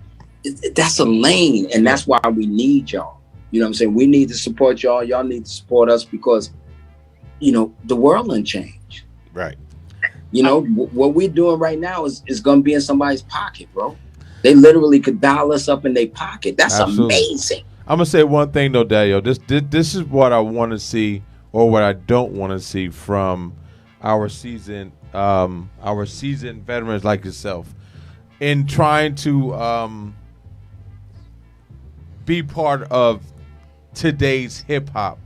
That's a lane, and that's why we need y'all. You know what I'm saying? We need to support y'all. Y'all need to support us because, the world done changed. Right. What we're doing right now is going to be in somebody's pocket, bro. They literally could dial us up in their pocket. That's Absolutely. amazing. I'm gonna say one thing though, Daddy-O. This is what I want to see, or what I don't want to see from our seasoned veterans like yourself, in trying to be part of today's hip hop.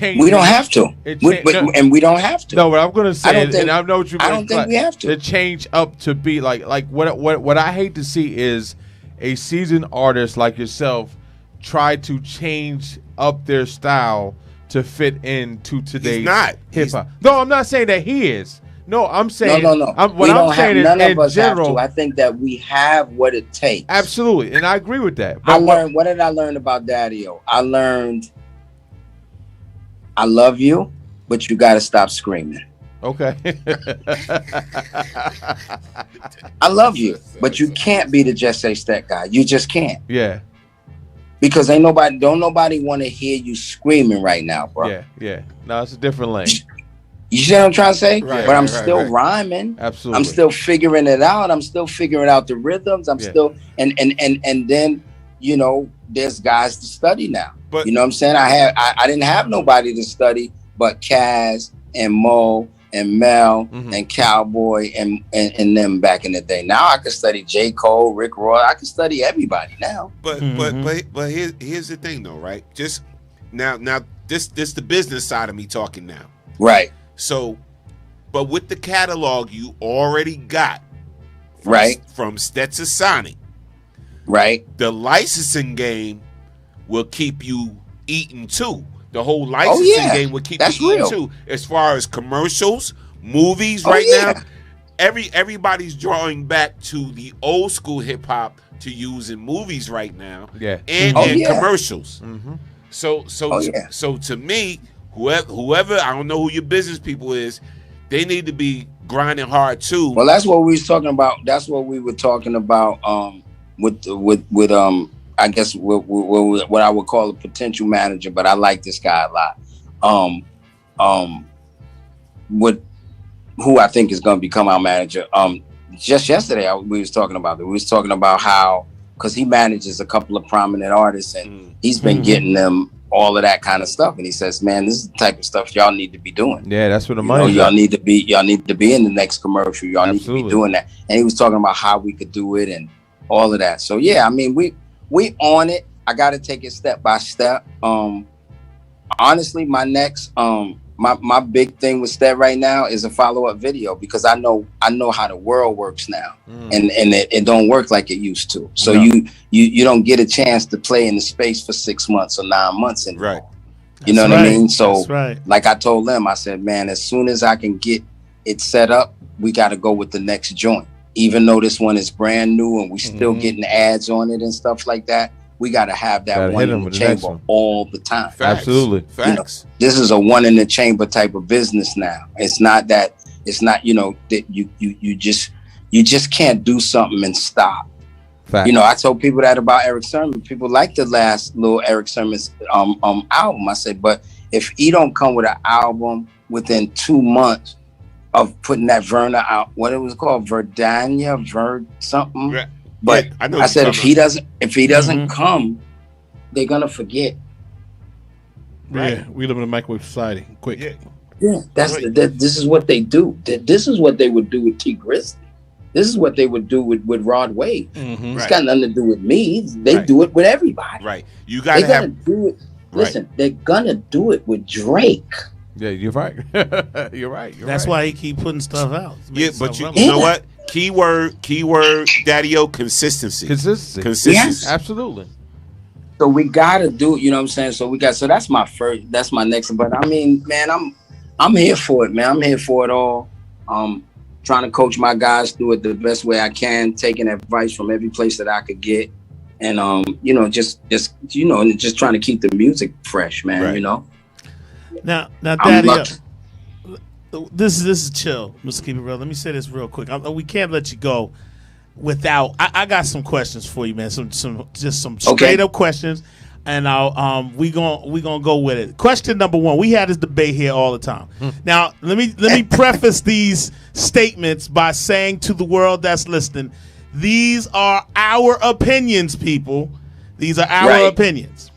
We don't have to, and we don't have to. No, what I'm gonna say, and I know what you mean. I don't think we have to. Change up to be like what I hate to see is a seasoned artist like yourself try to change up their style to fit into today's hip hop. No, I'm not saying that he is. No, I'm saying no. What I'm saying is, in general, I think that we have what it takes. Absolutely, and I agree with that. But what did I learn about Daddy-O? I learned I love you, but you got to stop screaming. Okay. I love you, but you can't be the Just Say Stat guy. You just can't. Yeah. Because don't nobody want to hear you screaming right now, bro. Yeah. Yeah. No, it's a different lane. You see what I'm trying to say? Right, but I'm right, still right. rhyming. Absolutely. I'm still figuring it out. I'm still figuring out the rhythms. I'm still and then there's guys to study now. But you know what I'm saying? I didn't have nobody to study but Kaz and Mo and Mel and Cowboy and them back in the day. Now I can study J. Cole, Rick Roy. I can study everybody now. But here's the thing though, right? Just now this the business side of me talking now. Right. So, but with the catalog you already got, from Stetsasonic, right? The licensing game will keep you eating too. The whole licensing game will keep you eating too. As far as commercials, movies, now, everybody's drawing back to the old school hip hop to use in movies right now, and commercials. So to me. Whoever, I don't know who your business people is, they need to be grinding hard too. Well, that's what we was talking about. That's what we were talking about with I guess what I would call a potential manager, but I like this guy a lot. Who I think is going to become our manager. Just yesterday we was talking about it. We was talking about how, because he manages a couple of prominent artists and he's been getting them all of that kind of stuff, and he says, "Man, this is the type of stuff y'all need to be doing. Yeah, that's what the money. Y'all need to be in the next commercial. Y'all need to be doing that." And he was talking about how we could do it and all of that. So yeah, I mean, we on it. I got to take it step by step. Honestly, my next my big thing with Stet right now is a follow-up video, because I know how the world works now, and it don't work like it used to. So you don't get a chance to play in the space for 6 months or 9 months anymore. Right. You know what I mean? So like I told them, I said, man, as soon as I can get it set up, we got to go with the next joint. Even though this one is brand new and we still getting ads on it and stuff like that, we got to have that one in the chamber all the time. Facts. Absolutely. Facts. This is a one in the chamber type of business now. It's not that you just can't do something and stop. Facts. I told people that about Eric Sermon. People like the last little Eric Sermon's album. I said, but if he don't come with an album within 2 months of putting that Verna out, what it was called, Verdania, something. Right. But yeah, I said, if he doesn't come, they're gonna forget. Right. We live in a microwave society. Quick. Yeah. This is what they do. This is what they would do with T Grizzly. This is what they would do with Rod Wave. It's got nothing to do with me. They do it with everybody. Right. You gotta do it. Listen, they're gonna do it with Drake. Yeah, you're right. You're right. That's why he keep putting stuff out. Yeah, but you know what? Keyword, Daddy-O, consistency. Consistency. Yes. Absolutely. So we gotta do it, you know what I'm saying? So that's my next, but I mean, man, I'm here for it, man. I'm here for it all. Trying to coach my guys through it the best way I can, taking advice from every place that I could get. And just trying to keep the music fresh, man, Now Daddy-O, this is chill. Let's keep it real. Let me say this real quick. We can't let you go without. I got some questions for you, man. Some straight up questions, and we gonna go with it. Question number one. We had this debate here all the time. Now let me preface these statements by saying to the world that's listening, these are our opinions, people. These are our opinions.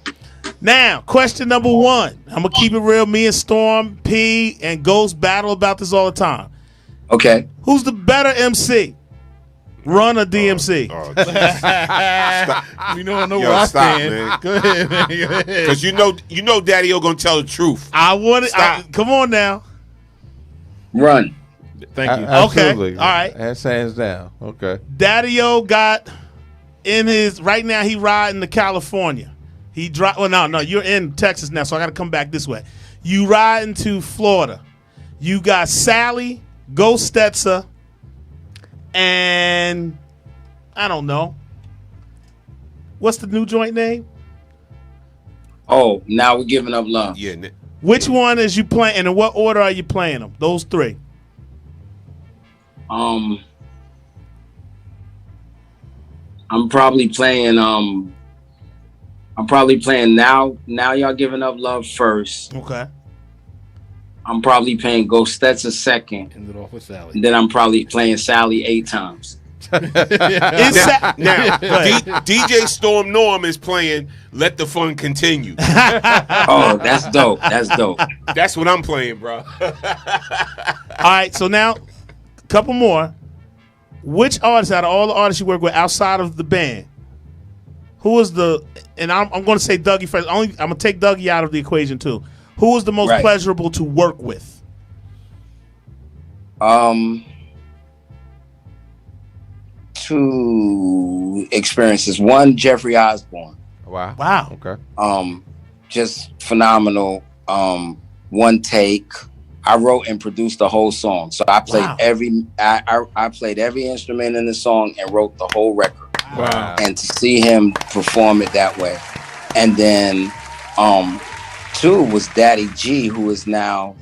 Now, question number one. I'm going to keep it real. Me and Storm, P, and Ghost battle about this all the time. Okay. Who's the better MC? Run or DMC? We don't know where I stand. Man. Go ahead, man. Go ahead. Because you know Daddy-O going to tell the truth. I want it. Come on now. Run. Thank you. Absolutely. Okay. All right. That's hands down. Okay. Daddy-O got in his, right now he riding to California. He drive. Well, no, you're in Texas now, so I got to come back this way. You riding to Florida. You got Sally, Ghost Stetsa, and I don't know. What's the new joint name? Oh, now we're giving up love. Yeah. Which one is you playing, and in what order are you playing them? Those three. I'm probably playing now y'all giving up love first. Okay. I'm probably playing Go Stetsa second. End it off with Sally. And then I'm probably playing Sally 8 times. Now, DJ Storm Norm is playing Let the Fun Continue. Oh, that's dope. That's dope. That's what I'm playing, bro. All right, so now, a couple more. Which artist out of all the artists you work with outside of the band, who was the, and I'm going to say Dougie first. I'm going to take Dougie out of the equation too. Who was the most pleasurable to work with? Two experiences. One, Jeffrey Osborne. Wow. Okay. Just phenomenal. One take. I wrote and produced the whole song. So I played I played every instrument in the song and wrote the whole record. Wow. And to see him perform it that way. And then two was Daddy G, who is now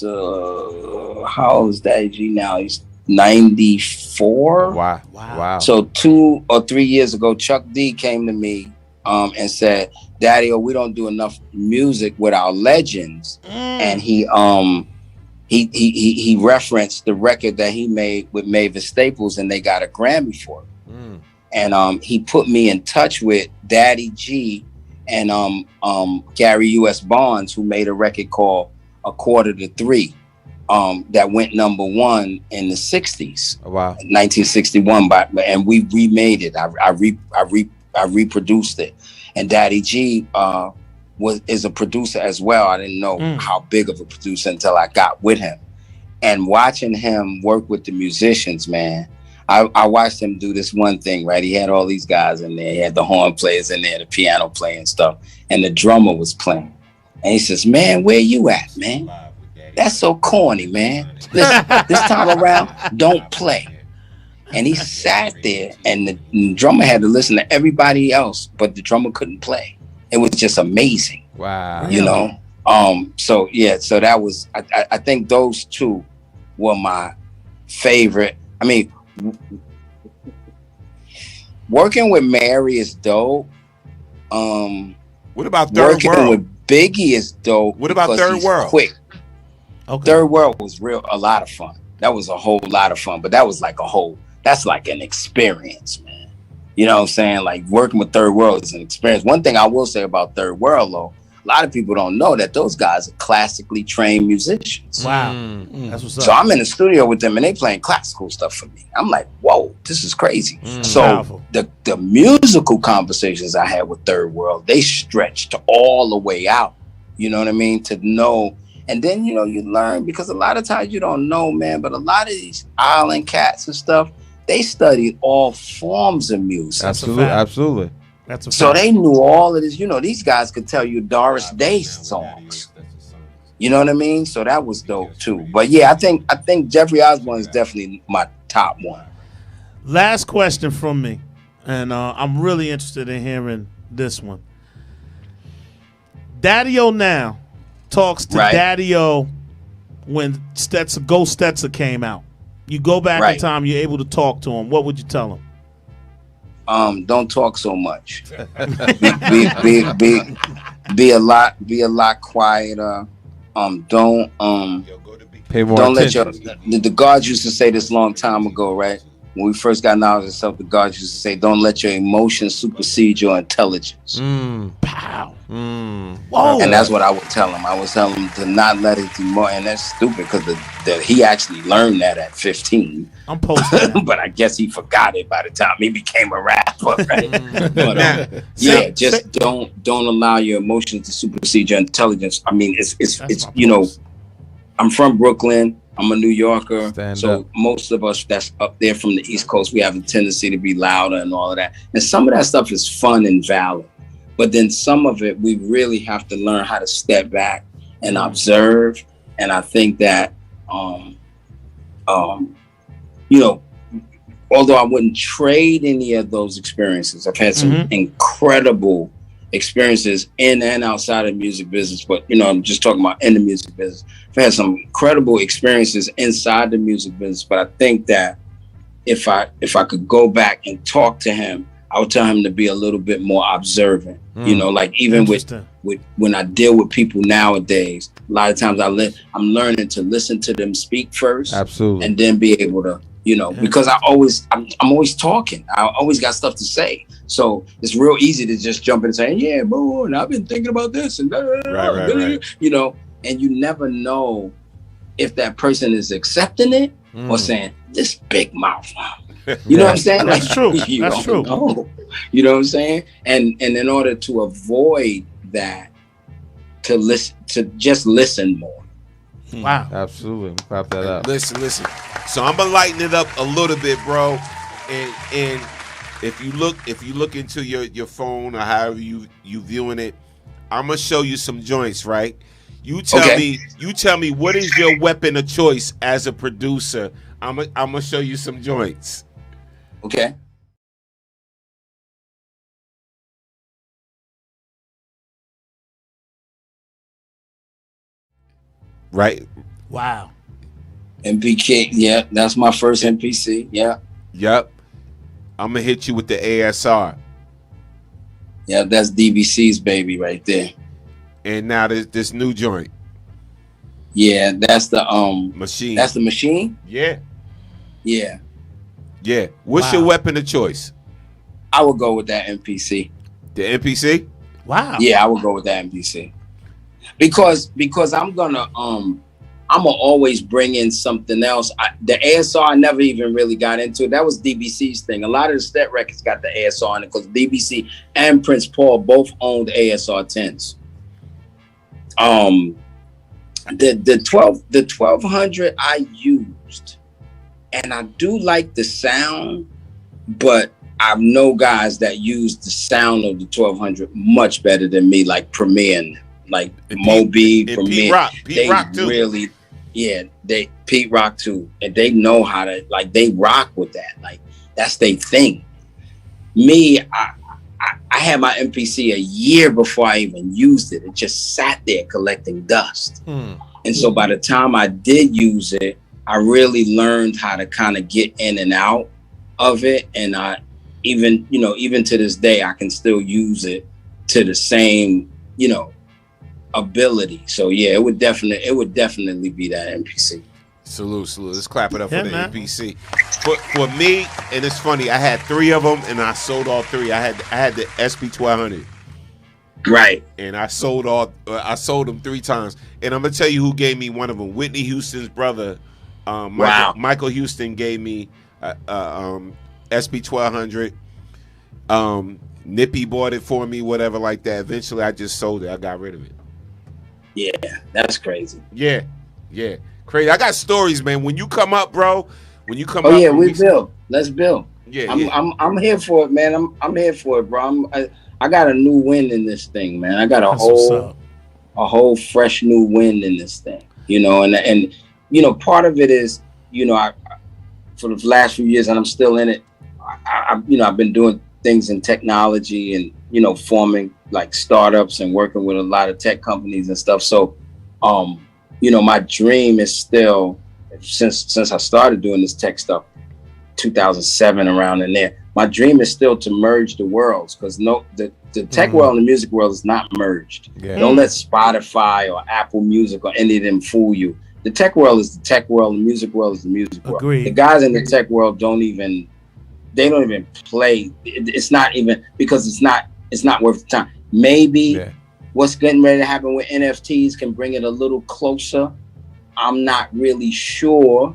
how old is Daddy G now? He's 94. Wow. So 2 or 3 years ago, Chuck D came to me and said, Daddy, we don't do enough music with our legends. And he referenced the record that he made with Mavis Staples, and they got a Grammy for it. And he put me in touch with Daddy G and Gary U.S. Bonds, who made a record called A Quarter to Three that went =1 in the 60s. Wow. 1961, and we remade it. I reproduced it. And Daddy G is a producer as well. I didn't know how big of a producer until I got with him. And watching him work with the musicians, man, I watched him do this one thing, right? He had all these guys in there. He had the horn players in there, the piano player and stuff. And the drummer was playing. And he says, man, where you at, man? That's so corny, man. Listen, this time around, don't play. And he sat there, and the drummer had to listen to everybody else, but the drummer couldn't play. It was just amazing. Wow. You know? So that was, I think those two were my favorite. I mean, working with Mary is dope. What about Third World? Working with Biggie is dope. What about Third World? Quick. Okay. Third World was a lot of fun. That was a whole lot of fun, but that was like that's like an experience, man. You know what I'm saying? Like working with Third World is an experience. One thing I will say about Third World, though, a lot of people don't know that those guys are classically trained musicians. Wow. That's what's up. So I'm in the studio with them and they playing classical stuff for me. I'm like, whoa, this is crazy. So powerful. the musical conversations I had with Third World, they stretched all the way out. You know what I mean? To know. And then, you know, you learn, because a lot of times you don't know, man, but a lot of these island cats and stuff, they studied all forms of music. Absolutely. That's a So fact. they knew all of this. You know, these guys could tell you Doris Day songs. You know what I mean? So that was dope too. But yeah, I think Jeffrey Osborne is definitely my top one. Last question from me, and I'm really interested in hearing this one. Daddy-O now talks to Daddy-O when Ghost Stetsa came out. You go back in time, you're able to talk to him. What would you tell him? Don't talk so much. be a lot quieter. Don't pay more don't attention. let the guards used to say this long time ago, right? When we first got knowledge of self, the guards used to say, don't let your emotions supersede your intelligence. Pow. Whoa. And that's what I would tell him. I would tell him to not let it do more. And that's stupid because he actually learned that at 15. I'm posting but I guess he forgot it by the time he became a rapper, right? But don't allow your emotions to supersede your intelligence. I mean, it's you know, I'm from Brooklyn. I'm a New Yorker. Most of us that's up there from the East Coast, we have a tendency to be louder and all of that. And some of that stuff is fun and valid. But then some of it, we really have to learn how to step back and observe. And I think that, you know, although I wouldn't trade any of those experiences, I've had some incredible experiences in and outside of the music business, but you know, I'm just talking about in the music business. I've had some incredible experiences inside the music business, but I think that if I could go back and talk to him, I would tell him to be a little bit more observant. You know, like even with when I deal with people nowadays, a lot of times I'm learning to listen to them speak first, absolutely, and then be able to, you know, because I'm always talking. I always got stuff to say, so it's real easy to just jump in and say, yeah, bro, and I've been thinking about this and right. You know, and you never know if that person is accepting it or saying this big mouth. You know what I'm saying? That's true. That's true. You know what I'm saying? And in order to avoid that, to just listen more. Wow. Absolutely. Clap that up. Listen. So I'm gonna lighten it up a little bit, bro. And if you look into your phone or however you viewing it, I'm gonna show you some joints, right? You tell me what is your weapon of choice as a producer. I'm gonna show you some joints. Okay. Right. Wow. MPK, yeah, that's my first MPC. Yeah. Yep. I'm gonna hit you with the ASR. Yeah, that's DBC's baby right there. And now this new joint. Yeah, that's the machine. That's the machine? Yeah. Yeah. Yeah. What's your weapon of choice? I would go with that MPC. The MPC? Wow. Yeah, I would go with that MPC. Because I'm gonna always bring in something else. The ASR I never even really got into. That was DBC's thing. A lot of the Stet records got the ASR on it because DBC and Prince Paul both owned ASR 10s. The 1200 I used, and I do like the sound, but I know guys that use the sound of the 1200 much better than me, like Premier, like Moby, Premier. Pete Rock too. Really, yeah, Pete Rock too, and they know how to, like, they rock with that. Like, that's their thing. Me, I had my MPC a year before I even used it. It just sat there collecting dust. And so by the time I did use it, I really learned how to kind of get in and out of it. And I even to this day, I can still use it to the same, ability. So yeah, it would definitely be that MPC. Salute. Let's clap it up for the MPC. For me, and it's funny, I had 3 of them and I sold all 3. I had the SP1200. Right. And I sold them 3 times. And I'm gonna tell you who gave me one of them. Whitney Houston's brother, Michael Houston, gave me SP1200. Nippy bought it for me, whatever like that. Eventually, I just sold it. I got rid of it. Yeah, that's crazy. Yeah, crazy. I got stories, man. When you come up, bro. When you come up. Oh yeah, we build. Let's build. Yeah, I'm here for it, man. I'm here for it, bro. I got a new wind in this thing, man. I got a whole fresh new wind in this thing. And part of it is, I for the last few years, and I'm still in it. I've been doing things in technology and forming like startups and working with a lot of tech companies and stuff. So, my dream is still, since I started doing this tech stuff, 2007 around in there. My dream is still to merge the worlds, because the tech world and the music world is not merged. Yeah. Don't let Spotify or Apple Music or any of them fool you. The tech world is the tech world, the music world is the music world. The guys in the tech world don't even play. It's not even, because it's not worth the time. Maybe what's getting ready to happen with NFTs can bring it a little closer. I'm not really sure,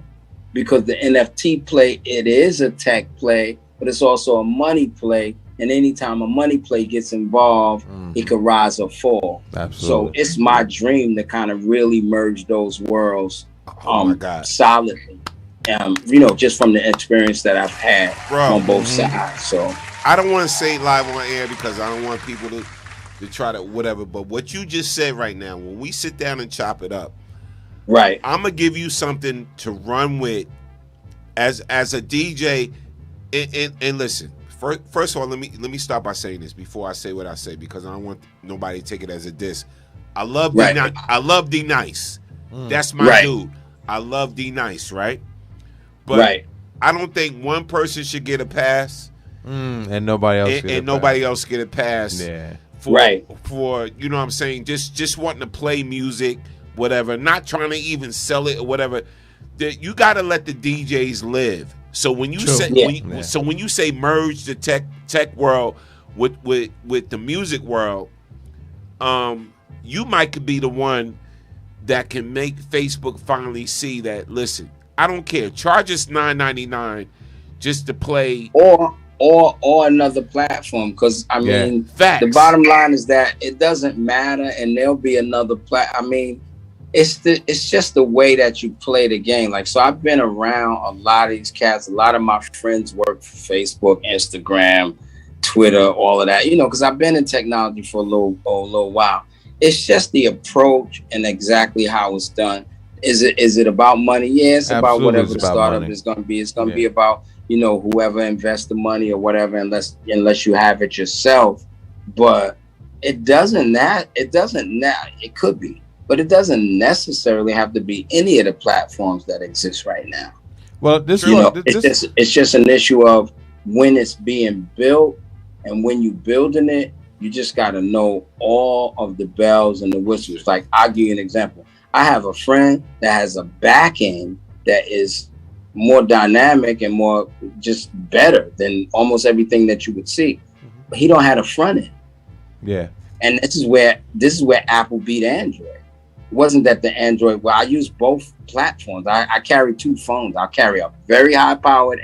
because the NFT play, it is a tech play, but it's also a money play. And anytime a money play gets involved, it could rise or fall. Absolutely. So it's my dream to kind of really merge those worlds solidly. Just from the experience that I've had on both sides. So I don't want to say it live on air because I don't want people to try to whatever. But what you just said right now, when we sit down and chop it up, right, I'm gonna give you something to run with as a DJ. And listen, First of all, let me start by saying this before I say what I say, because I don't want nobody to take it as a diss. I love I love D Nice. That's my dude. I love D Nice, right? But I don't think one person should get a pass, and nobody else get a pass. Yeah. For you know what I'm saying, just wanting to play music, whatever, not trying to even sell it or whatever. You got to let the DJs live. So when you when you say merge the tech world with the music world, you might be the one that can make Facebook finally see that. Listen, I don't care. Charge us $9.99 just to play, or another platform. Because I mean, facts. The bottom line is that it doesn't matter, and there'll be another I mean, it's just the way that you play the game. Like, so I've been around a lot of these cats. A lot of my friends work for Facebook, Instagram, Twitter, all of that. You know, because I've been in technology for a little while. It's just the approach and exactly how it's done. Is it about money? Yeah, it's about whatever the startup is going to be. It's going to be about, you know, whoever invests the money or whatever, unless you have it yourself. But it could be. But it doesn't necessarily have to be any of the platforms that exist right now. Well, it's just an issue of when it's being built, and when you're building it, you just got to know all of the bells and the whistles. Like, I'll give you an example. I have a friend that has a back end that is more dynamic and more just better than almost everything that you would see. But he don't have a front end. Yeah. And this is where Apple beat Android. It wasn't that the Android, well, I use both platforms. I carry two phones. I'll carry a very high powered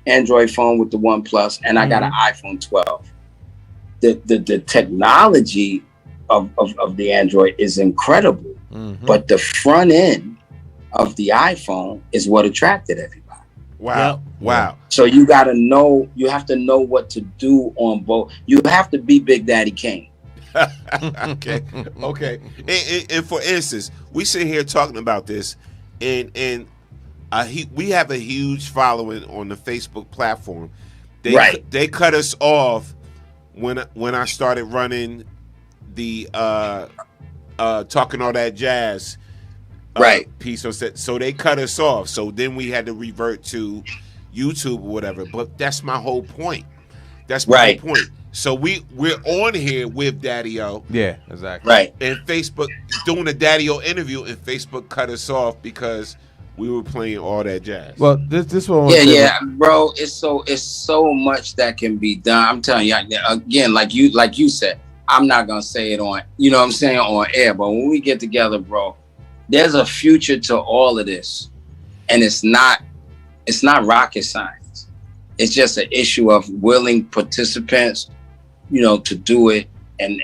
Android phone with the OnePlus, and I got an iPhone 12. The technology of the Android is incredible, but the front end of the iPhone is what attracted everybody. Wow. Wow. So you have to know what to do on both. You have to be Big Daddy Kane. Okay. And for instance, we sit here talking about this, and we have a huge following on the Facebook platform. They cut us off when I started running the talking all that jazz piece. So they cut us off. So then we had to revert to YouTube or whatever. But that's my whole point. That's my whole point. So we're on here with Daddy-O. Yeah, exactly. Right. And Facebook doing a Daddy-O interview, and Facebook cut us off because we were playing all that jazz. Well, this one. Bro. It's so much that can be done. I'm telling you again, like you said. I'm not gonna say it on, you know what I'm saying, on air. But when we get together, bro, there's a future to all of this, and it's not rocket science. It's just an issue of willing participants, you know, to do it and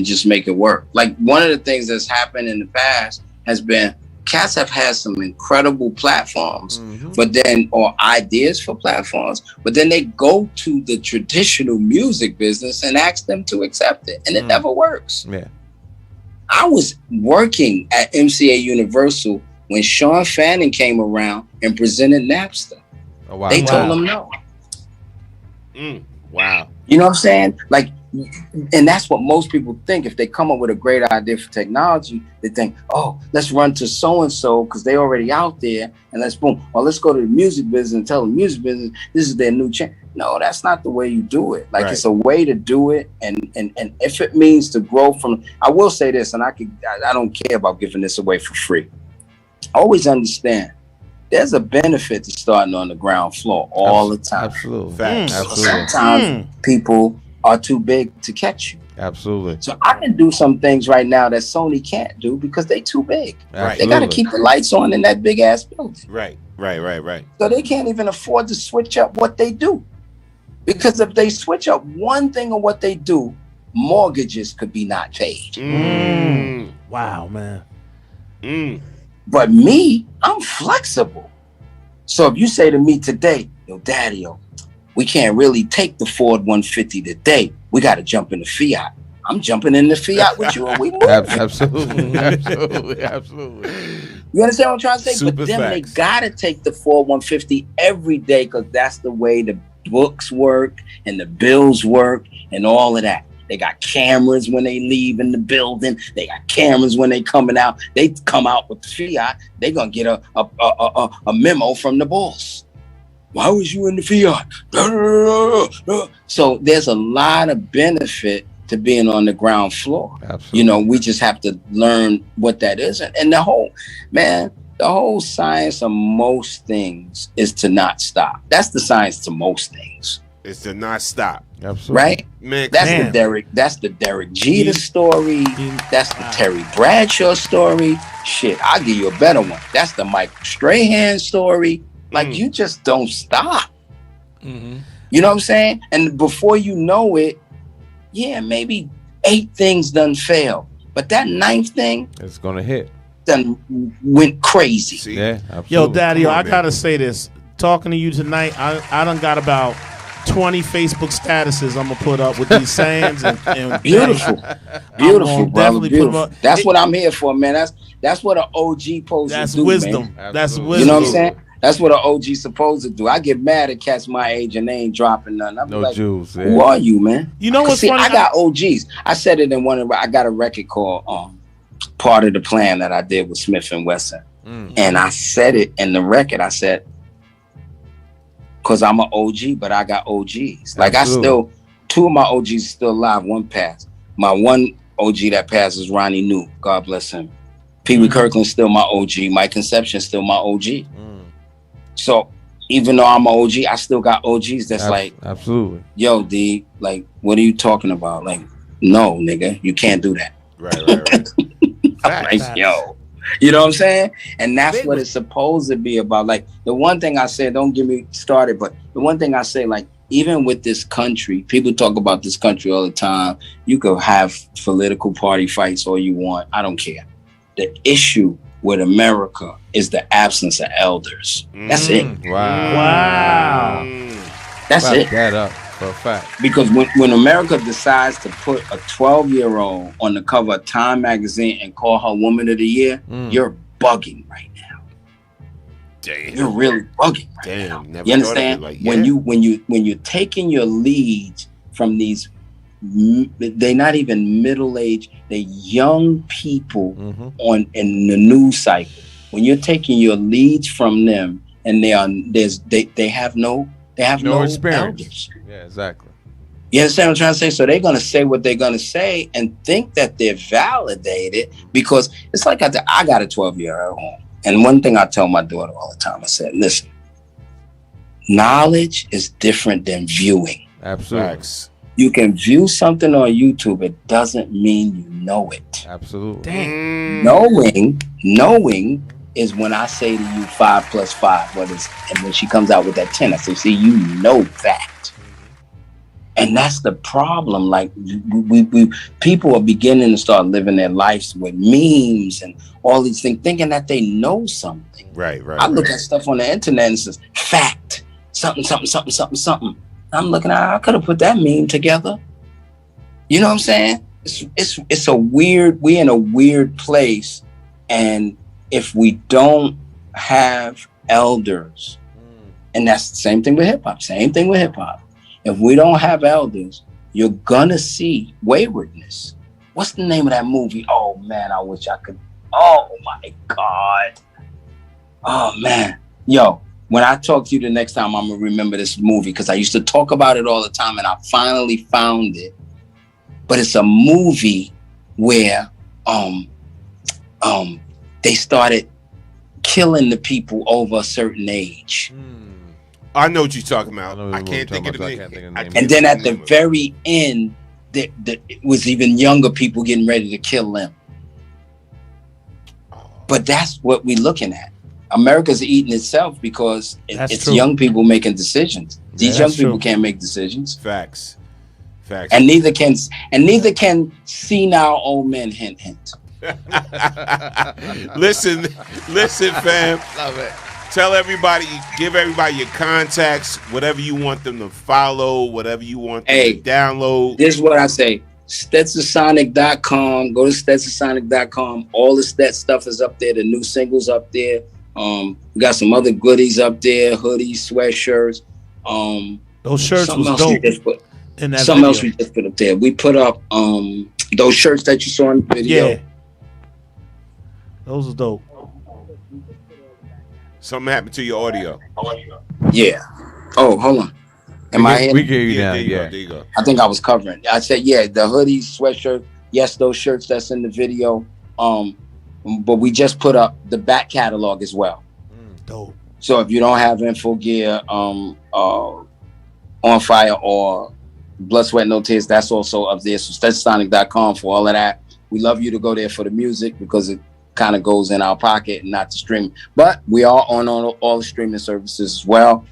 just make it work. Like, one of the things that's happened in the past has been cats have had some incredible platforms, but then, or ideas for platforms, but then they go to the traditional music business and ask them to accept it, and it never works. Yeah. I was working at MCA Universal when Sean Fanning came around and presented Napster. Oh, wow. They told him no. Wow. You know what I'm saying? Like, and that's what most people think. If they come up with a great idea for technology, they think, oh, let's run to so-and-so because they're already out there, and let's boom. Or let's go to the music business and tell the music business this is their new chance. No, that's not the way you do it. Like, it's a way to do it. And if it means to grow from, I will say this, and I don't care about giving this away for free. Always understand, there's a benefit to starting on the ground floor all the time. Absolutely. Absolutely. Sometimes people are too big to catch you. Absolutely. So I can do some things right now that Sony can't do because they too big. Right. They got to keep the lights on in that big ass building. Right. So they can't even afford to switch up what they do. Because if they switch up one thing of what they do, mortgages could be not paid. Wow, man. But me, I'm flexible. So if you say to me today, yo, Daddy-O, we can't really take the Ford 150 today. We got to jump in the Fiat. I'm jumping in the Fiat with you and we move. Absolutely. You understand what I'm trying to say? Super but then facts. they got to take the Ford 150 every day because that's the way the books work and the bills work and all of that. They got cameras when they leave in the building. They got cameras when they coming out. They come out with the fiat. They gonna get a memo from the boss. Why was you in the fiat? So there's a lot of benefit to being on the ground floor. Absolutely. You know, we just have to learn what that is. And the whole science of most things is to not stop. That's the science to most things. It's to not stop. Absolutely. Right? Man, That's the Derek Jeter story. That's the Terry Bradshaw story. Shit, I'll give you a better one. That's the Michael Strahan story. Like, you just don't stop. Mm-hmm. You know what I'm saying? And before you know it, yeah, maybe 8 things done fail. But that 9th thing, it's gonna hit. Done went crazy. See? Yeah, absolutely. Yo, Daddy, Come on, I man. gotta say this. Talking to you tonight, I done got about 20 Facebook statuses I'm gonna put up with these sayings and Beautiful, I'm brother. definitely put 'em Beautiful. up. That's what I'm here for, man. That's what an OG supposed That's to do, wisdom. man. That's Absolutely. wisdom. You know what I'm saying? That's what an OG supposed to do. I get mad at cats my age and they ain't dropping nothing. I'm No like, Jews. who Yeah. are you, man? You know what's See, funny? I got OGs. I said it in one of I got a record called Part of the Plan that I did with Smith and Wesson. And I said it in the record. I said, because I'm an OG, but I got OGs. Like Absolutely. 2 of my OGs still alive. One passed. My one OG that passed is Ronnie New. God bless him. Pee Wee Kirkland's still my OG. Mike Conception's still my OG. So even though I'm an OG, I still got OGs that's like, absolutely. yo, D, like, what are you talking about? Like, no, nigga, you can't do that. Right. I'm like, yo, you know what I'm saying? And that's what it's supposed to be about. Like, the one thing I say, don't get me started, but the one thing I say, like, even with this country, people talk about this country all the time. You could have political party fights all you want. I don't care. The issue with America is the absence of elders. That's it. Wow. That's Back it. that up for a fact. Because when America decides to put a 12-year-old on the cover of Time magazine and call her Woman of the Year, you're bugging right now. Damn. You're really bugging right Damn. now. Never You understand? thought of it When you're taking your leads from these, they're not even middle age, they're young people in the news cycle. When you're taking your leads from them and they have no experience. elders. Yeah, exactly. You understand what I'm trying to say? So they're going to say what they're going to say and think that they're validated, because it's like I got a 12-year-old at home. And one thing I tell my daughter all the time, I said, listen, knowledge is different than viewing. Absolutely. Facts. You can view something on YouTube. It doesn't mean you know it. Absolutely. Knowing is when I say to you 5 + 5, and when she comes out with that 10, I say, see, you know that. And that's the problem. Like, we people are beginning to start living their lives with memes and all these things, thinking that they know something. Right. I look at stuff on the internet and it says fact, something. I'm looking at, I could have put that meme together. You know what I'm saying? It's a weird, we're in a weird place. And if we don't have elders, and that's the same thing with hip hop, If we don't have elders, you're gonna see waywardness. What's the name of that movie? Oh man, I wish I could. Oh my God. Oh man. Yo, when I talk to you the next time, I'm gonna remember this movie, because I used to talk about it all the time and I finally found it. But it's a movie where they started killing the people over a certain age. I know what you're talking about. I can't think of the name. And then at the very end, it was even younger people getting ready to kill them. But that's what we're looking at. America's eating itself because it's true. young people making decisions. These young that's people true. can't make decisions. Facts. And neither can senile old men. Hint, hint. Listen, fam. Love it. Tell everybody, give everybody your contacts, whatever you want them to follow, whatever you want them to download. This is what I say. Stetsasonic.com. Go to Stetsasonic.com. All the Stet stuff is up there. The new singles up there. We got some other goodies up there, hoodies, sweatshirts. Those shirts Something was else we dope. just put. In that Something else video. we just put up there. We put up those shirts that you saw in the video. Yeah. Those was dope. Something happened to your audio. Yeah. Oh, hold on. Am I in? We hear you now. There you Yeah. go. There you go. I think I was covering. I said, yeah, the hoodies, sweatshirt. Yes, those shirts that's in the video. But we just put up the back catalog as well. Dope. So if you don't have Info Gear, On Fire or Blood, Sweat, No Tears, that's also up there. So Stetsasonic.com for all of that. We love you to go there for the music because it kind of goes in our pocket and not the stream. But we are on all the streaming services as well.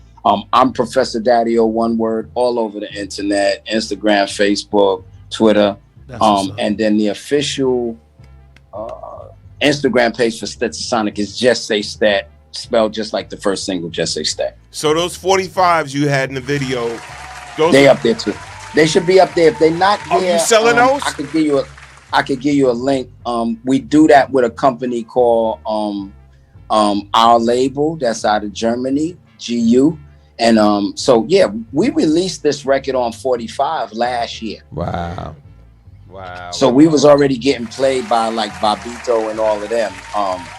I'm Professor Daddy-O, one word, all over the internet, Instagram, Facebook, Twitter. And then the official Instagram page for Stetsasonic is Just Say Stat, spelled just like the first single, Just Say Stat. So those 45s you had in the video, They up there too. They should be up there. If they're not there, you selling those? I could give you a link. We do that with a company called Our Label, that's out of Germany, GU. And so yeah, we released this record on 45 last year. Wow. So we was already getting played by like Bobito and all of them.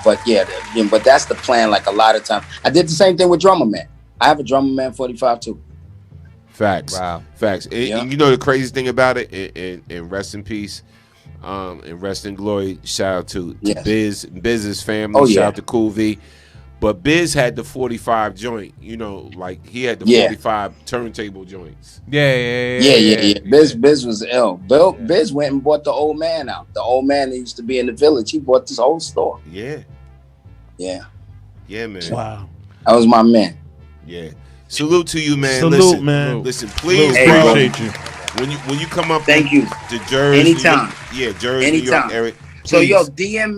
But yeah, but that's the plan. Like a lot of times, I did the same thing with Drummer Man. I have a Drummer Man 45 too. Facts. Wow. Facts. And you know the crazy thing about it, and rest in peace, and rest in glory, shout out to Biz's family, Oh, yeah. shout out to Cool V. But Biz had the 45 joint, you know, like he had the 45 turntable joints. Yeah. Biz was ill. Biz went and bought the old man out. The old man that used to be in the village, he bought this whole store. Yeah, man. Wow. That was my man. Yeah. Salute to you, man. Salute, man. Listen, please, Hey, bro. Appreciate you. When you come up, Thank you. to Jersey, Anytime. Jersey, Anytime. New York, Eric. So please. yo, DM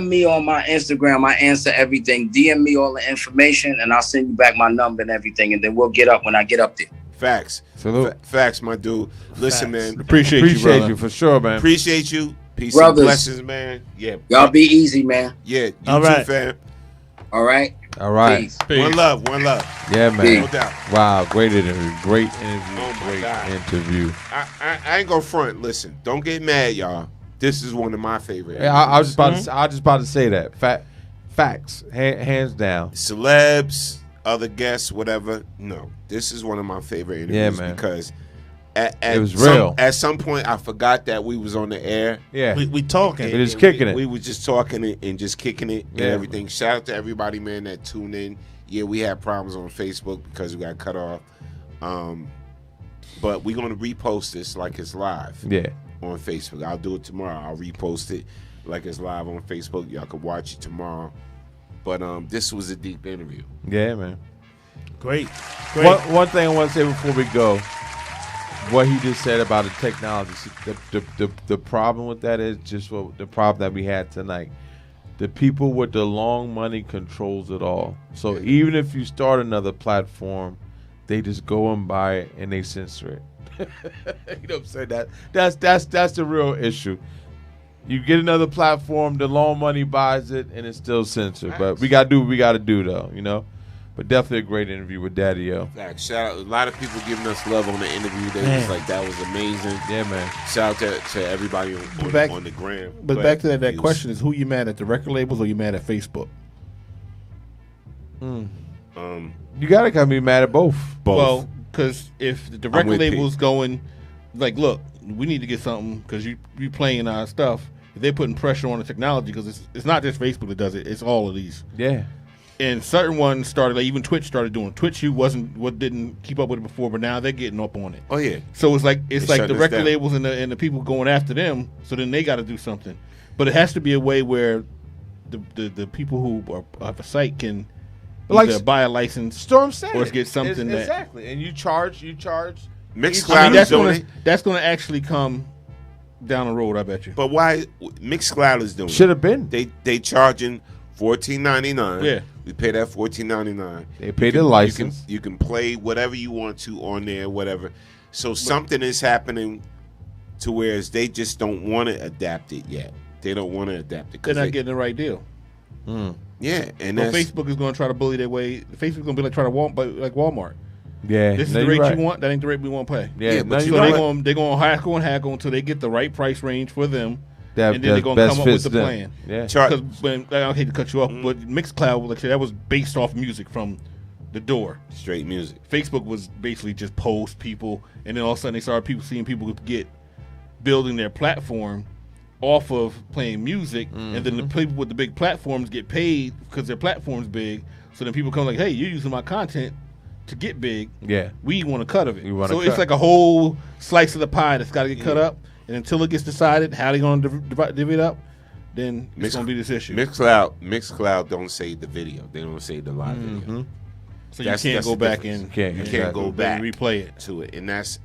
me on my Instagram. I answer everything. DM me all the information, and I'll send you back my number and everything, and then we'll get up when I get up there. Facts. Salute. Facts, my dude. Listen, man. Appreciate you, brother. you for sure, man. Appreciate you. Peace Brothers. and blessings, man. Yeah. Y'all be easy, man. Yeah. You All too, right. fam. All right. All right. Peace. One love. One love. Yeah, man. No doubt. Wow, great interview. Great interview. Oh, my great God. interview. I ain't gonna front. Listen, don't get mad, y'all. This is one of my favorite. Yeah, I was just about to say that. Facts, hands down. Celebs, other guests, whatever. No, this is one of my favorite interviews. Yeah, man. Because It was real. At some point, I forgot that we was on the air. Yeah, We talking. We're just kicking it. We was just talking it and just kicking it and Yeah. everything. Shout out to everybody, man, that tuned in. Yeah, we had problems on Facebook because we got cut off. But we're gonna repost this like it's live. Yeah. On Facebook. I'll do it tomorrow. I'll repost it like it's live on Facebook. Y'all can watch it tomorrow. But this was a deep interview. Yeah, man. Great. One thing I want to say before we go, what he just said about the technology. The problem with that is just the problem that we had tonight. The people with the long money controls it all. So even if you start another platform, they just go and buy it and they censor it. You know what I'm saying? That's the real issue. You get another platform, the long money buys it, and it's still censored. But we gotta do what we gotta do, though. You know. But definitely a great interview with Daddy-O. Facts. Shout out, a lot of people giving us love on the interview. They was like, that was amazing. Yeah, man. Shout out to everybody on the gram. But back to that question is, who you mad at, the record labels or you mad at Facebook? You gotta kind of be mad at both. Well, because if the I'm record with label's going, like, look, we need to get something because you playing our stuff. If they're putting pressure on the technology, because it's not just Facebook that does it, it's all of these. Yeah. And certain ones started, like even Twitch started doing. Twitch, didn't keep up with it before, but now they're getting up on it. Oh yeah. So it's like They the shutting us record down. labels and the people going after them. So then they got to do something. But it has to be a way where the people who have a site can either buy a license, Storm said or it. get something that exactly. And you charge. Mixcloud is doing it. That's going to actually come down the road, I bet you. But why Mixcloud is doing it? Should have been. They charging $14.99. Yeah. We pay that $14.99. They pay the license. You can play whatever you want to on there, whatever. So something is happening to where they just don't want to adapt it yet. They don't want to adapt it. They're not getting the right deal. Yeah, and Well, that's Facebook is going to try to bully their way. Facebook's going to be like trying to like Walmart. Yeah, This is no, the you're rate right. you want. That ain't the rate we want to pay. Yeah, but no, you So you're know right. they're going to haggle until they get the right price range for them, That- and then they're that going to best come up with fits the them. plan. Yeah. Char- Because I hate to cut you off, but Mixcloud, like I said, that was based off music from the door. Straight music. Facebook was basically just post people, and then all of a sudden they started seeing people building their platform off of playing music, and then the people with the big platforms get paid because their platform's big. So then people come like, "Hey, you're using my content to get big. Yeah. We want a cut of it." We want So a it's cut. like a whole slice of the pie that's got to get cut up, and until it gets decided how they're going to divvy it up, then it's going to be this issue. Mixcloud don't save the video. They don't save the live video. So That's- you can't that's go the back difference. and Can't- You Exactly. can't go back replay it. to it, and that's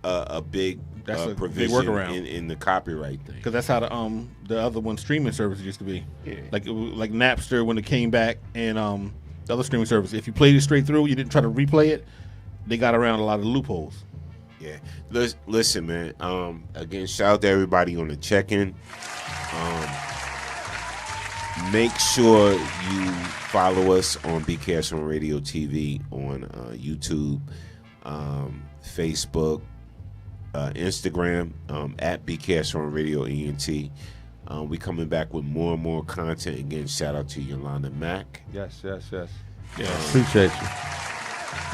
a big That's a big provision workaround. in the copyright thing. Because that's how the other one streaming service used to be. Yeah. Like like Napster when it came back, and the other streaming service. If you played it straight through, you didn't try to replay it. They got around a lot of the loopholes. Yeah, listen, man. Again, shout out to everybody on the check-in. Make sure you follow us on BKS on Radio TV on YouTube, Facebook, Instagram at BKS on Radio ENT. We coming back with more and more content. Again, shout out to Yolanda Mack. Yes. Yeah. Appreciate you.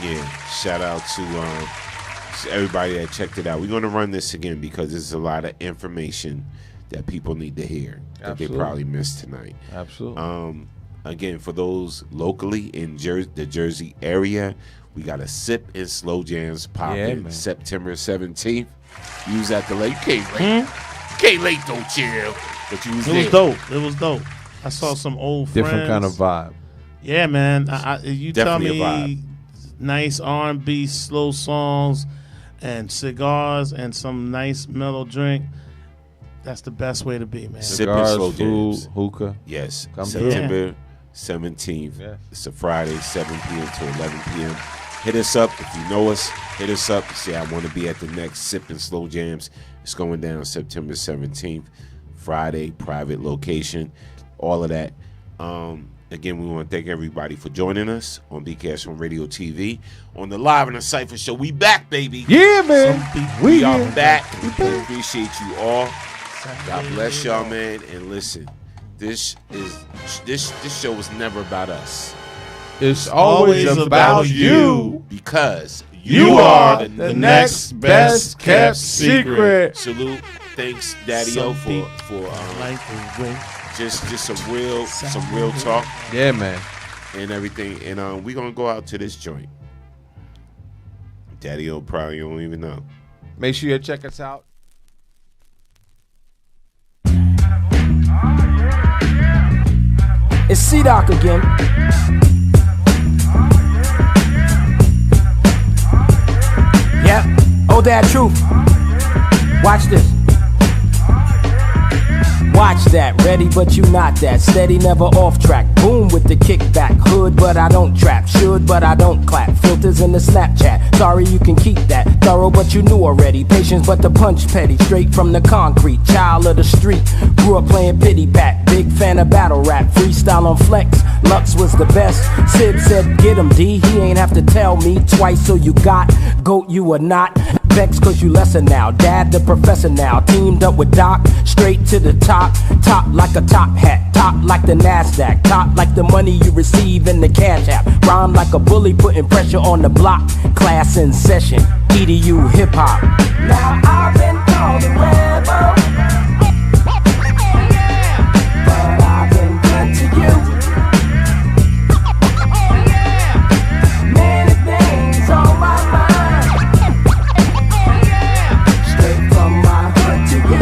Yeah, shout out to everybody that checked it out. We're going to run this again because there's a lot of information that people need to hear that they Absolutely. probably missed tonight. Absolutely. Again, for those locally in the Jersey area, we got a Sip and Slow Jams popping man. September 17th. You was at the lake. Can't late though, chill. But you was It there. was dope. It was dope. I saw some old Different kind of friends. vibe. Yeah, man. You Definitely a tell me nice R&B slow songs and cigars and some nice mellow drink. That's the best way to be, man. Sip and Cigars, Slow food, Jams. hookah. Yes, Come September 17th. Yes. It's a Friday, 7 p.m. to 11 p.m. Hit us up. If you know us, hit us up. Say, I want to be at the next Sip and Slow Jams. It's going down September 17th, Friday, private location, all of that. Again, we want to thank everybody for joining us on BKS on Radio TV, on the Live in the Cipher show. We back, baby. Yeah, man. We are back. We appreciate you all. God bless y'all, man. And listen, this show was never about us. It's always about you. Because You are the next best kept secret. Salute. Thanks, Daddy-O, for Like the way. just some real talk Yeah, man. and everything. And we're gonna go out to this joint. Daddy-O probably don't even know. Make sure you check us out. It's C-Doc again. Yep, oh that truth. Watch this. Watch that, ready but you not that. Steady, never off track. Boom with the kickback. Hood but I don't trap. Should but I don't clap. Filters in the Snapchat. Sorry you can keep that. Thorough but you knew already. Patience but the punch petty. Straight from the concrete. Child of the street. Grew up playing pity pat. Big fan of battle rap. Freestyle on flex. Lux was the best. Sib said get him D. He ain't have to tell me twice so you got. Goat you are not. Vex cause you lesser now. Dad the professor now. Teamed up with Doc. Straight to the top. Top like a top hat. Top like the NASDAQ. Top like the money you receive in the cash app. Rhyme like a bully putting pressure on the block. Class in session. EDU hip hop. Now I've been called a rebel. But I've been good to you. Many things on my mind. Straight from my hood to you.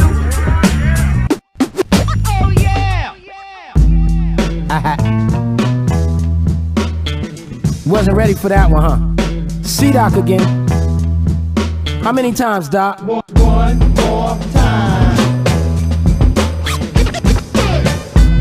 Wasn't ready for that one, huh? C-Doc again. How many times, Doc? One more time.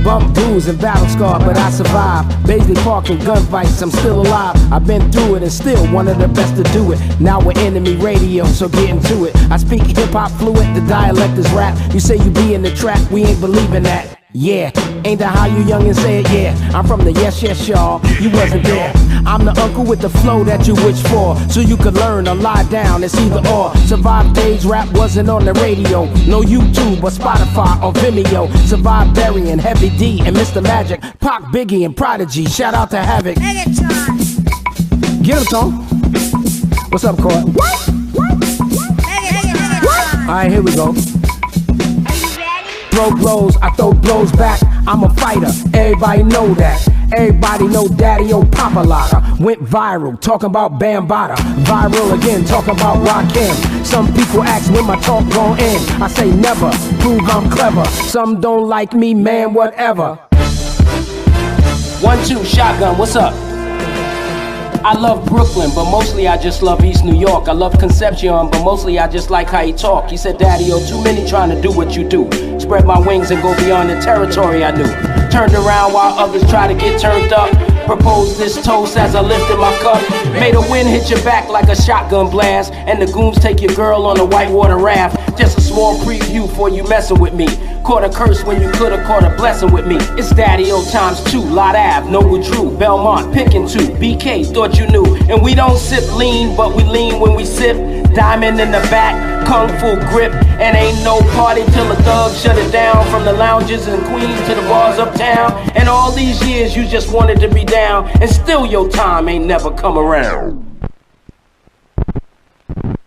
Bump bruise and battle scar, but I survived. Baisley Park and gun fights, I'm still alive. I've been through it and still one of the best to do it. Now we're enemy radio, so get into it. I speak hip-hop fluent, the dialect is rap. You say you be in the trap, we ain't believing that. Yeah, ain't that how you youngin' say it? Yeah, I'm from the yes, y'all. You wasn't there. I'm the uncle with the flow that you wish for, so you could learn or lie down. It's either or. Survive days, rap wasn't on the radio. No YouTube or Spotify or Vimeo. Survive Barry and Heavy D and Mr. Magic, Pac, Biggie and Prodigy. Shout out to Havoc. Get him, Tom. What's up, Court? What? Alright, here we go. Throw blows, I throw blows back. I'm a fighter, everybody know that. Everybody know Daddy-O Papa Lotta went viral, talking about Bambaataa. Viral again, talking about Rakim. Some people ask when my talk gon' end. I say never, prove I'm clever. Some don't like me, man, whatever. 1, 2, shotgun, what's up? I love Brooklyn, but mostly I just love East New York. I love Concepcion, but mostly I just like how he talk. He said, Daddy-O, too many trying to do what you do. Spread my wings and go beyond the territory I knew. Turned around while others try to get turned up. Proposed this toast as I lifted my cup. Made a wind hit your back like a shotgun blast. And the goons take your girl on a whitewater raft. Just a small preview for you messing with me. Caught a curse when you could've caught a blessing with me. It's Daddy-O times 2, Lot Ave, Noble Drew, Belmont, Pickin' 2, BK, thought you knew. And we don't sip lean, but we lean when we sip. Diamond in the back, kung fu grip. And ain't no party till the thugs shut it down. From the lounges in Queens to the bars uptown. And all these years you just wanted to be down. And still your time ain't never come around.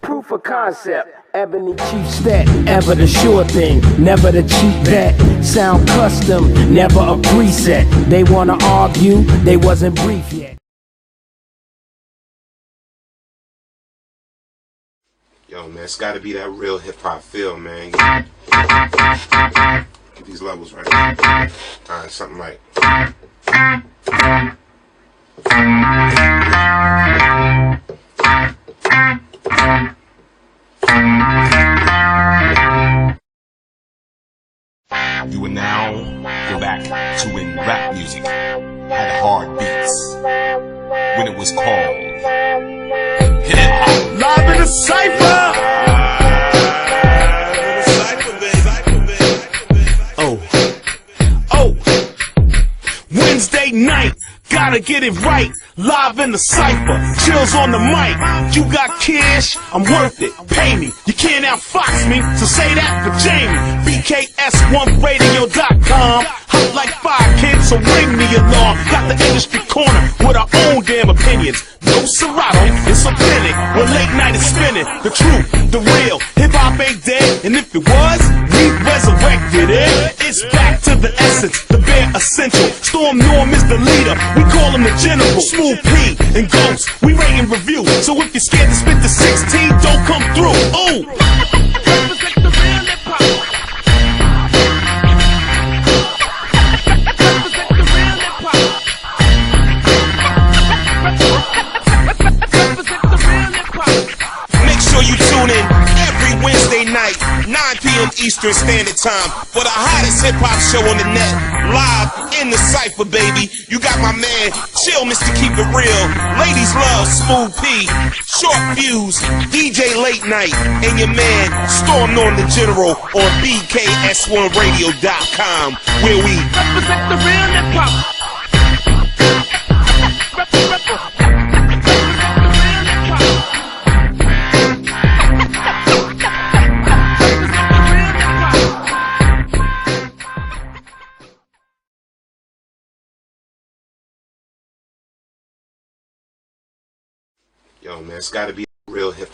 Proof of concept. Ebony Chief Stat, ever the sure thing, never the cheap bet. Sound custom, never a preset. They wanna argue, they wasn't brief yet. Yo, man, it's gotta be that real hip-hop feel, man. Get these levels right. Alright, something like... You will now go back to when rap music had hard beats. When it was called hip-hop. Live in the Cipher! Oh. Wednesday night. Gotta get it right, live in the Cipher, chills on the mic. You got cash, I'm worth it, pay me. You can't outfox me, so say that for Jamie. BKS1radio.com, hot like fire, kids, so ring the alarm. Got the industry corner with our own damn opinions. No Serato, it's authentic, when late night is spinning. The truth, the real, hip-hop ain't dead, and if it was, we resurrected it. It's back to the essence, the bare essential. Storm Norm is the leader. We call him the general, Smooth P and Ghost. We rate and review, so if you're scared to spit the 16, don't come through. Ooh. Represent the real hip-hop. Represent the real hip-hop. Represent the real hip-hop. Make sure you tune in every Wednesday night, 9 p.m. Eastern Standard Time, for the hottest hip-hop show on the net. Live in the Cipher, baby. You got my man, Chill Mr. Keep It Real. Ladies love Smooth P. Short Fuse, DJ Late Night, and your man, Storm Norm the General on BKS1Radio.com, where we represent the real hip-hop. Yo, man, it's gotta be real hip-hop.